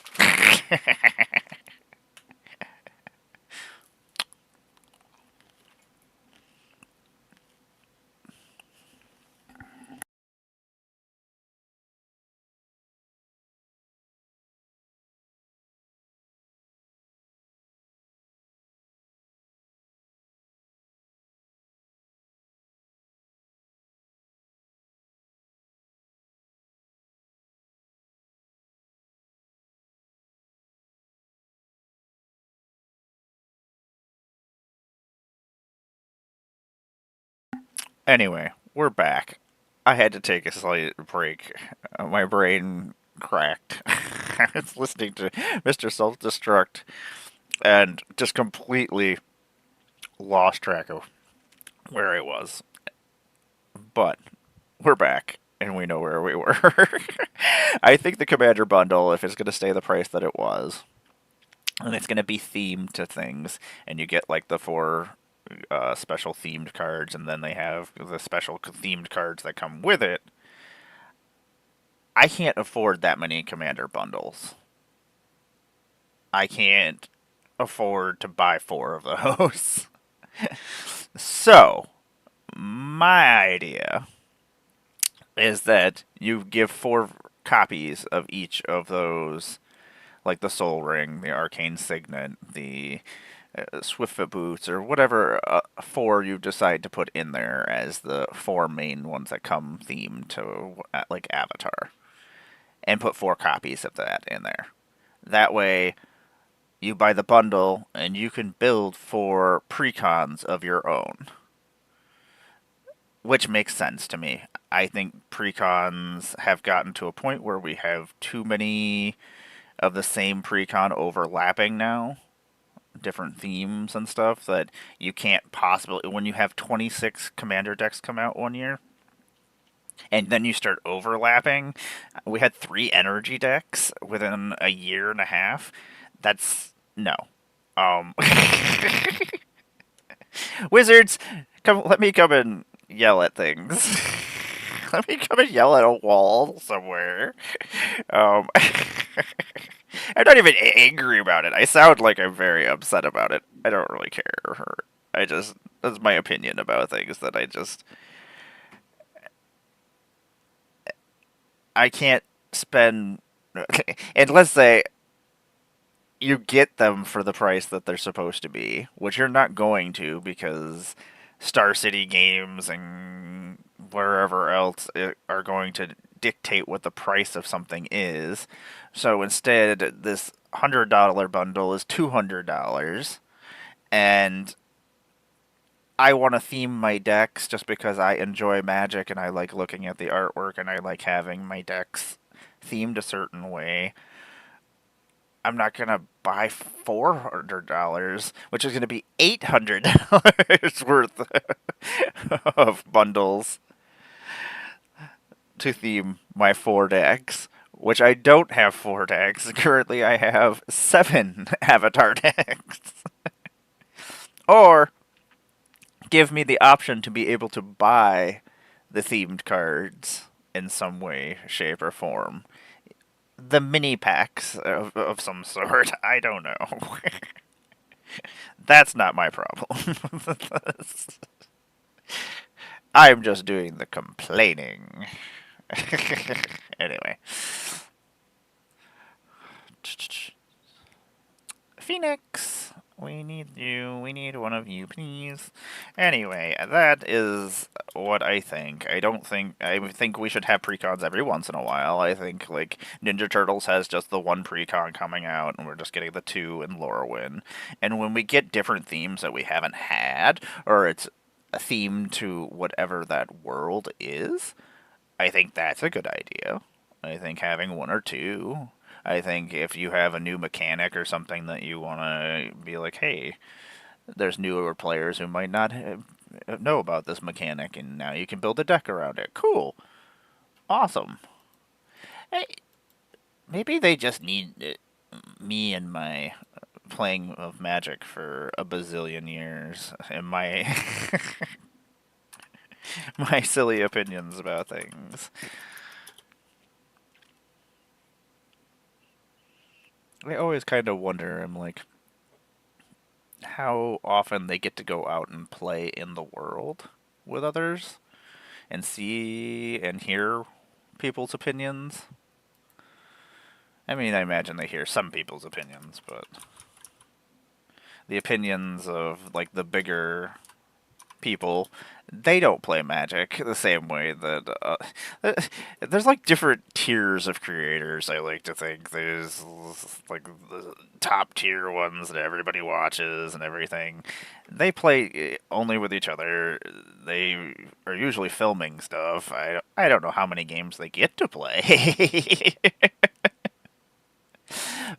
Anyway, we're back. I had to take a slight break. My brain cracked. I was listening to Mr. Self Destruct and just completely lost track of where I was. But we're back and we know where we were. I think the Commander bundle, if it's going to stay the price that it was, and it's going to be themed to things, and you get like the four special themed cards, and then they have the special themed cards that come with it. I can't afford that many Commander bundles. I can't afford to buy four of those. So, my idea is that you give four copies of each of those, like the Soul Ring, the Arcane Signet, the Swiftfoot Boots, or whatever four you decide to put in there as the four main ones that come themed to like Avatar, and put four copies of that in there. That way, you buy the bundle and you can build four precons of your own, which makes sense to me. I think precons have gotten to a point where we have too many of the same precon overlapping now, different themes and stuff, that you can't possibly, when you have 26 commander decks come out one year and then you start overlapping. We had 3 energy decks within a year and a half. That's no. um Wizards, come, let me come and yell at things. Let me come and yell at a wall somewhere. Um, I'm not even angry about it. I sound like I'm very upset about it. I don't really care. I just, that's my opinion about things, that I can't spend, and let's say you get them for the price that they're supposed to be, which you're not going to, because Star City Games and wherever else are going to dictate what the price of something is. So instead, this $100 bundle is $200, and I want to theme my decks just because I enjoy Magic and I like looking at the artwork and I like having my decks themed a certain way. I'm not gonna buy $400, which is gonna be $800 worth of bundles to theme my 4 decks. Which I don't have 4 decks. Currently, I have 7 Avatar decks. Or give me the option to be able to buy the themed cards in some way, shape, or form. The mini packs of some sort. I don't know. That's not my problem. I'm just doing the complaining. Anyway. Phoenix. We need you. We need one of you, please. Anyway, that is what I think. I think we should have precons every once in a while. I think, like, Ninja Turtles has just the one precon coming out, and we're just getting the two in Lorwyn. And when we get different themes that we haven't had, or it's a theme to whatever that world is, I think that's a good idea. I think having one or two. I think if you have a new mechanic or something that you want to be like, hey, there's newer players who might not know about this mechanic, and now you can build a deck around it. Cool. Awesome. Hey, maybe they just need me and my playing of Magic for a bazillion years and my my silly opinions about things. I always kind of wonder, I'm like, how often they get to go out and play in the world with others and see and hear people's opinions. I mean, I imagine they hear some people's opinions, but the opinions of, like, the bigger people, they don't play Magic the same way that there's like different tiers of creators. I like to think there's like the top tier ones that everybody watches and everything. They play only with each other. They are usually filming stuff. I don't know how many games they get to play.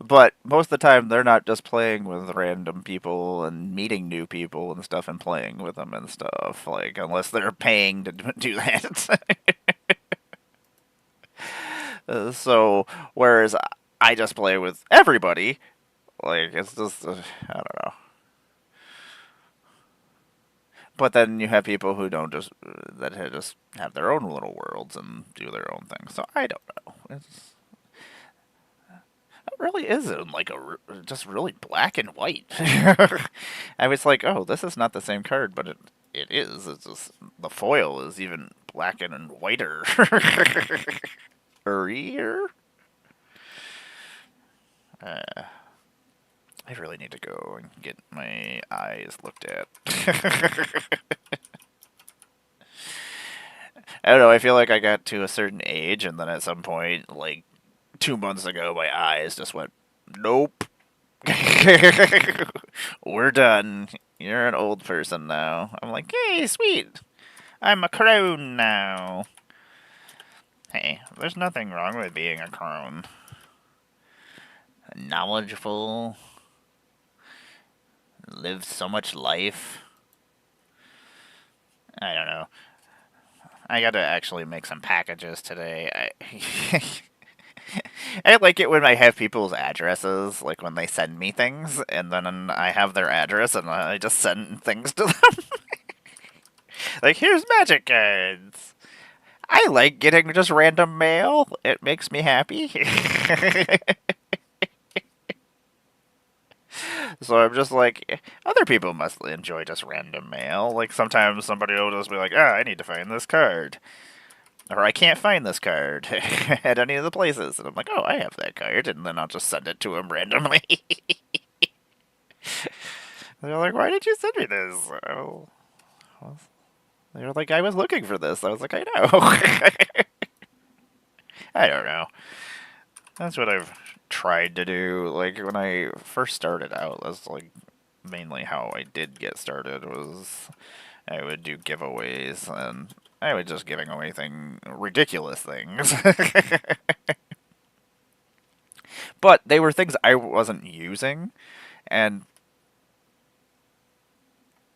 But most of the time, they're not just playing with random people and meeting new people and stuff and playing with them and stuff. Like, unless they're paying to do that. So, whereas I just play with everybody, like, it's just, I don't know. But then you have people who don't that just have their own little worlds and do their own thing. So, I don't know. It really is in like just really black and white. I was like, oh, this is not the same card, but it is. It's just the foil is even blacker and whiter. Earlier. I really need to go and get my eyes looked at. I don't know. I feel like I got to a certain age, and then at some point, like 2 months ago, my eyes just went, nope. We're done. You're an old person now. I'm like, hey, sweet. I'm a crone now. Hey, there's nothing wrong with being a crone. Knowledgeable. Lived so much life. I don't know. I gotta actually make some packages today. I like it when I have people's addresses, like when they send me things, and then I have their address, and I just send things to them. Like, here's magic cards. I like getting just random mail. It makes me happy. So I'm just like, other people must enjoy just random mail. Like, sometimes somebody will just be like, I need to find this card. Or I can't find this card at any of the places. And I'm like, oh, I have that card. And then I'll just send it to them randomly. They're like, why did you send me this? Oh, well, they're like, I was looking for this. I was like, I know. I don't know. That's what I've tried to do. Like, when I first started out, that's like mainly how I did get started, was I would do giveaways, and I was just giving away ridiculous things. But they were things I wasn't using, and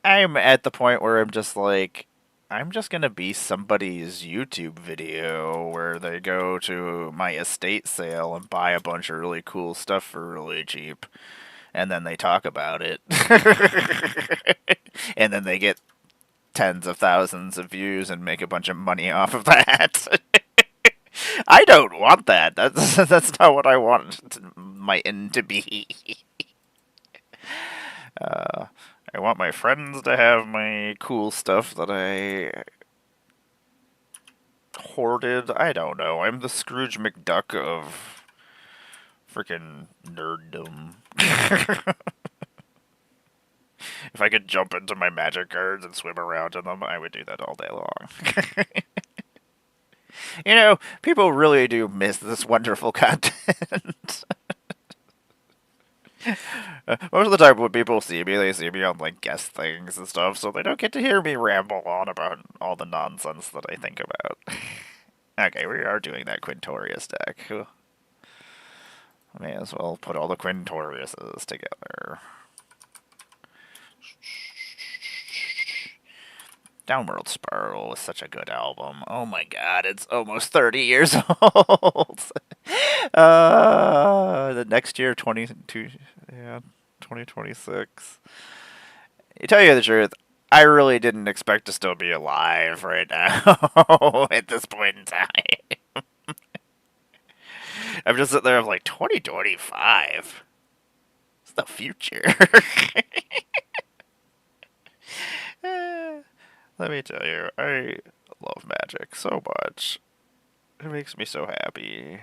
I'm at the point where I'm just like, I'm just gonna be somebody's YouTube video where they go to my estate sale and buy a bunch of really cool stuff for really cheap, and then they talk about it. And then they get tens of thousands of views and make a bunch of money off of that. I don't want that. That's not what I want my end to be. I want my friends to have my cool stuff that I hoarded. I don't know. I'm the Scrooge McDuck of freaking nerddom. If I could jump into my magic cards and swim around in them, I would do that all day long. You know, people really do miss this wonderful content. Most of the time when people see me, they see me on, like, guest things and stuff, so they don't get to hear me ramble on about all the nonsense that I think about. Okay, we are doing that Quintorius deck. May as well put all the Quintoriuses together. Downworld Spiral was such a good album. Oh my god, it's almost 30 years old. The next year, 2026. To tell you the truth, I really didn't expect to still be alive right now at this point in time. I'm just sitting there, I'm like, 2025? It's the future. Let me tell you, I love Magic so much. It makes me so happy.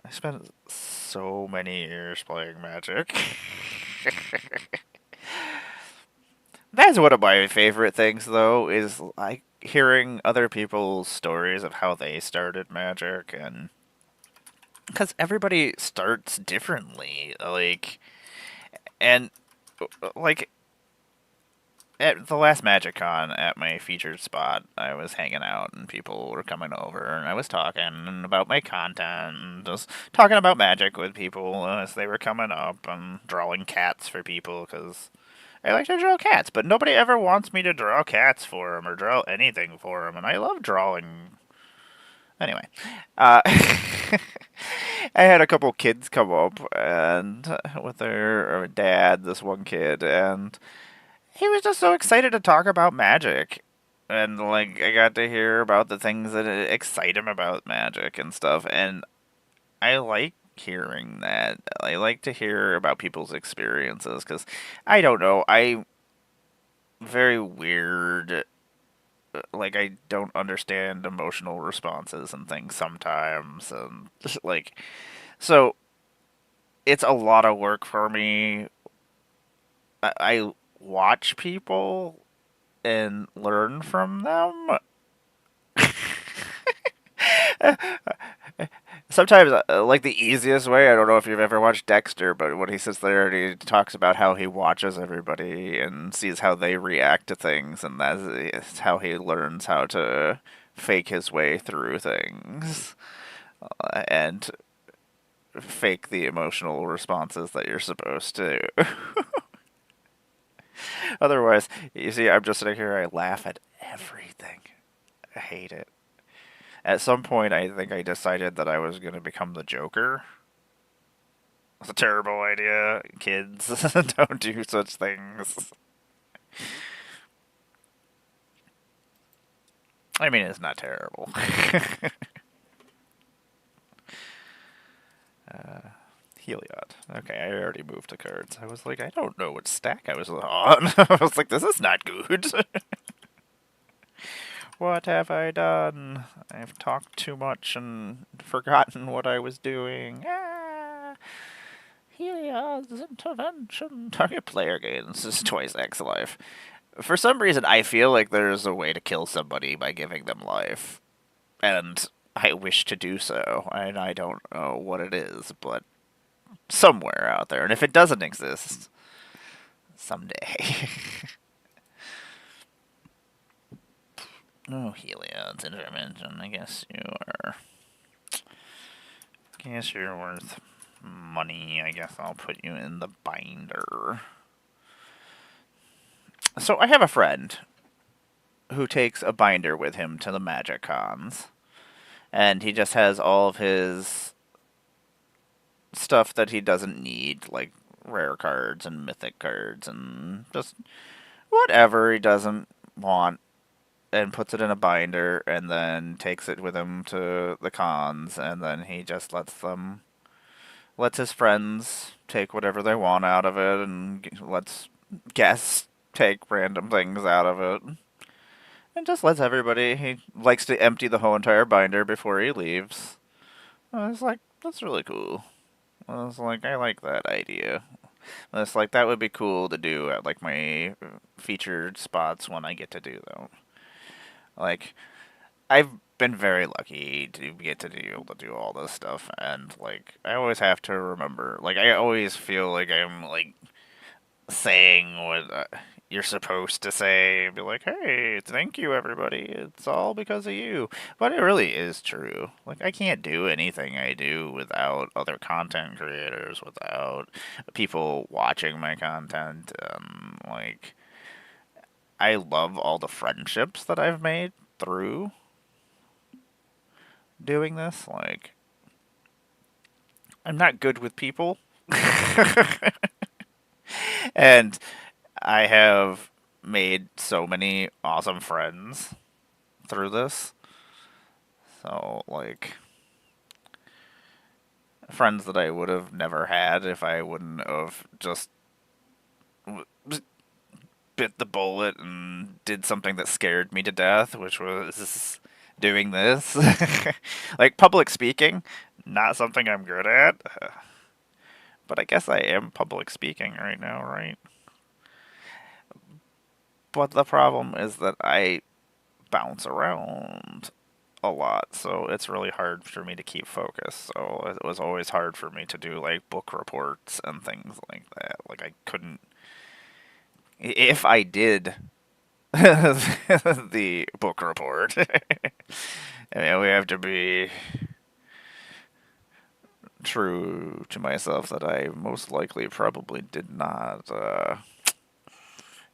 I spent so many years playing Magic. That's one of my favorite things, though, is like hearing other people's stories of how they started Magic, and because everybody starts differently, and like at the last MagicCon at my featured spot, I was hanging out and people were coming over and I was talking about my content and just talking about Magic with people as they were coming up and drawing cats for people because I like to draw cats, but nobody ever wants me to draw cats for them or draw anything for them, and I love drawing. Anyway, I had a couple kids come up and with their dad, this one kid, and he was just so excited to talk about Magic. And, like, I got to hear about the things that excite him about Magic and stuff. And I like hearing that. I like to hear about people's experiences. Because, I don't know, I'm very weird. Like, I don't understand emotional responses and things sometimes. And, like, so it's a lot of work for me. I watch people and learn from them. Sometimes, like the easiest way, I don't know if you've ever watched Dexter, but when he sits there and he talks about how he watches everybody and sees how they react to things, and that's how he learns how to fake his way through things and fake the emotional responses that you're supposed to. Otherwise, you see, I'm just sitting here, I laugh at everything. I hate it. At some point, I think I decided that I was going to become the Joker. It's a terrible idea. Kids, don't do such things. I mean, it's not terrible. Heliod. Okay, I already moved to cards. I was like, I don't know what stack I was on. I was like, this is not good. What have I done? I've talked too much and forgotten what I was doing. Ah! Heliod's intervention. Target player gains is twice X life. For some reason, I feel like there's a way to kill somebody by giving them life. And I wish to do so. And I don't know what it is, but somewhere out there. And if it doesn't exist, someday. Oh, Heliod's intervention. I guess you are. Guess you're worth money. I guess I'll put you in the binder. So I have a friend who takes a binder with him to the Magic Cons. And he just has all of his stuff that he doesn't need, like rare cards and mythic cards and just whatever he doesn't want, and puts it in a binder and then takes it with him to the cons, and then he just lets his friends take whatever they want out of it and lets guests take random things out of it. And just lets everybody, he likes to empty the whole entire binder before he leaves. I was like, that's really cool. I was like, I like that idea. It's like that would be cool to do at like my featured spots when I get to do them. Like I've been very lucky to get to be able to do all this stuff, and like I always have to remember. Like I always feel like I'm like saying what you're supposed to say, and be like, "Hey, thank you, everybody. It's all because of you." But it really is true. Like I can't do anything I do without other content creators, without people watching my content. Like I love all the friendships that I've made through doing this. Like I'm not good with people, and I have made so many awesome friends through this. So, like, friends that I would have never had if I wouldn't have just bit the bullet and did something that scared me to death, which was doing this. Like, public speaking, not something I'm good at. But I guess I am public speaking right now, right? But the problem is that I bounce around a lot, so it's really hard for me to keep focus. So it was always hard for me to do like book reports and things like that. Like I couldn't, if I did the book report, I mean, we have to be true to myself that I most likely probably did not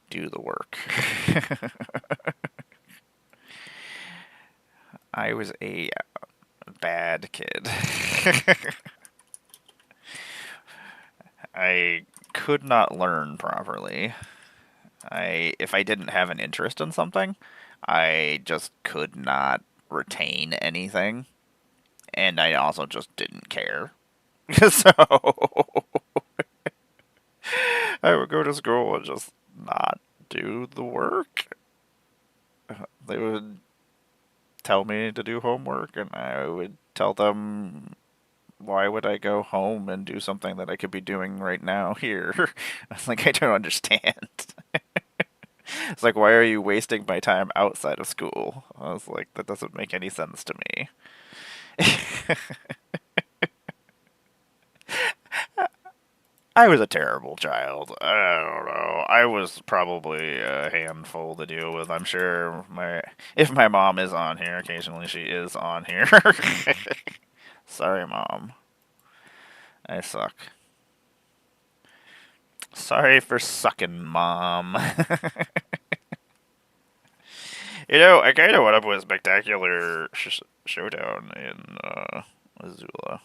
do the work. I was a bad kid. I could not learn properly. If I didn't have an interest in something, I just could not retain anything, and I also just didn't care. So I would go to school and just not do the work. They would tell me to do homework, and I would tell them why would I go home and do something that I could be doing right now here? I was like, I don't understand. It's like, why are you wasting my time outside of school? I was like, that doesn't make any sense to me. I was a terrible child. I don't know. I was probably a handful to deal with. I'm sure if my mom is on here, occasionally she is on here. Sorry, mom. I suck. Sorry for sucking, mom. I kind of want to put a spectacular showdown in Missoula.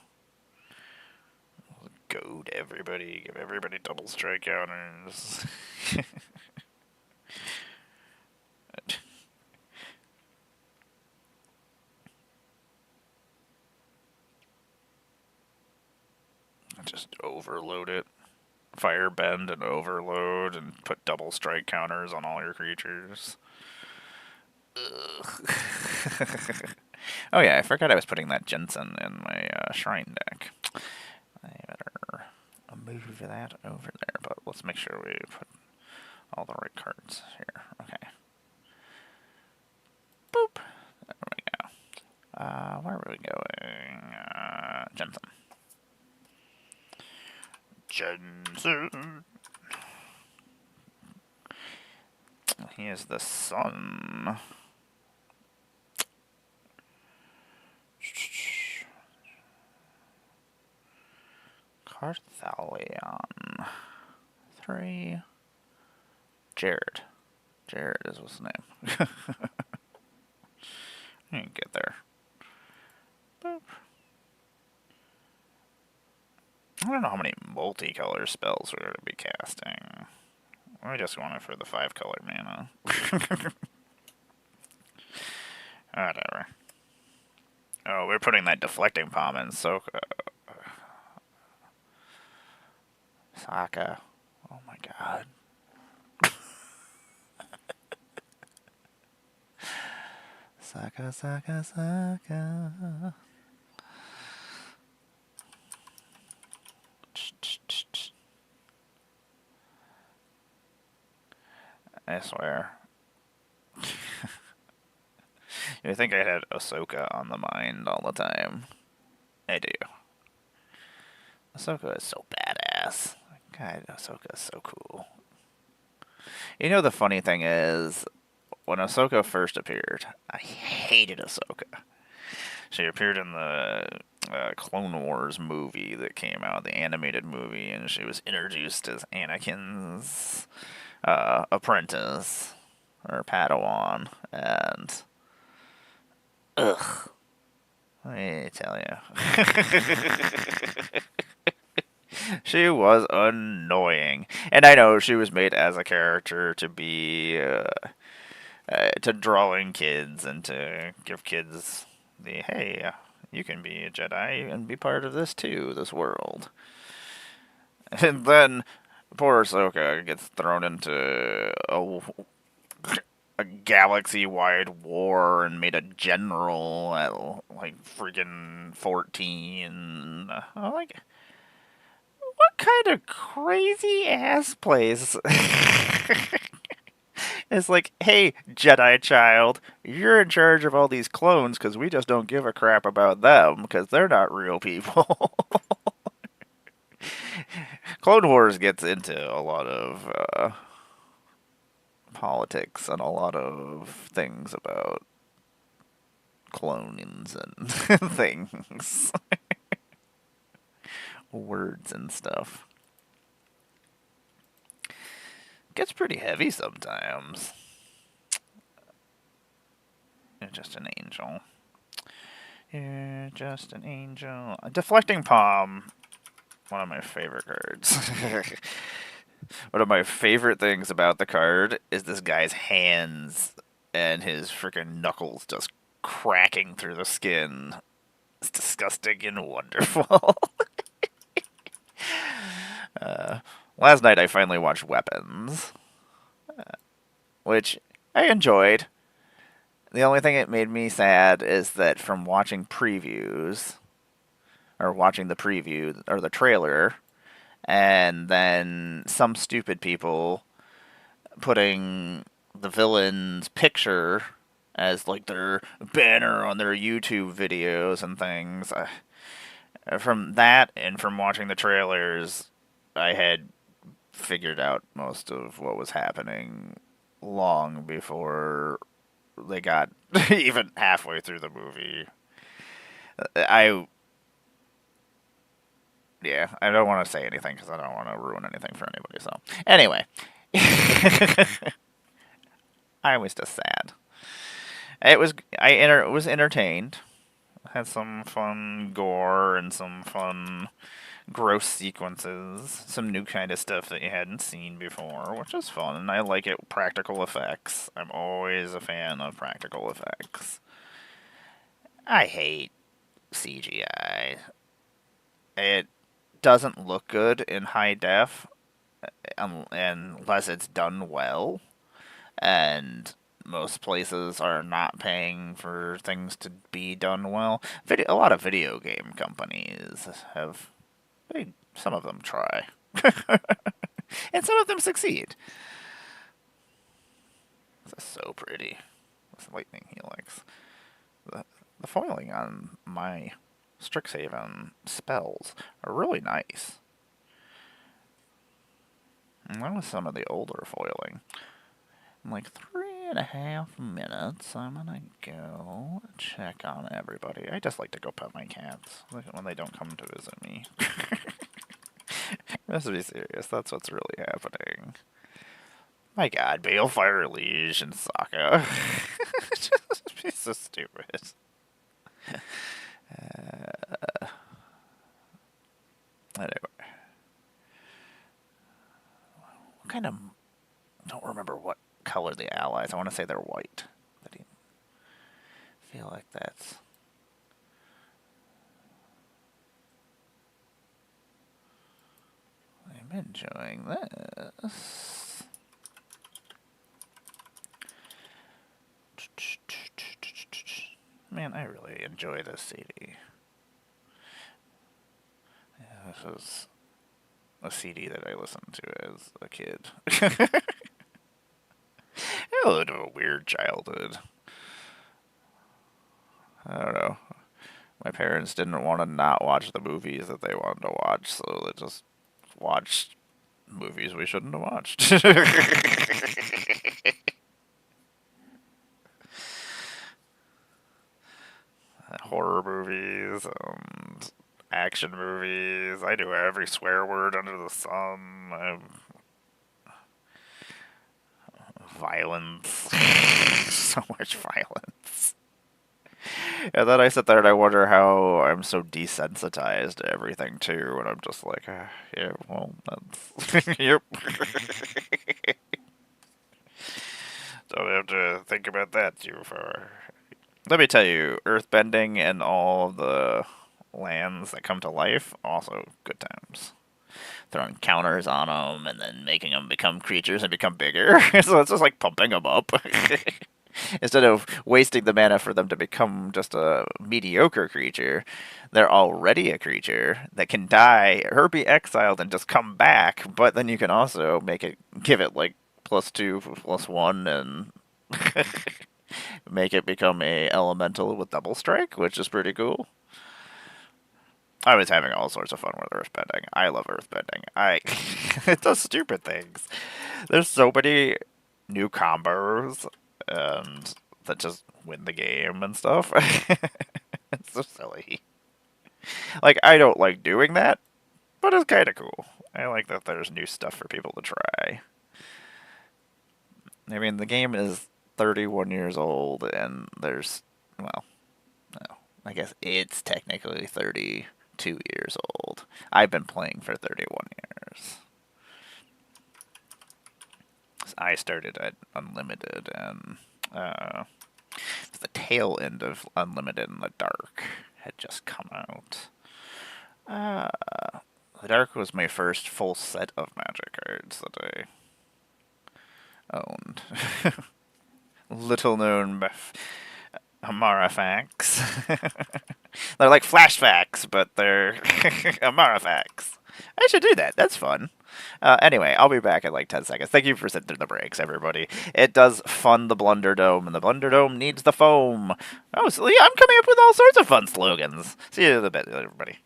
Goad everybody, give everybody double strike counters. Just overload it. Fire bend and overload and put double strike counters on all your creatures. Oh yeah, I forgot I was putting that Jensen in my shrine deck. I better move that over there, but let's make sure we put all the right cards here. Okay. Boop. There we go. Where are we going? Jensen. Jensen. He is the sun. Carthalion. 3. Jared. Jared is what's his name. You can get there. Boop. I don't know how many multicolor spells we're going to be casting. I just want it for the 5-color mana. Whatever. Oh, we're putting that deflecting palm in Soka. Saka. Oh my god. Saka, Saka, Saka. swear. You think I had Ahsoka on the mind all the time? I do. Ahsoka is so badass. God, Ahsoka is so cool. You know, the funny thing is, when Ahsoka first appeared, I hated Ahsoka. She appeared in the Clone Wars movie that came out, the animated movie, and she was introduced as Anakin's apprentice, or Padawan, and ugh, let me tell you. She was annoying. And I know she was made as a character to be, to draw in kids and to give kids the, hey, you can be a Jedi and be part of this too, this world. And then poor Ahsoka gets thrown into a galaxy-wide war and made a general at like freaking 14. Like, what kind of crazy ass place? It's like, hey, Jedi child, you're in charge of all these clones because we just don't give a crap about them because they're not real people. Clone Wars gets into a lot of politics and a lot of things about clonings and things, words and stuff. Gets pretty heavy sometimes. You're just an angel. You're just an angel. A deflecting palm. One of my favorite cards. One of my favorite things about the card is this guy's hands and his freaking knuckles just cracking through the skin. It's disgusting and wonderful. Last night I finally watched Weapons, which I enjoyed. The only thing that made me sad is that from watching previews, or watching the preview, or the trailer, and then some stupid people putting the villain's picture as like their banner on their YouTube videos and things. From that and from watching the trailers, I had figured out most of what was happening long before they got even halfway through the movie. I don't want to say anything because I don't want to ruin anything for anybody. So anyway, I was just sad. It was was entertained. Had some fun gore and some fun gross sequences, some new kind of stuff that you hadn't seen before, which is fun. And I like it. Practical effects. I'm always a fan of practical effects. I hate CGI. It doesn't look good in high def unless it's done well, and most places are not paying for things to be done well. A lot of video game companies have, some of them try, and some of them succeed. This is so pretty. This lightning helix. The foiling on my Strixhaven spells are really nice. And that was some of the older foiling. In like 3.5 minutes, I'm gonna go check on everybody. I just like to go pet my cats when they don't come to visit me. Let's be serious, that's what's really happening. My god, Balefire Liege and Sokka. Just be so stupid. Anyway. What kind of... don't remember what color the allies. I want to say they're white. I feel like that's... I'm enjoying this. Man, I really enjoy this CD. Yeah, this was a CD that I listened to as a kid. a little weird childhood. I don't know. My parents didn't want to not watch the movies that they wanted to watch, so they just watched movies we shouldn't have watched. Horror movies and action movies. I do every swear word under the sun. Violence. So much violence. And then I sit there and I wonder how I'm so desensitized to everything too, and I'm just like, yeah, well, that's yep. Don't have to think about that too far. Let me tell you, earthbending and all the lands that come to life, also good times. Throwing counters on them and then making them become creatures and become bigger. So it's just like pumping them up. Instead of wasting the mana for them to become just a mediocre creature, they're already a creature that can die or be exiled and just come back. But then you can also give it like +2, +1, and make it become a elemental with double strike, which is pretty cool. I was having all sorts of fun with earthbending. I love earthbending. It does stupid things. There's so many new combos and that just win the game and stuff. It's so silly. Like, I don't like doing that, but it's kind of cool. I like that there's new stuff for people to try. I mean, the game is 31 years old, and well, no, I guess it's technically 32 years old. I've been playing for 31 years. I started at Unlimited, and the tail end of Unlimited in the Dark had just come out. The Dark was my first full set of Magic cards that I owned. Little known Amara facts. They're like flashbacks, but they're Amara facts. I should do that. That's fun. Anyway, I'll be back in like 10 seconds. Thank you for sitting through the breaks, everybody. It does fund the Blunder Dome, and the Blunder Dome needs the foam. Oh, so yeah, I'm coming up with all sorts of fun slogans. See you in a bit, everybody.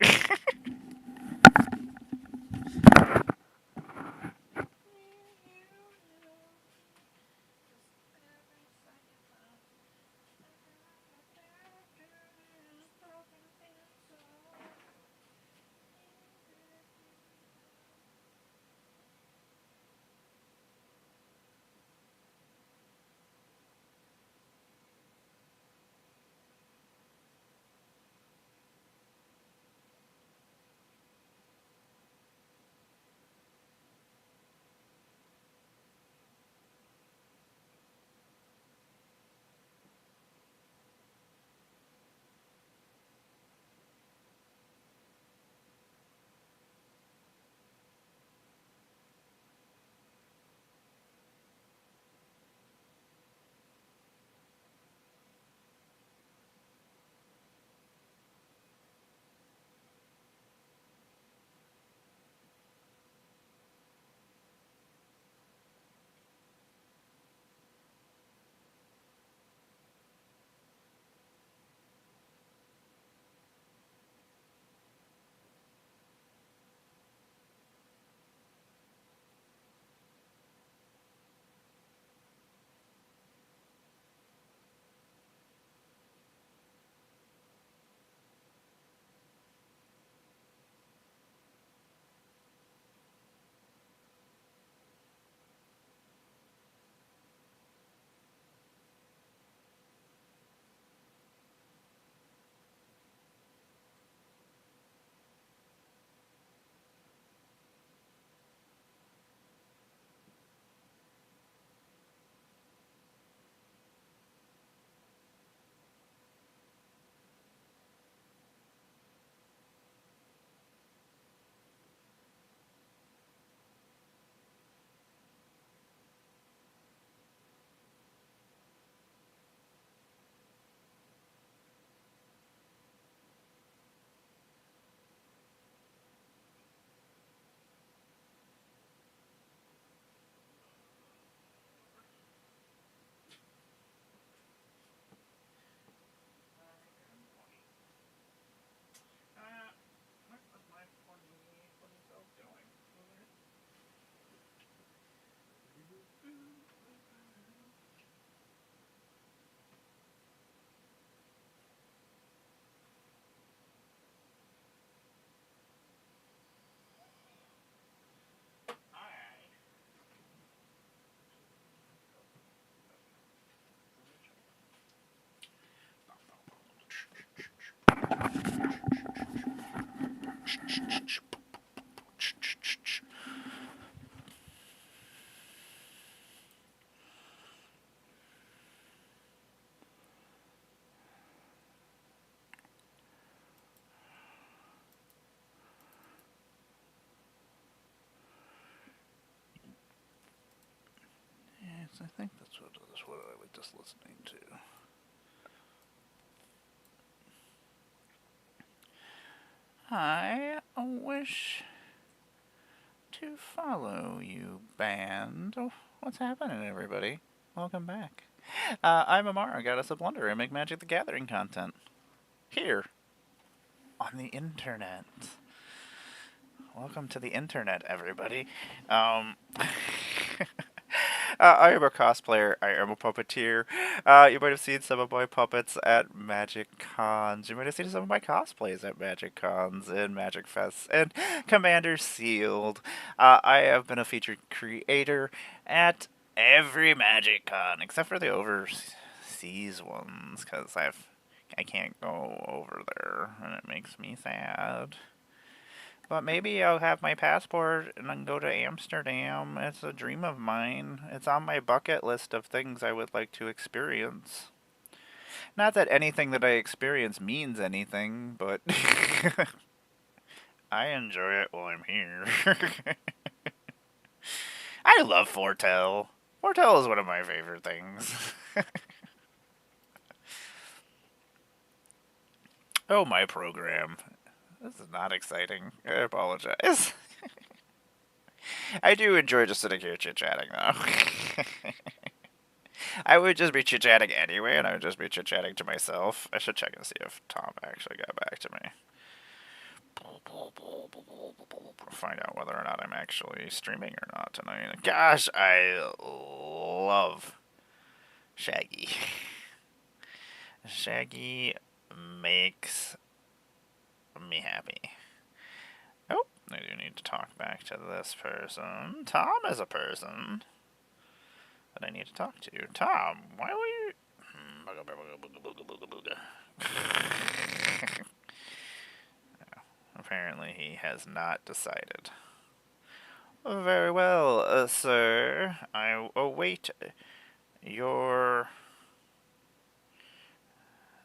I think that's what I was just listening to. I wish to follow you, band. Oh, what's happening, everybody? Welcome back. I'm Amara, Goddess of Wonder. I make Magic the Gathering content. Here. On the internet. Welcome to the internet, everybody. I am a cosplayer. I am a puppeteer. You might have seen some of my puppets at Magic Cons. You might have seen some of my cosplays at Magic Cons and Magic Fests and Commander Sealed. I have been a featured creator at every Magic Con except for the overseas ones because I can't go over there and it makes me sad. But maybe I'll have my passport and then go to Amsterdam. It's a dream of mine. It's on my bucket list of things I would like to experience. Not that anything that I experience means anything, but I enjoy it while I'm here. I love Fortel. Fortel is one of my favorite things. Oh, my program. This is not exciting. I apologize. I do enjoy just sitting here chit-chatting, though. I would just be chit-chatting anyway, and I would just be chit-chatting to myself. I should check and see if Tom actually got back to me. Find out whether or not I'm actually streaming or not tonight. Gosh, I love Shaggy. Shaggy makes me happy. Oh, I do need to talk back to this person. Tom is a person that I need to talk to. Tom, why will you... Apparently he has not decided. Very well, sir. I await your...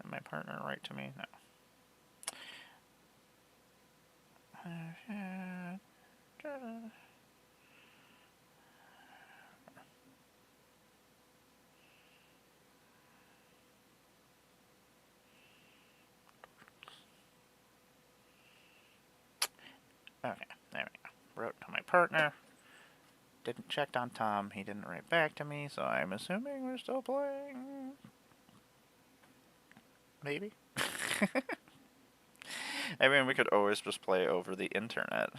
Did my partner write to me? No. Okay, there we go. Wrote to my partner. Didn't check on Tom. He didn't write back to me, so I'm assuming we're still playing. Maybe. I mean, we could always just play over the internet.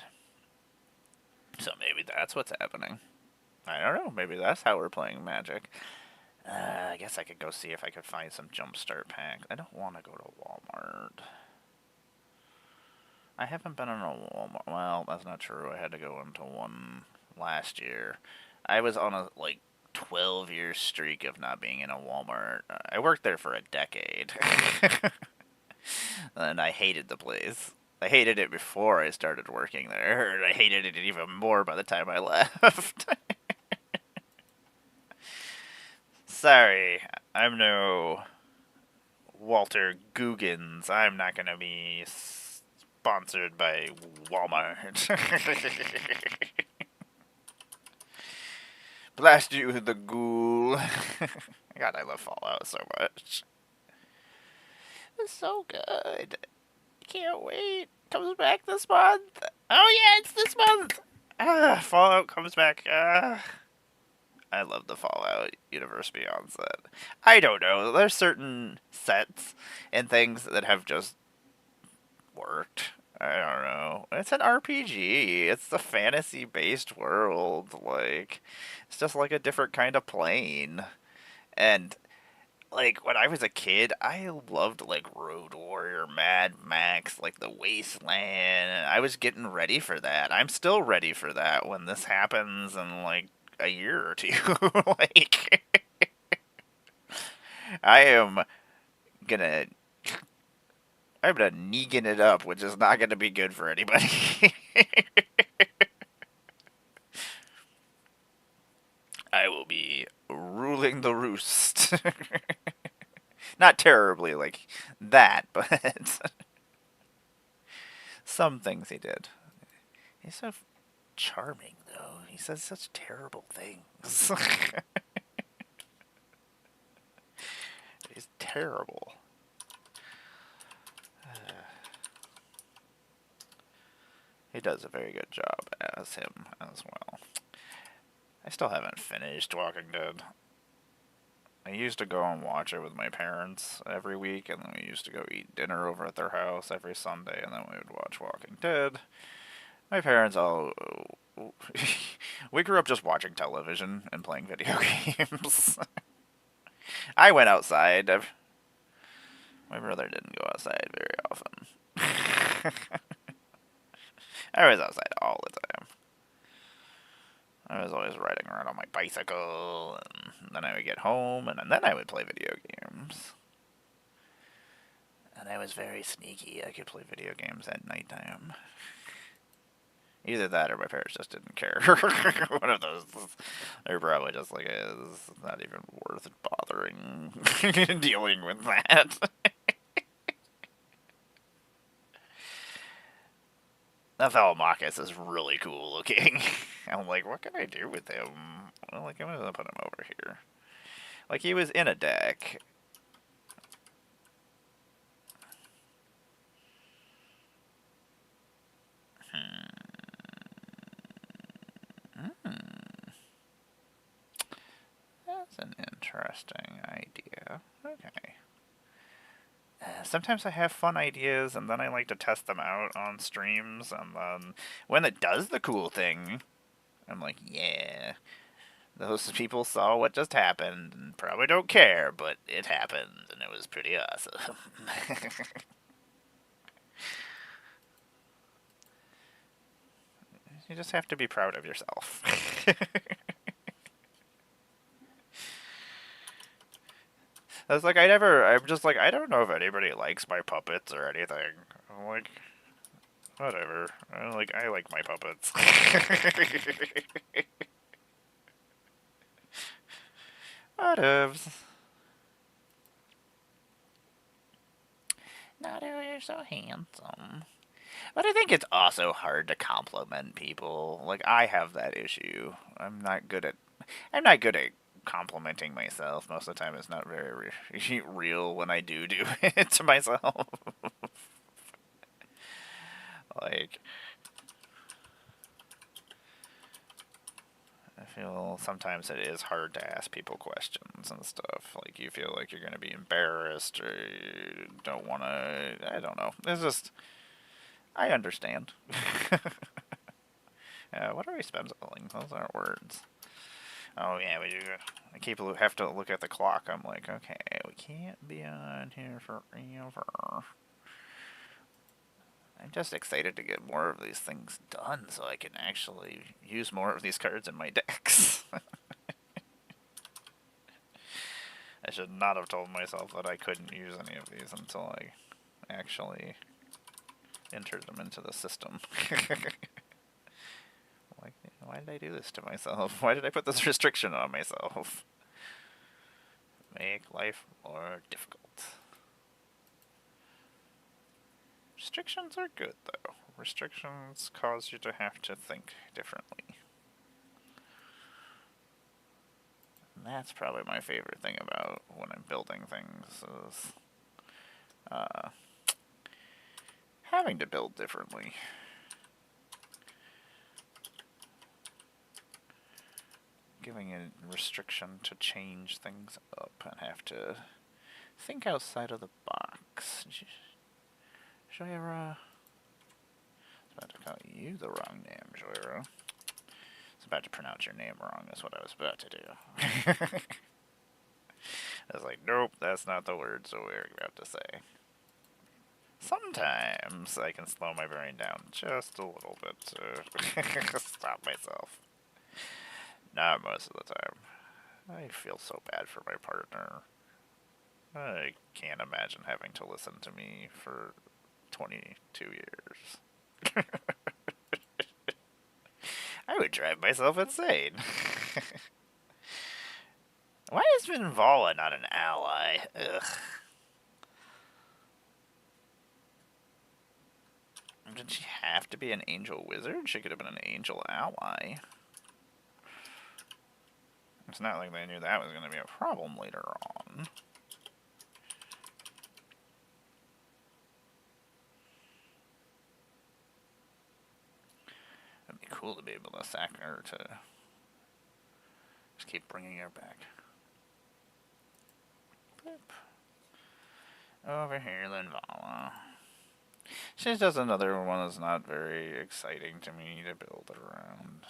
So maybe that's what's happening. I don't know. Maybe that's how we're playing Magic. I guess I could go see if I could find some Jumpstart packs. I don't want to go to Walmart. I haven't been in a Walmart. Well, that's not true. I had to go into one last year. I was on a, 12-year streak of not being in a Walmart. I worked there for a decade. And I hated the place. I hated it before I started working there, and I hated it even more by the time I left. Sorry, I'm no Walter Googans. I'm not going to be sponsored by Walmart. Blast you, the ghoul. God, I love Fallout so much. It's so good. Can't wait. Comes back this month. Oh yeah, it's this month. Fallout comes back. I love the Fallout Universe Beyond set. I don't know. There's certain sets and things that have just worked. I don't know. It's an RPG. It's a fantasy-based world. It's just like a different kind of plane. And when I was a kid, I loved, Road Warrior, Mad Max, The Wasteland. I was getting ready for that. I'm still ready for that when this happens in, a year or two. I am gonna... I'm gonna Negan it up, which is not gonna be good for anybody. I will be ruling the roost. Not terribly like that, but some things he did. He's so charming, though. He says such terrible things. terrible. He does a very good job as him as well. I still haven't finished Walking Dead. I used to go and watch it with my parents every week, and then we used to go eat dinner over at their house every Sunday, and then we would watch Walking Dead. My parents all... we grew up just watching television and playing video games. I went outside. My brother didn't go outside very often. I was outside all the time. I was always riding around on my bicycle, and then I would get home, and then I would play video games. And I was very sneaky. I could play video games at nighttime. Either that or my parents just didn't care. One of those. They're probably just like, it's not even worth bothering dealing with that. That fellow Marcus is really cool looking. I'm like, what can I do with him? Well, like, I'm gonna put him over here. Like, he was in a deck. That's an interesting idea. Okay. Sometimes I have fun ideas, and then I like to test them out on streams, and then when it does the cool thing, I'm like, yeah, those people saw what just happened, and probably don't care, but it happened, and it was pretty awesome. You just have to be proud of yourself. I was like, I'm just like, I don't know if anybody likes my puppets or anything. I'm like, whatever. I like my puppets. Whatevs. Naru, you're so handsome. But I think it's also hard to compliment people. Like, I have that issue. I'm not good at complimenting myself. Most of the time it's not very real when I do it to myself. Like, I feel sometimes it is hard to ask people questions and stuff. Like, you feel like you're going to be embarrassed or you don't want to, I don't know. It's just, I understand. What are we spelling? Those aren't words. Oh yeah, we do. I have to look at the clock. I'm like, okay, we can't be on here forever. I'm just excited to get more of these things done so I can actually use more of these cards in my decks. I should not have told myself that I couldn't use any of these until I actually entered them into the system. Like, why did I do this to myself? Why did I put this restriction on myself? Make life more difficult. Restrictions are good, though. Restrictions cause you to have to think differently. And that's probably my favorite thing about when I'm building things is having to build differently. Giving a restriction to change things up and have to think outside of the box. Joyra. I was about to call you the wrong name, Joyra. I was about to pronounce your name wrong, is what I was about to do. I was like, nope, that's not the word so we're about to say. Sometimes I can slow my brain down just a little bit to stop myself. Not most of the time. I feel so bad for my partner. I can't imagine having to listen to me for 22 years. I would drive myself insane. Why is Minvala not an ally? Ugh. Did she have to be an angel wizard? She could have been an angel ally. It's not like they knew that was going to be a problem later on. cool to be able to sack her to just keep bringing her back. Boop. Over here, Linvala. She's just another one that's not very exciting to me to build around.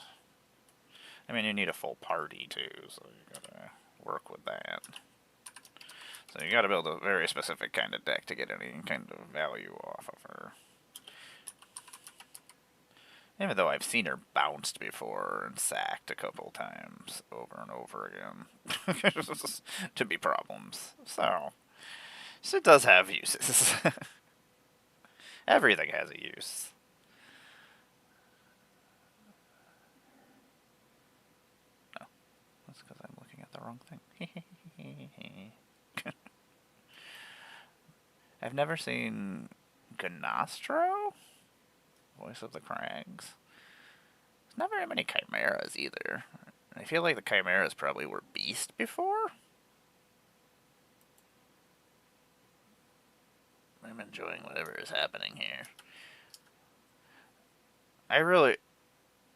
I mean, you need a full party too, so you gotta work with that. So you gotta build a very specific kind of deck to get any kind of value off of her. Even though I've seen her bounced before and sacked a couple times over and over again. To be problems. So it does have uses. Everything has a use. No. That's because I'm looking at the wrong thing. I've never seen Ganostro? Voice of the Crags. There's not very many Chimeras either. I feel like the Chimeras probably were Beast before. I'm enjoying whatever is happening here. I really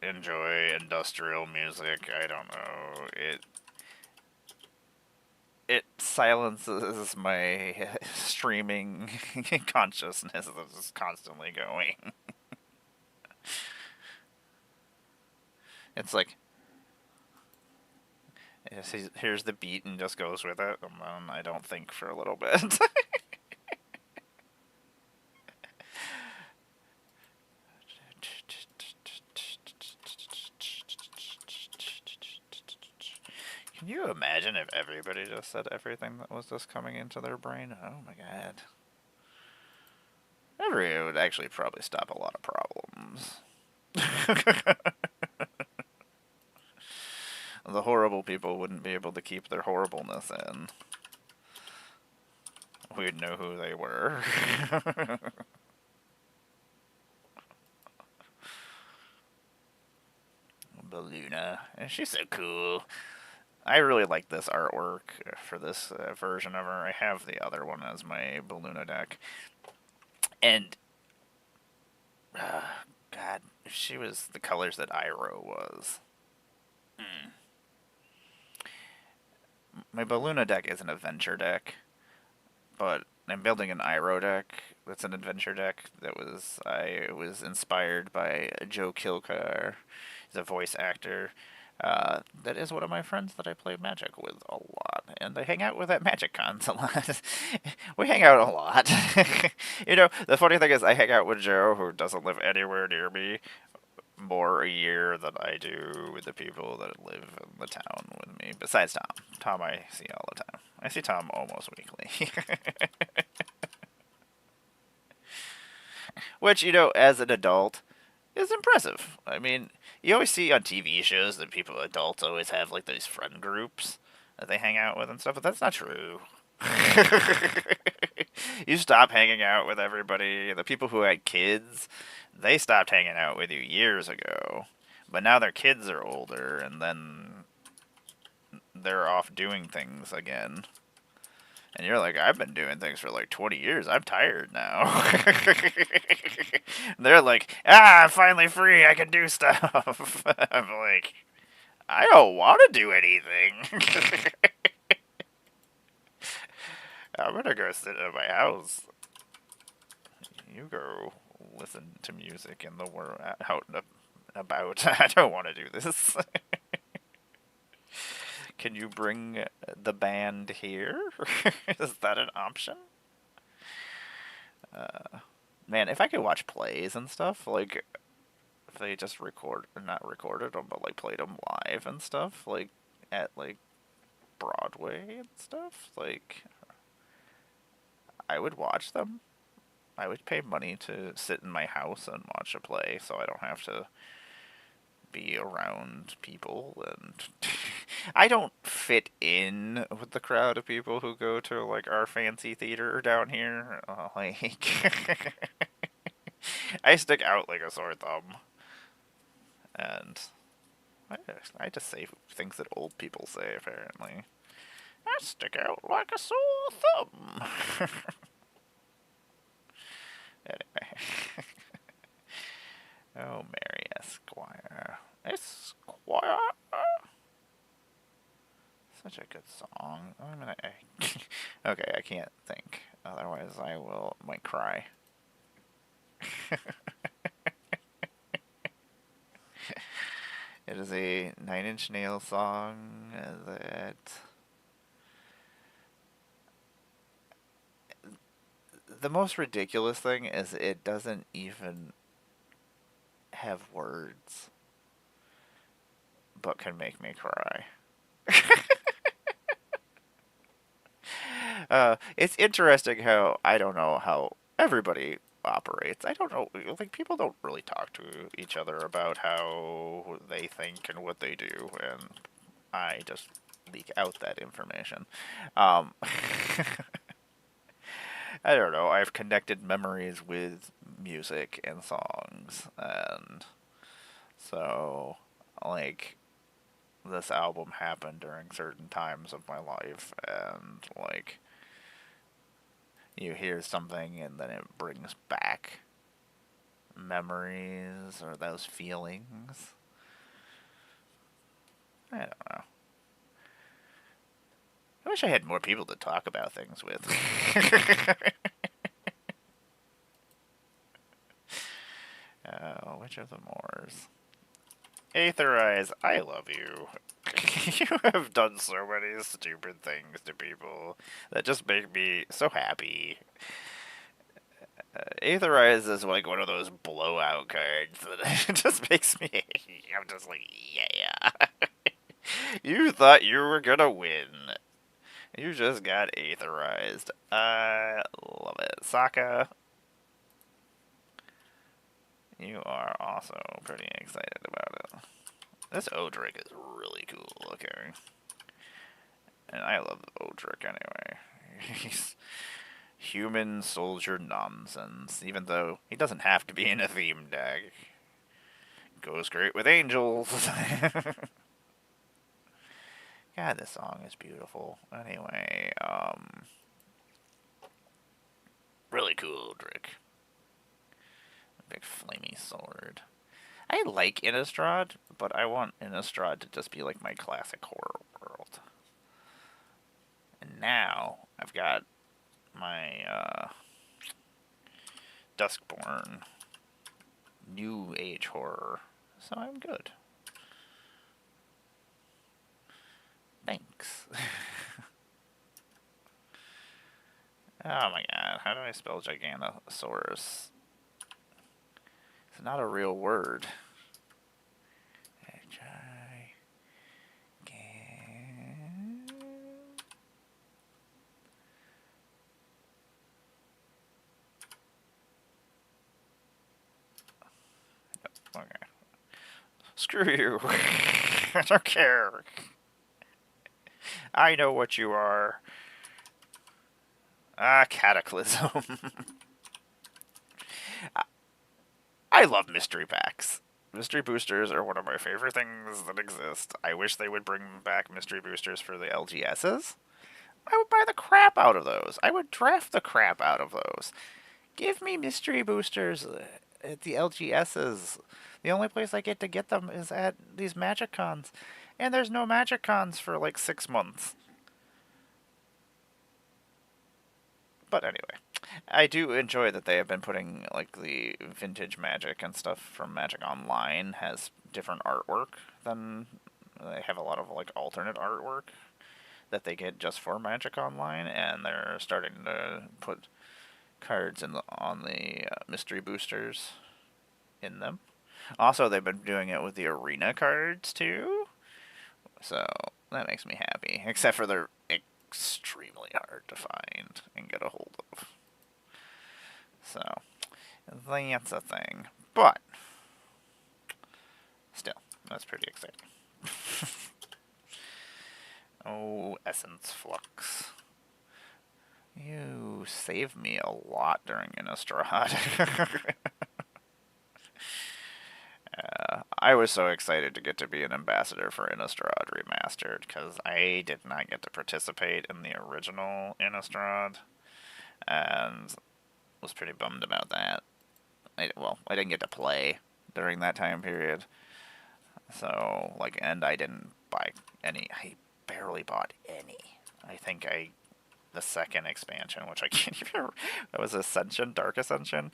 enjoy industrial music. I don't know. It silences my streaming consciousness that's just constantly going. It's like, here's the beat and just goes with it, and then I don't think for a little bit. Can you imagine if everybody just said everything that was just coming into their brain? Oh my god. It would actually probably stop a lot of problems. The horrible people wouldn't be able to keep their horribleness in. We'd know who they were. Baluna. She's so cool. I really like this artwork for this version of her. I have the other one as my Baluna deck. And, God, if she was the colors that Iroh was. My Baluna deck is an adventure deck, but I'm building an Iroh deck that's an adventure deck I was inspired by Joe Kilcar. He's a voice actor. That is one of my friends that I play Magic with a lot, and I hang out with at Magic Cons a lot. We hang out a lot. You know, the funny thing is I hang out with Joe, who doesn't live anywhere near me, more a year than I do with the people that live in the town with me, besides Tom. Tom I see all the time. I see Tom almost weekly. Which, you know, as an adult, is impressive. I mean, you always see on TV shows that adults always have, like, those friend groups that they hang out with and stuff, but that's not true. You stop hanging out with everybody. The people who had kids, they stopped hanging out with you years ago. But now their kids are older, and then they're off doing things again. And you're like, I've been doing things for like 20 years. I'm tired now. They're like, I'm finally free. I can do stuff. I'm like, I don't want to do anything. I'm going to go sit in my house. You go listen to music in the world, out and about. I don't want to do this. Can you bring the band here? Is that an option? Man, if I could watch plays and stuff, like, if they just not recorded them, but, like, played them live and stuff, like, at, like, Broadway and stuff, like, I would watch them. I would pay money to sit in my house and watch a play, so I don't have to be around people, and I don't fit in with the crowd of people who go to, like, our fancy theater down here. Like, I stick out like a sore thumb, and I just say things that old people say, apparently. I stick out like a sore thumb. Anyway. Oh, Mary Esquire. I can't think. Otherwise, might cry. It is a Nine Inch Nails song that the most ridiculous thing is it doesn't even have words, but can make me cry. It's interesting how I don't know how everybody operates. I don't know, like people don't really talk to each other about how they think and what they do, and I just leak out that information. Um, I don't know. I've connected memories with music and songs, and so like this album happened during certain times of my life, and like you hear something and then it brings back memories or those feelings. I don't know. I wish I had more people to talk about things with. Which of the Moors? Aetherize, I love you. You have done so many stupid things to people that just make me so happy. Aetherize is like one of those blowout cards that just makes me. I'm just like, yeah. You thought you were gonna win. You just got aetherized. I love it. Sokka, you are also pretty excited about it. This Odric is really cool looking. And I love Odric anyway. He's human soldier nonsense, even though he doesn't have to be in a theme deck. Goes great with angels. God, this song is beautiful. Anyway, really cool, Odric. Big flamey sword. I like Innistrad, but I want Innistrad to just be like my classic horror world. And now I've got my Duskborn New Age horror, so I'm good. Thanks. Oh my god, how do I spell Giganosaurus? It's not a real word. Okay. Screw you. I don't care. I know what you are. Cataclysm. I love mystery packs. Mystery boosters are one of my favorite things that exist. I wish they would bring back mystery boosters for the LGSs. I would buy the crap out of those. I would draft the crap out of those. Give me mystery boosters at the LGSs. The only place I get them is at these Magic Cons. And there's no Magic Cons for like 6 months. But anyway, I do enjoy that they have been putting like the vintage Magic and stuff from Magic Online has different artwork than they have a lot of like alternate artwork that they get just for Magic Online, and they're starting to put cards on the mystery boosters in them. Also, they've been doing it with the arena cards too, so that makes me happy. Except for they're extremely hard to find and get a hold of. So that's a thing. But still, that's pretty exciting. Oh, Essence Flux. You saved me a lot during Innistrad. I was so excited to get to be an ambassador for Innistrad Remastered, because I did not get to participate in the original Innistrad, and was pretty bummed about that. I didn't get to play during that time period. So, and I didn't buy any. I barely bought any. I think I the second expansion, which I can't even remember. That was Ascension, Dark Ascension.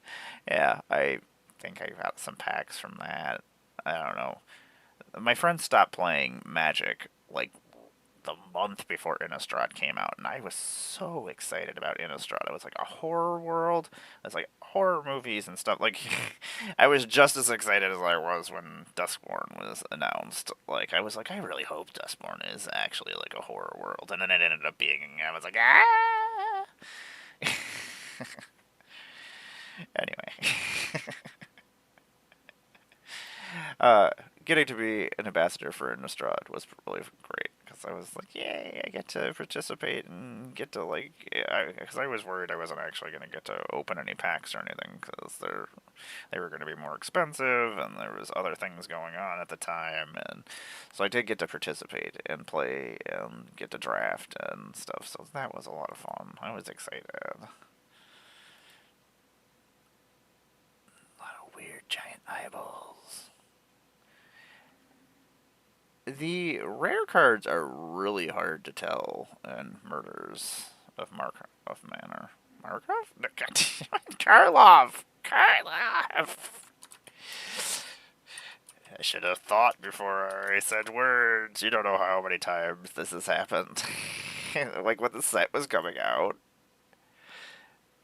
Yeah, I think I got some packs from that. I don't know. My friend stopped playing Magic like the month before Innistrad came out, and I was so excited about Innistrad. It was like a horror world. It was like horror movies and stuff. Like, I was just as excited as I was when Duskborn was announced. Like, I was like, I really hope Duskborn is actually like a horror world, and then it ended up being. I was like, ah. Anyway, uh, getting to be an ambassador for Innistrad was really great because I was like, yay, I get to participate and get to like, because I was worried I wasn't actually going to get to open any packs or anything because they were going to be more expensive and there was other things going on at the time, and so I did get to participate and play and get to draft and stuff. So that was a lot of fun. I was excited. A lot of weird giant eyeballs. The rare cards are really hard to tell in Murders of Manor. Markov? No, Karlov! Karlov! I should have thought before I said words. You don't know how many times this has happened. Like when the set was coming out.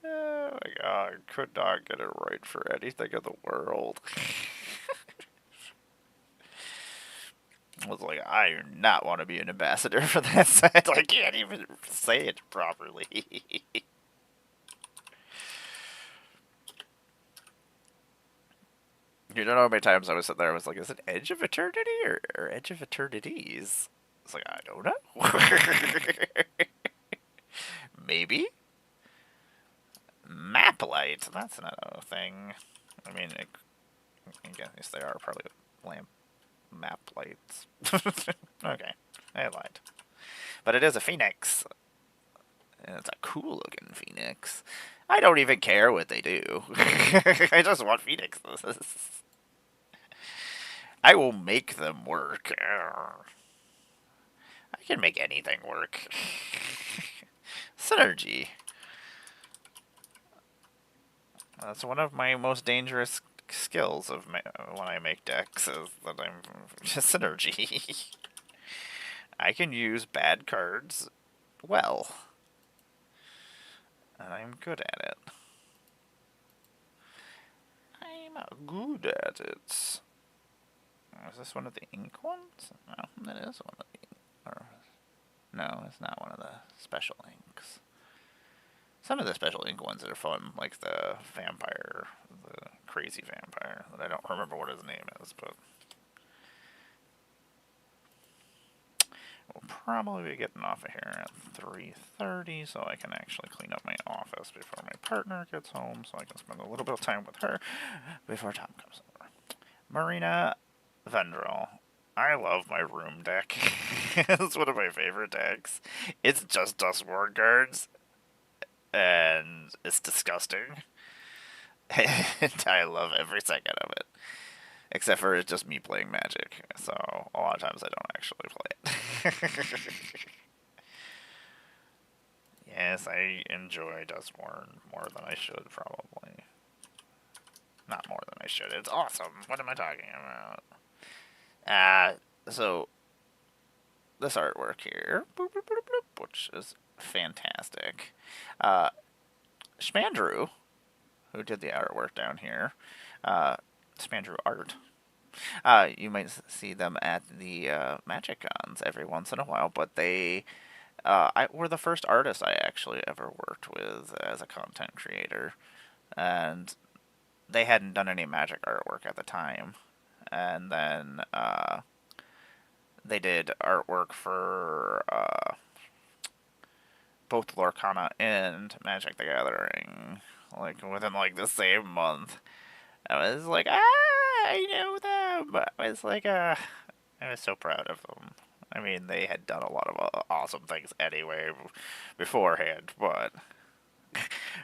Oh my god, could not get it right for anything in the world. I was like, I do not want to be an ambassador for that set. I can't even say it properly. You don't know how many times I was sitting there, I was like, is it Edge of Eternity or Edge of Eternities? It's like, I don't know. Maybe? Maplight, that's another thing. I mean, I guess they are probably lamp map lights. Okay, I lied. But it is a phoenix. And it's a cool looking phoenix. I don't even care what they do. I just want phoenixes. I will make them work. I can make anything work. Synergy. That's one of my most dangerous skills of when I make decks is that I'm synergy. I can use bad cards well, and I'm good at it. I'm good at it. Is this one of the ink ones? No, that is one of the. Or, no, it's not one of the special inks. Some of the special ink ones that are fun, like the vampire, the crazy vampire, that I don't remember what his name is, but we'll probably be getting off of here at 3:30, so I can actually clean up my office before my partner gets home, so I can spend a little bit of time with her before Tom comes over. Marina Vendrell. I love my room deck. It's one of my favorite decks. It's just Duskborn cards, and it's disgusting. And I love every second of it. Except for it's just me playing Magic, so a lot of times I don't actually play it. Yes, I enjoy Duskborn more than I should, probably. Not more than I should. It's awesome. What am I talking about? So this artwork here, which is fantastic. Spandrew, who did the artwork down here, Spandrew Art. You might see them at the Magic Cons every once in a while, but they were the first artist I actually ever worked with as a content creator, and they hadn't done any Magic artwork at the time, and then they did artwork for both Lorcana and Magic the Gathering, like within like the same month. I was like, I know them. I was like, I was so proud of them. I mean, they had done a lot of awesome things anyway beforehand, but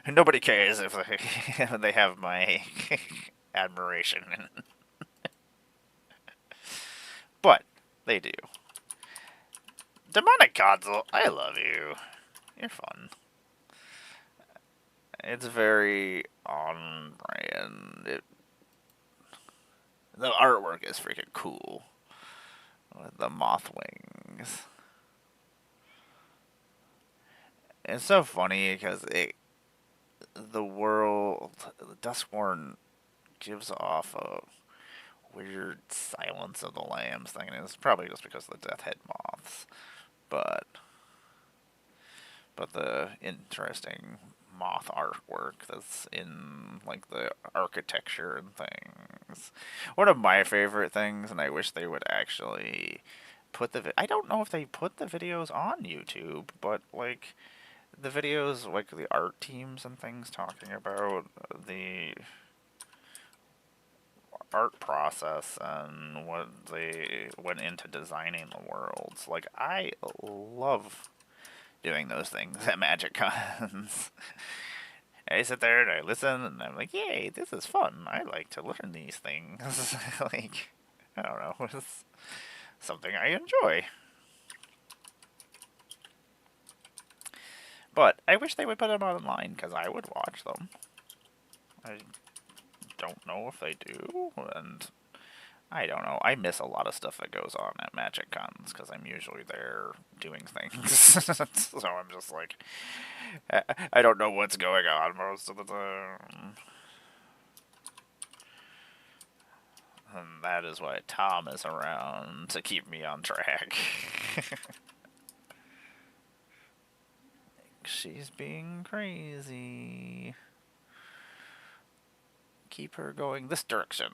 nobody cares if they have my admiration. But they do. Demonic Console, I love you. You're fun. It's very on brand. The artwork is freaking cool with the moth wings. It's so funny because the world, the Duskborn gives off a weird Silence of the Lambs thing, and it's probably just because of the Death Head moths, but the interesting moth artwork that's in like the architecture and things. One of my favorite things, and I wish they would actually put I don't know if they put the videos on YouTube, but like the videos, like the art teams and things talking about the art process and what they went into designing the worlds. Like, I love doing those things at Magic Cons. I sit there and I listen and I'm like, yay, this is fun. I like to learn these things. Like, I don't know, it's something I enjoy. But I wish they would put them online because I would watch them. I don't know if they do, and I don't know. I miss a lot of stuff that goes on at Magic Cons because I'm usually there doing things. So I'm just like, I don't know what's going on most of the time. And that is why Tom is around, to keep me on track. She's being crazy. Keep her going this direction.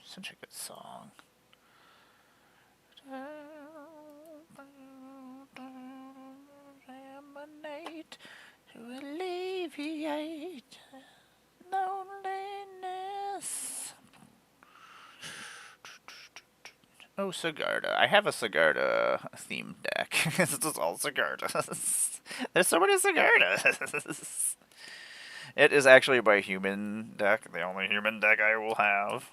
Such a good song. Emanate to alleviate loneliness. Oh, Sigarda. I have a Sigarda themed deck. It's just all Sigardas. There's so many Sigardas. It is actually my human deck, the only human deck I will have.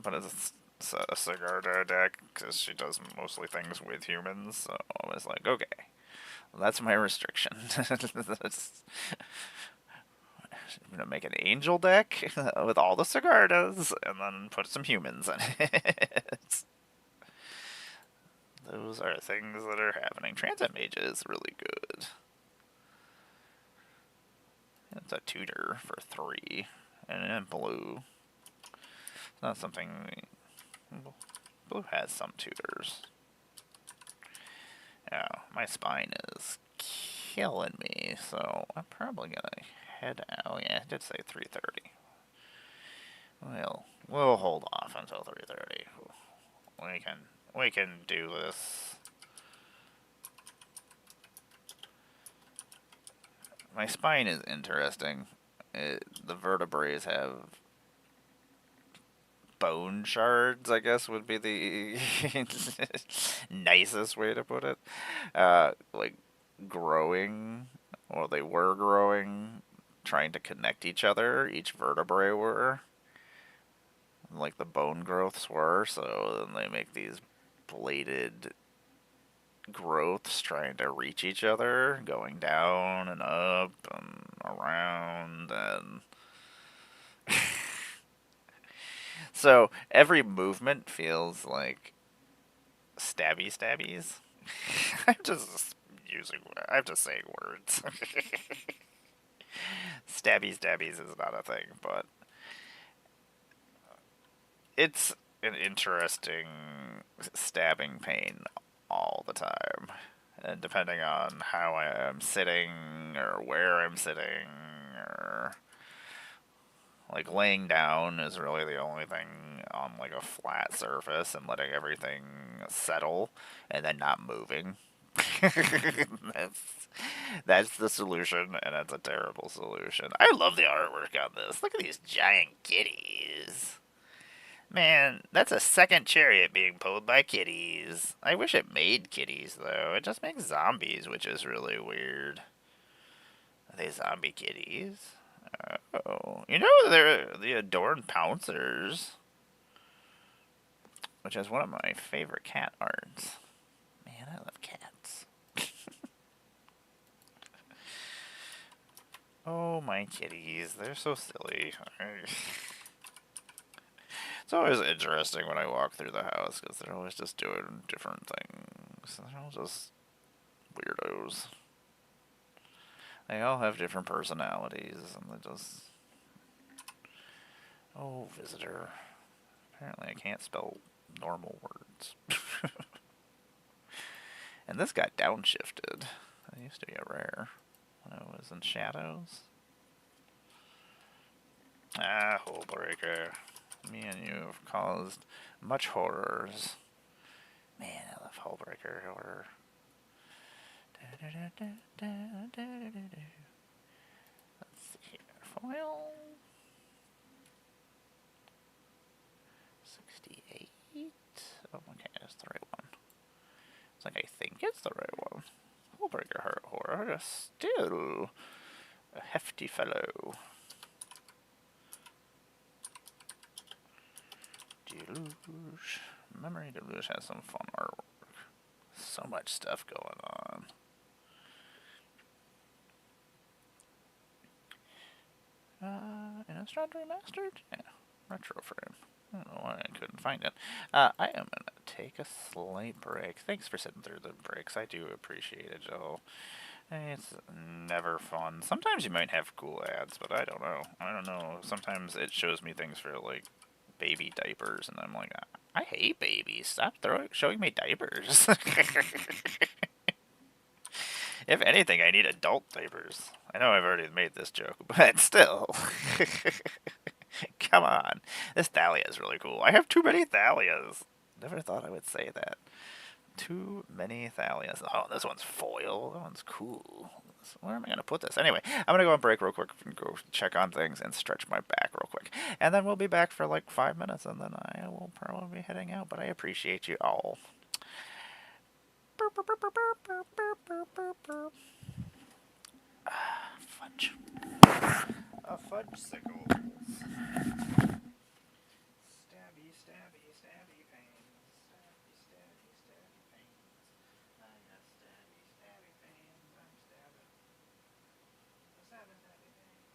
But it's a Sigarda deck because she does mostly things with humans. So I was like, okay, well, that's my restriction. I'm gonna make an angel deck with all the Sigardas and then put some humans in it. Those are things that are happening. Transit Mage is really good. It's a tutor for 3. And in blue. It's not something... Blue has some tutors. Yeah, my spine is killing me, so I'm probably gonna head out. Yeah, I did say 3:30. We'll hold off until 3:30. We can do this. My spine is interesting. The vertebrae have bone shards, I guess would be the nicest way to put it. Like growing, or they were growing, trying to connect each other. Each vertebrae were. Like the bone growths were, so then they make these bladed growths trying to reach each other, going down and up and around, and so every movement feels like stabbies. I'm just saying words. Stabbies is not a thing, but it's an interesting stabbing pain all the time. And depending on how I am sitting, or where I'm sitting, or like laying down is really the only thing on like a flat surface, and letting everything settle and then not moving. that's the solution, and it's a terrible solution. I love the artwork on this. Look at these giant kitties. Man, that's a second chariot being pulled by kitties. I wish it made kitties, though. It just makes zombies, which is really weird. Are they zombie kitties? Oh, you know they're the Adorned Pouncers, which is one of my favorite cat arts. Man, I love cats. Oh, my kitties. They're so silly. It's always interesting when I walk through the house because they're always just doing different things. They're all just weirdos. They all have different personalities and they just... Oh, visitor. Apparently I can't spell normal words. And this got downshifted. That used to be a rare when I was in shadows. Ah, Hullbreaker. Me and you have caused much horrors. Man, I love Hullbreaker horror. Let's see here. Foil. 68. Oh, okay, that's the right one. It's like I think it's the right one. Hullbreaker horror is still a hefty fellow. Deluge. Memory Deluge has some fun artwork. So much stuff going on. Innistrad Remastered? Yeah. Retro frame. I don't know why I couldn't find it. I am going to take a slight break. Thanks for sitting through the breaks. I do appreciate it, Joel. It's never fun. Sometimes you might have cool ads, but I don't know. I don't know. Sometimes it shows me things for, like, baby diapers, and I'm like, I hate babies. Stop showing me diapers. If anything, I need adult diapers. I know I've already made this joke, but still. Come on. This Thalia is really cool. I have too many Thalias. Never thought I would say that. Too many Thalias. Oh, this one's foil. That one's cool. Where am I going to put this? Anyway, I'm going to go on break real quick and go check on things and stretch my back real quick. And then we'll be back for like 5 minutes, and then I will probably be heading out. But I appreciate you all. Fudge. Fudge-sicles. Stabby, stabby, stabby pains. Stabby, stabby, stabby pains. I got stabby, stabby pains. I'm stabbing. Stabbing, stabby pains.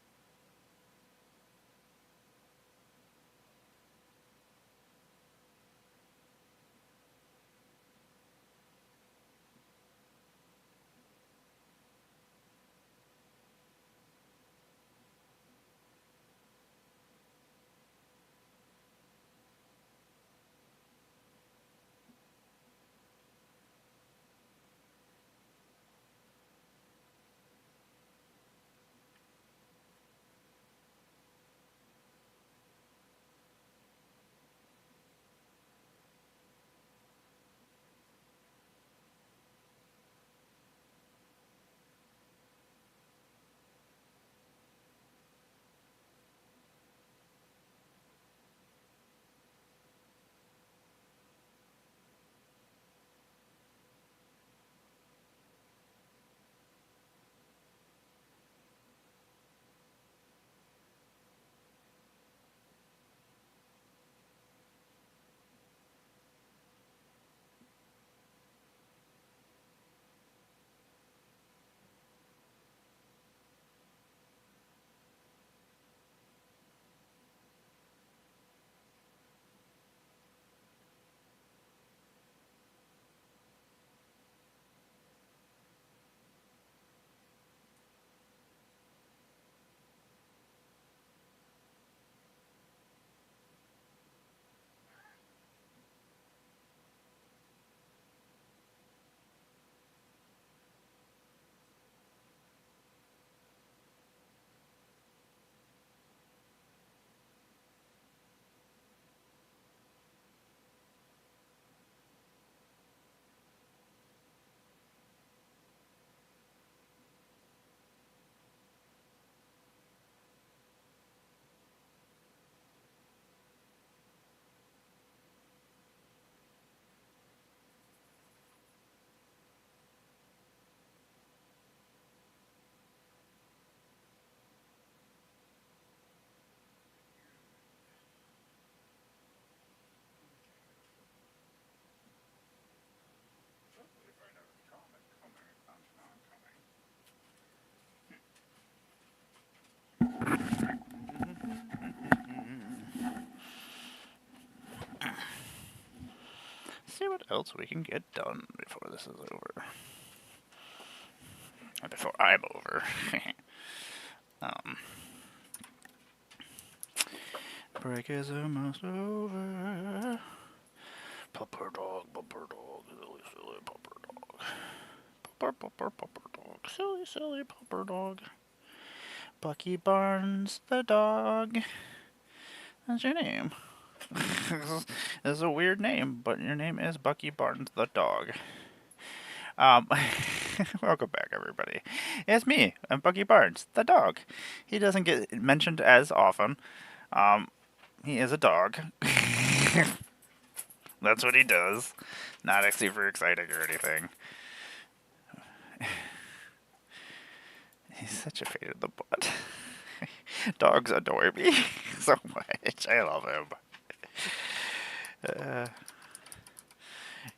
what else we can get done before this is over. Or before I'm over. Break is almost over. Pupper dog, silly, silly pupper dog. Pupper dog, silly, silly pupper dog. Bucky Barnes, the dog. That's your name. This is a weird name, but your name is Bucky Barnes, the dog. Welcome back, everybody. It's me. I'm Bucky Barnes, the dog. He doesn't get mentioned as often. He is a dog. That's what he does. Not super exciting or anything. He's such a pain in the butt. Dogs adore me so much. I love him.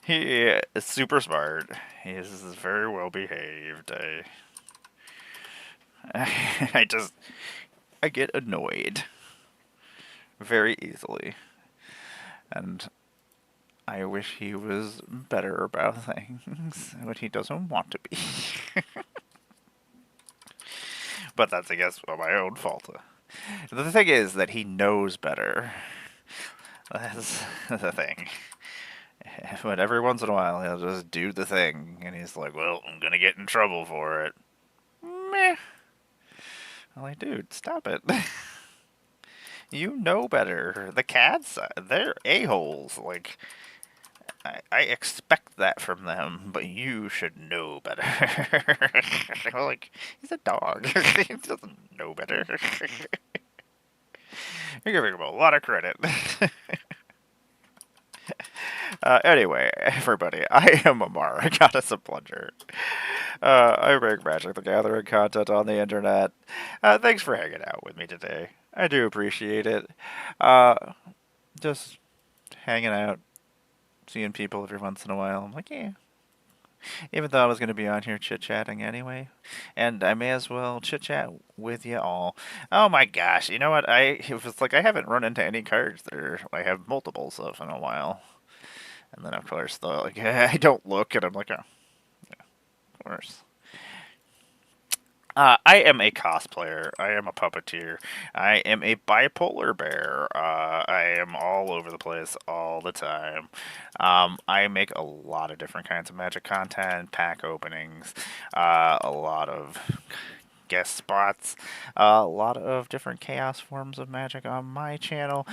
He is super smart. He is very well behaved. I get annoyed very easily. And I wish he was better about things, but he doesn't want to be. But that's, I guess, my own fault. The thing is that he knows better. That's the thing. But every once in a while, he'll just do the thing, and he's like, well, I'm gonna get in trouble for it. Meh. I'm like, dude, stop it. You know better. The cats, they're a-holes. Like, I expect that from them, but you should know better. Like, he's a dog. He doesn't know better. You're giving him a lot of credit. Anyway, everybody, I am Amar, Goddess of Plunger. I bring Magic the Gathering content on the internet. Thanks for hanging out with me today. I do appreciate it. Just hanging out, seeing people every once in a while. I'm like, yeah. Even though I was going to be on here chit-chatting anyway. And I may as well chit-chat with you all. Oh my gosh, you know what? It was like I haven't run into any cards that I have multiples of in a while. And then, of course, I don't look, and I'm like, oh, yeah, of course. I am a cosplayer. I am a puppeteer. I am a bipolar bear. I am all over the place all the time. I make a lot of different kinds of Magic content, pack openings, a lot of guest spots, a lot of different chaos forms of Magic on my channel.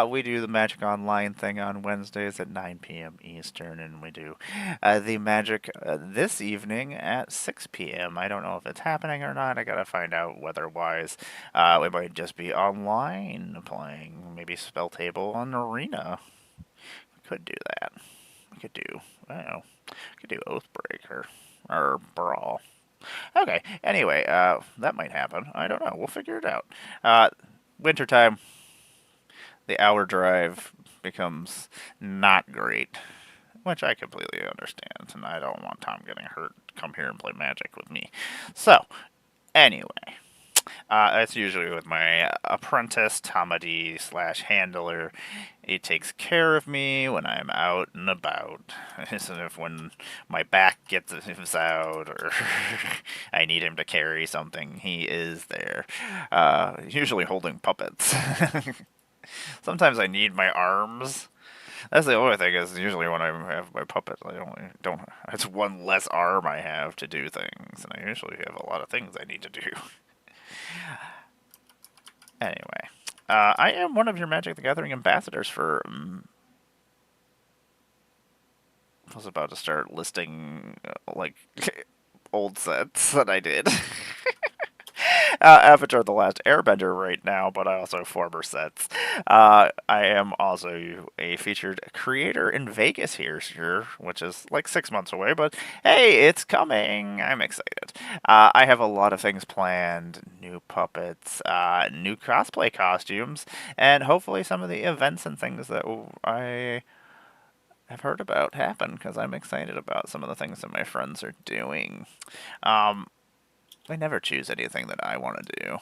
We do the Magic Online thing on Wednesdays at 9 p.m. Eastern, and we do the Magic this evening at 6 p.m. I don't know if it's happening or not. I gotta find out weather-wise. We might just be online playing, maybe Spell Table on Arena. We could do that. We could do, I don't know, we could do Oathbreaker or Brawl. Okay, anyway, that might happen. I don't know. We'll figure it out. Wintertime, the hour drive becomes not great, which I completely understand, and I don't want Tom getting hurt to come here and play Magic with me. So, anyway, that's usually with my apprentice, Tomady / handler. He takes care of me when I'm out and about. So if when my back gets out or I need him to carry something, he is there. Usually holding puppets. Sometimes I need my arms. That's the only thing is usually when I have my puppet, I don't. It's one less arm I have to do things, and I usually have a lot of things I need to do. Anyway, I am one of your Magic the Gathering ambassadors for. I was about to start listing like old sets that I did. Avatar: The Last Airbender right now, but I also former sets. I am also a featured creator in Vegas here, which is like 6 months away, but hey, it's coming. I'm excited. I have a lot of things planned, new puppets, new cosplay costumes, and hopefully some of the events and things that I have heard about happen, because I'm excited about some of the things that my friends are doing. I never choose anything that I want to do.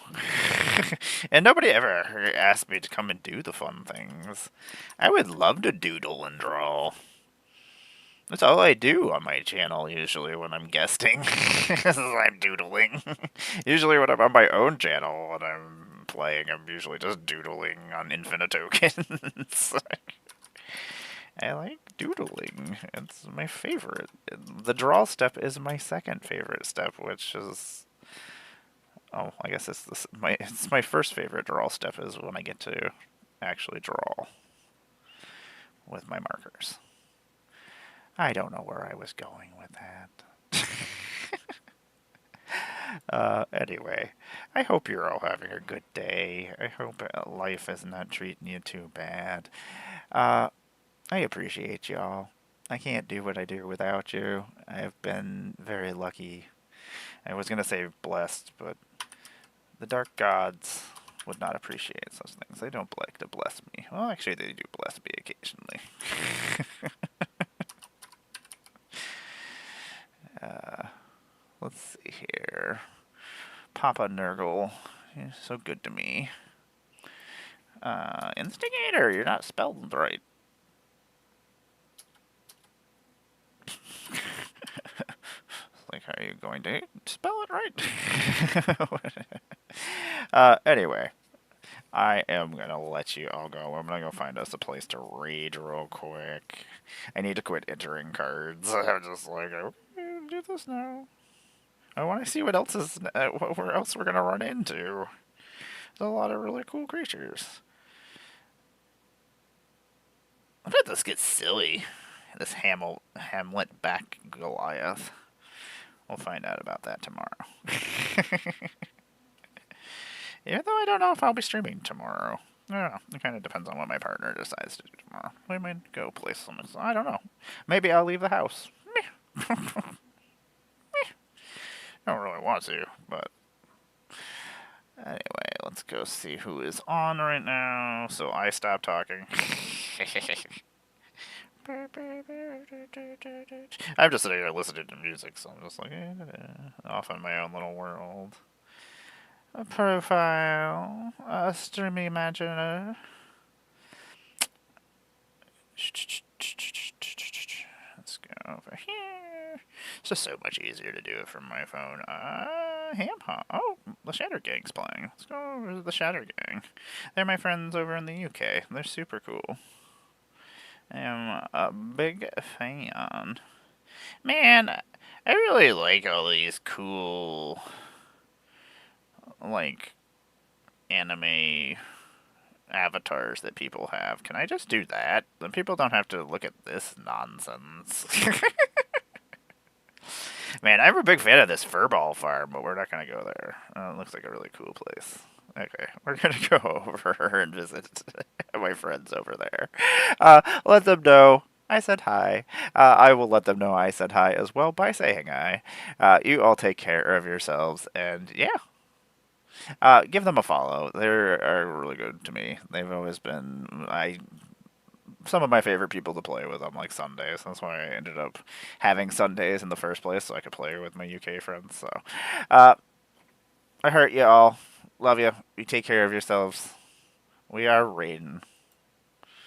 And nobody ever asked me to come and do the fun things. I would love to doodle and draw. That's all I do on my channel usually when I'm guesting. Is I'm doodling. Usually when I'm on my own channel when I'm playing, I'm usually just doodling on infinite tokens. I like doodling. It's my favorite. The draw step is my second favorite step, which is I guess it's my first favorite draw step is when I get to actually draw with my markers. I don't know where I was going with that. Anyway, I hope you're all having a good day. I hope life is not treating you too bad. I appreciate y'all. I can't do what I do without you. I've been very lucky. I was going to say blessed, but the dark gods would not appreciate such things. They don't like to bless me. Well, actually, they do bless me occasionally. Let's see here. Papa Nurgle. You're so good to me. Instigator, you're not spelled right. Like, are you going to spell it right? Anyway, I am going to let you all go. I'm going to go find us a place to raid real quick. I need to quit entering cards. I'm just like, I do this now. I want to see what else is, where else we're going to run into. There's a lot of really cool creatures. I bet this gets silly. This Hamlet back Goliath. We'll find out about that tomorrow. Even though I don't know if I'll be streaming tomorrow. I don't know. It kind of depends on what my partner decides to do tomorrow. We might go play some. I don't know. Maybe I'll leave the house. Don't really want to, but anyway, let's go see who is on right now. So I stop talking. I'm just sitting here listening to music, so I'm just like off in my own little world. A profile, a streaming imaginer. Let's go over here. It's just so much easier to do it from my phone. Oh, the Shatter Gang's playing. Let's go over to the Shatter Gang. They're my friends over in the UK. They're super cool. I am a big fan. Man, I really like all these cool, like, anime avatars that people have. Can I just do that? Then people don't have to look at this nonsense. Man, I'm a big fan of this furball farm, but we're not going to go there. It looks like a really cool place. Okay, we're going to go over and visit my friends over there. Let them know I said hi. I will let them know I said hi as well by saying hi. You all take care of yourselves, and yeah. Give them a follow. They are really good to me. They've always been some of my favorite people to play with on like Sundays. That's why I ended up having Sundays in the first place, so I could play with my UK friends. So, I hurt you all. Love you. You take care of yourselves. We are raiding.